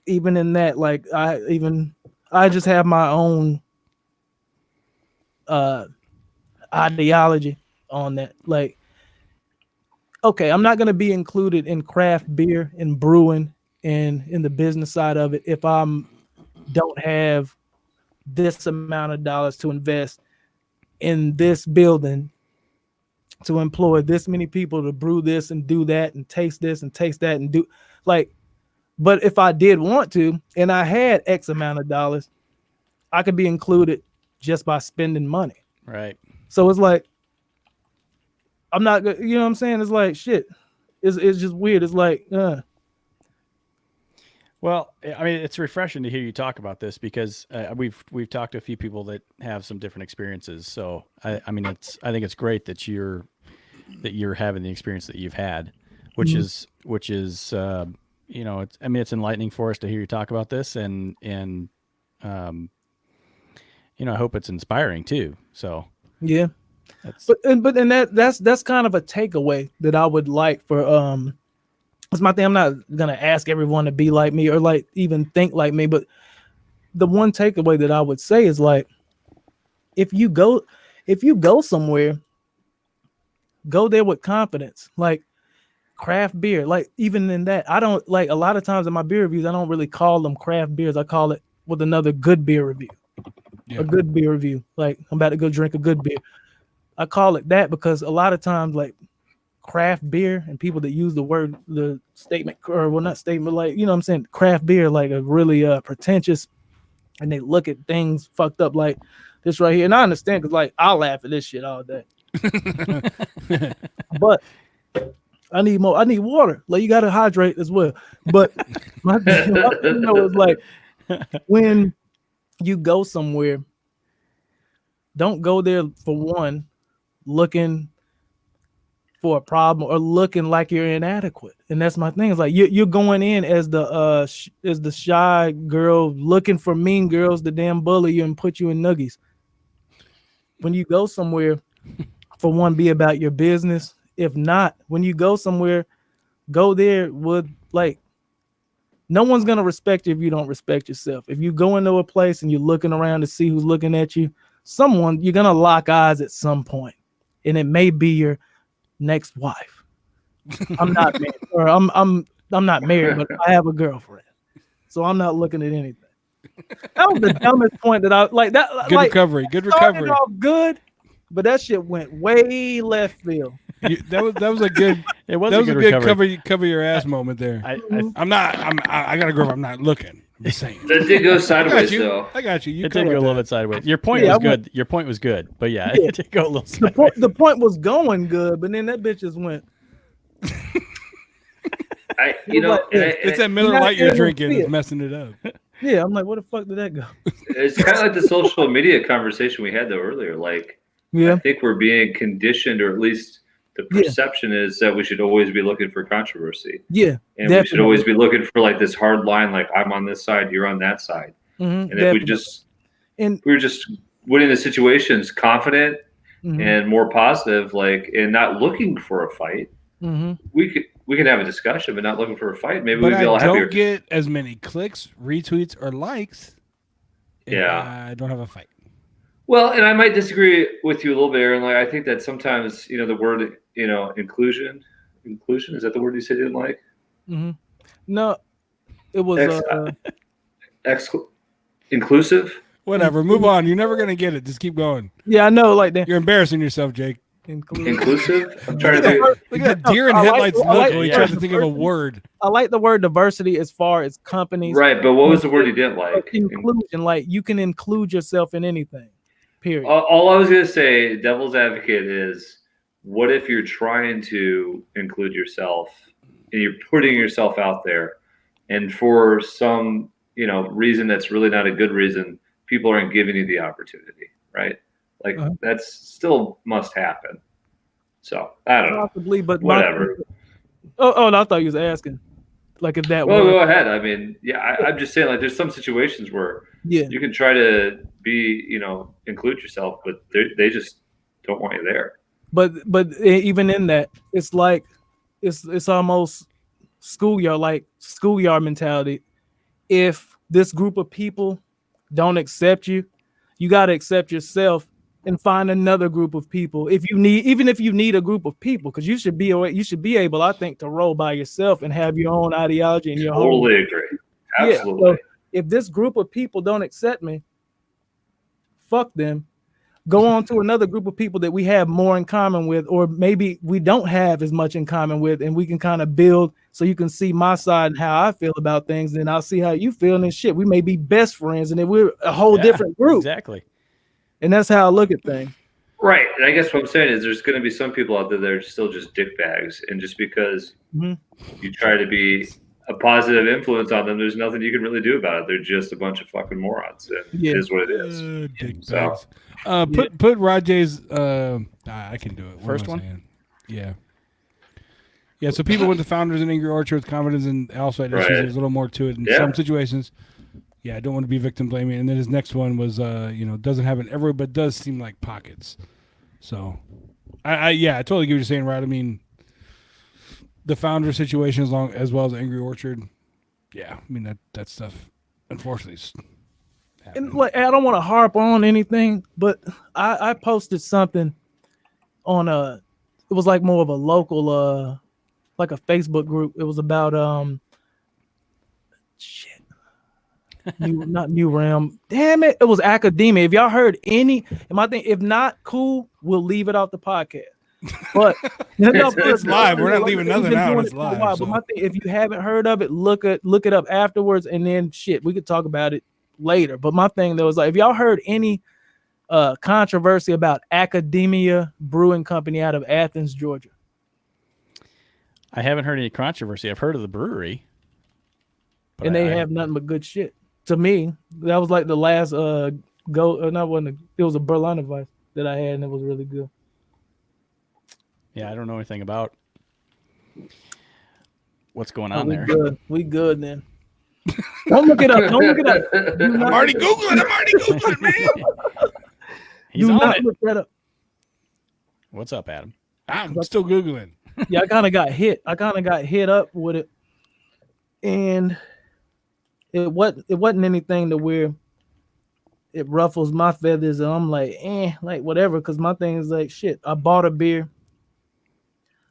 even in that, like I just have my own ideology on that. Like, okay, I'm not gonna be included in craft beer and brewing and in the business side of it if don't have this amount of dollars to invest in this building to employ this many people to brew this and do that and taste this and taste that and do like, but if I did want to and I had X amount of dollars, I could be included just by spending money. Right. So it's like, I'm not, you know what I'm saying? It's like, shit. It's just weird. It's like, Well, I mean, it's refreshing to hear you talk about this because we've talked to a few people that have some different experiences. So I think it's great that you're having the experience that you've had, which is you know, it's enlightening for us to hear you talk about this and you know, I hope it's inspiring too. So yeah, that's kind of a takeaway that I would like for That's my thing. I'm not gonna ask everyone to be like me or like even think like me, but the one takeaway that I would say is like, if you go somewhere, go there with confidence. Like craft beer, like even in that, I don't like a lot of times in my beer reviews, I don't really call them craft beers. I call it with another good beer review, a good beer review. Like I'm about to go drink a good beer. I call it that because a lot of times, like craft beer and people that use the statement, or well, not statement, like, you know what I'm saying, craft beer, like a really pretentious, and they look at things fucked up like this right here. And I understand because like I'll laugh at this shit all day. But I need water. Like you gotta hydrate as well. But my thing is like when you go somewhere, don't go there for one looking for a problem or looking like you're inadequate. And that's my thing. It's like you're going in as the shy girl looking for mean girls to damn bully you and put you in nuggies. When you go somewhere, for one, be about your business. If not, when you go somewhere, go there with like, no one's gonna respect you if you don't respect yourself. If you go into a place and you're looking around to see who's looking at you, you're gonna lock eyes at some point, and it may be your next wife. I'm not married, or I'm not married, but I have a girlfriend, so I'm not looking at anything. That was the dumbest point that I like. That good like, recovery. Good recovery. Off good, but that shit went way left field. That was a good. It was a good cover your ass moment there. I gotta go. I'm not looking. I'm just saying. That did go sideways though. I got you. It did go a little bit sideways. Your point was good. Your point was good, but yeah, it did go a little sideways. The point was going good, but then that bitch just went. It's that Miller Lite you're drinking that's messing it up. Yeah, I'm like, where the fuck did that go? It's kind of like the social media conversation we had though earlier. Like, Yeah, I think we're being conditioned, or at least the Yeah. perception is that we should always be looking for controversy, yeah, and we should always be looking for like this hard line, like I'm on this side, you're on that side. Mhm, And if we definitely. just And we were just winning the situations confident mhm, and more positive, like, and not looking for a fight, mhm. we can have a discussion, but not looking for a fight. Maybe But we'd be I all happier. don't get as many clicks, retweets, or likes if Yeah. I don't have a fight. Well, and I might disagree with you a little bit, Aaron. Like, I think that sometimes, the word, inclusion, is that the word you said you didn't like? Mhm. No, it was Inclusive? Whatever, move on. You're never gonna get it. Just keep going. yeah, I know, like that. You're embarrassing yourself, Jake. Inclusive? I'm trying Look to at think. that, look at that deer in I like- headlights I look like while he the tries word to think of a diversity. word. I like the word diversity as far as companies. Right, but what was the word you didn't like? Inclusion, like you can include yourself in anything. Period. All I was going to say, devil's advocate, is what if you're trying to include yourself and you're putting yourself out there, and for some reason that's really not a good reason, people aren't giving you the opportunity, right? Like that's still must happen. So I don't know. Possibly, but Whatever. No, I thought you was asking, like if that Well, was. go ahead. I mean, yeah, I'm just saying, like, there's some situations where Yeah. you can try to be, include yourself, but they just don't want you there. But even in that, it's like it's almost schoolyard mentality. If this group of people don't accept you, you got to accept yourself and find another group of people. Even if you need a group of people, because you should be able, I think, to roll by yourself and have your own ideology and your Totally agree. Absolutely. Yeah, so if this group of people don't accept me, fuck them. Go on to another group of people that we have more in common with, or maybe we don't have as much in common with, and we can kind of build so you can see my side and how I feel about things, and I'll see how you feel, and shit, we may be best friends, and then we're a whole different group. Exactly. And that's how I look at things. Right. And I guess what I'm saying is there's going to be some people out there that are still just dick bags. And just because you try to be a positive influence on them, there's nothing you can really do about it. They're just a bunch of fucking morons. And it is what it is. Dick So, bags. Put Rajay's. I can do it. What First am I one? saying? Yeah. Yeah. So people with the founders in Angry Orchard with confidence and outside issues. Right. There's a little more to it in Yeah. some situations. Yeah, I don't want to be victim blaming. And then his next one was, doesn't have it everywhere, but does seem like pockets. So, I totally get what you're saying, right? I mean, the founder situation as well as Angry Orchard. Yeah, I mean that stuff, unfortunately. Is happening. And like, I don't want to harp on anything, but I posted something on it was like more of a local like a Facebook group. It was about not New Realm. Damn it. It was academia. If y'all heard any, and I think if not, cool, we'll leave it off the podcast. But It's live. We're not leaving nothing out. It's live. But So. my thing, if you haven't heard of it, look it up afterwards, and then shit, we could talk about it later. But my thing though is like, if y'all heard any controversy about Academia Brewing Company out of Athens, Georgia. I haven't heard any controversy. I've heard of the brewery. but And they I- have nothing but good shit. To me, that was like the last it was a Berliner Weiss that I had, and it was really good. Yeah, I don't know anything about what's going Oh, on we there. good. We good then. Don't look it up. Don't look it up. Do I'm not- already Googling, man. He's do on not it. look that up. What's up, Adam? I'm still Googling. Yeah, I kind of got hit. Up with it, and it wasn't anything to where it ruffles my feathers, and I'm like, like whatever. Because my thing is like, shit. I bought a beer.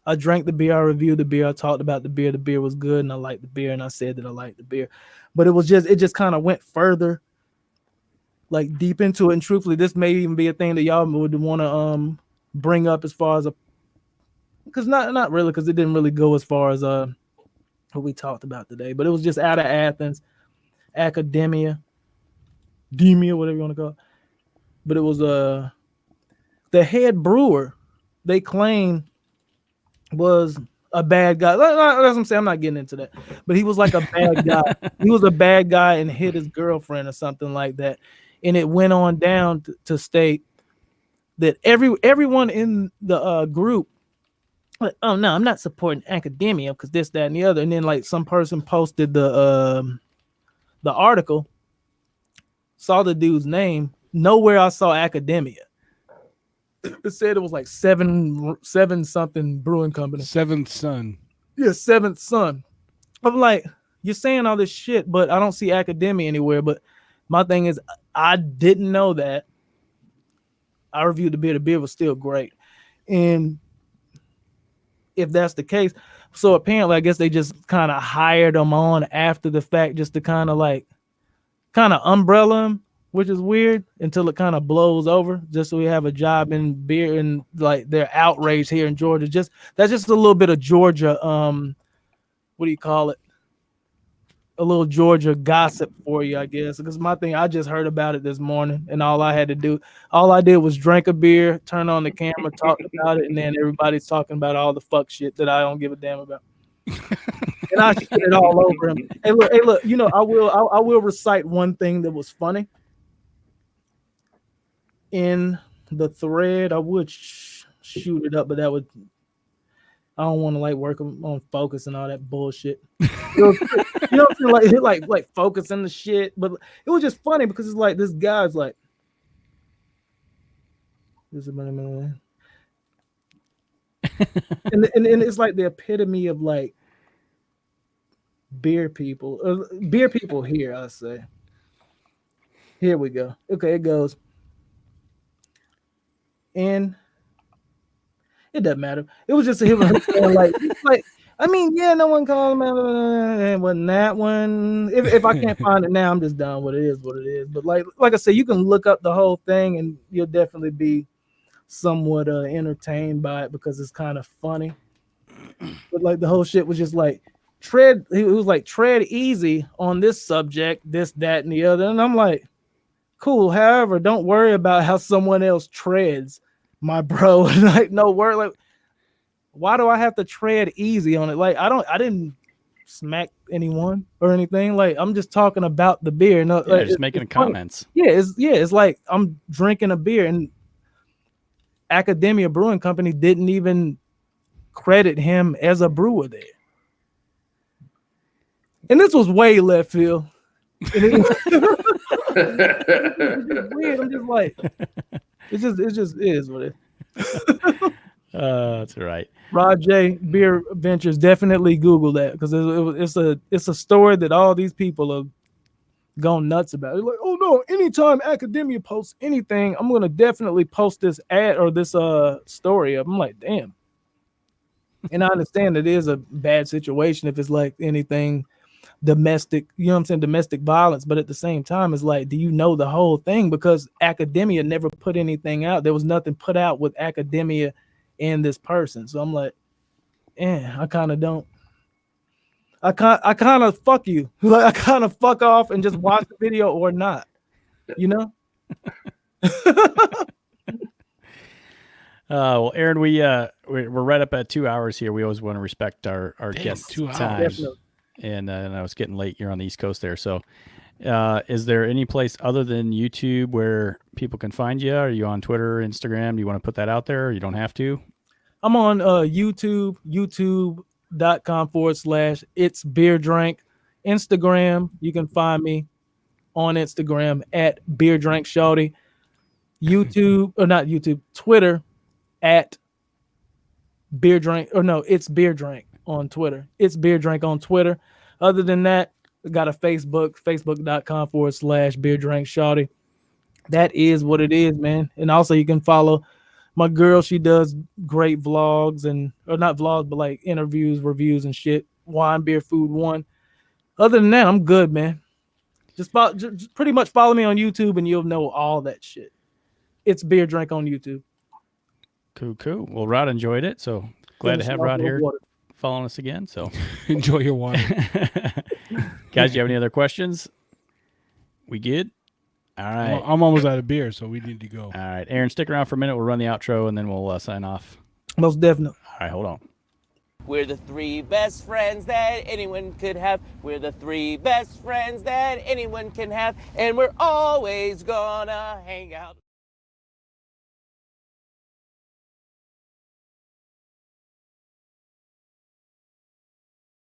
I drank the beer. I reviewed the beer. I talked about the beer. The beer was good, and I liked the beer, and I said that I liked the beer. But it just kind of went further, like deep into it. And truthfully, this may even be a thing that y'all would want to bring up as far as because not really, because it didn't really go as far as what we talked about today. But it was just out of Athens, Academia, whatever you want to call it. But it was the head brewer, they claim, was a bad guy. That's what I'm saying. I'm not getting into that, but he was like a bad guy. He was a bad guy and hit his girlfriend or something like that. And it went on down to state that everyone in the group, like, oh no, I'm not supporting academia because this, that, and the other. And then like some person posted the article, saw the dude's name. Nowhere I saw academia. It said it was like seven something brewing company. Seventh Son. Yeah, Seventh Son. I'm like, you're saying all this shit, but I don't see academia anywhere. But my thing is, I didn't know that. I reviewed the beer. The beer was still great. And if that's the case, so apparently I guess they just kind of hired him on after the fact just to kind of umbrella him, which is weird, until it kind of blows over, just so we have a job in beer. And like they're outraged here in Georgia. That's just a little bit of Georgia, what do you call it? A little Georgia gossip for you, I guess. Because my thing, I just heard about it this morning, and all I did was drink a beer, turn on the camera, talk about it, and then everybody's talking about all the fuck shit that I don't give a damn about. And I shit it all over him. Hey, look, you know, I will recite one thing that was funny. In the thread, I would shoot it up, but that would, I don't want to like work on focus and all that bullshit. You know what I'm saying? Like focusing the shit, but it was just funny because it's like this guy's like, and it's like the epitome of like beer people here. I say, here we go. Okay, it goes. And it doesn't matter. It was just him like I mean, yeah, no one called him out. It wasn't that one. If I can't find it now, I'm just done. What it is. But like I said, you can look up the whole thing and you'll definitely be somewhat entertained by it because it's kind of funny. But like the whole shit was just like tread easy on this subject, this, that, and the other. And I'm like, cool. However, don't worry about how someone else treads, my bro. Like, no worry. Like, why do I have to tread easy on it? Like, I didn't smack anyone or anything. Like, I'm just talking about the beer. No, like, just making comments. It's like I'm drinking a beer, and Academia Brewing Company didn't even credit him as a brewer there. And this was way left field. It's weird. I'm just like, it just is what it is. That's right. Rod J Beer Ventures, definitely Google that because it's a story that all these people have gone nuts about. They're like, oh no, anytime Academia posts anything, I'm gonna definitely post this ad or this story up. I'm like, damn. And I understand it is a bad situation if it's like anything domestic, you know what I'm saying, domestic violence, but at the same time, it's like, do you know the whole thing? Because Academia never put anything out. There was nothing put out with Academia and this person. So I'm like, I kind of don't. I kind of fuck you. Like, I kind of fuck off and just watch the video or not, you know? Well, Aaron, we're right up at 2 hours here. We always want to respect our guests' 2 hours. time. Definitely. And I was getting late. You're on the East Coast there. So is there any place other than YouTube where people can find you? Are you on Twitter, Instagram? Do you want to put that out there? Or you don't have to? I'm on YouTube, youtube.com/It's Beer Drink. Instagram, you can find me on Instagram at Beer Drink Shawty. Twitter at Beer Drink, it's Beer Drink on Twitter. It's Beer Drink on Twitter. Other than that, we got a facebook.com/Beer Drink Shawty. That is what it is, man. And also you can follow my girl. She does great vlogs or not vlogs, but like interviews, reviews and shit. Wine, Beer, Food, One. Other than that, I'm good, man. Just pretty much follow me on YouTube and you'll know all that shit. It's Beer Drink on YouTube. Cool. Well, Rod enjoyed it. So glad to have Rod here following us again. So enjoy your wine. Guys, do you have any other questions? We good? All right. I'm almost out of beer, so we need to go. All right. Aaron, stick around for a minute. We'll run the outro and then we'll sign off. Most definitely. All right, hold on. We're the three best friends that anyone could have. We're the three best friends that anyone can have. And we're always gonna hang out.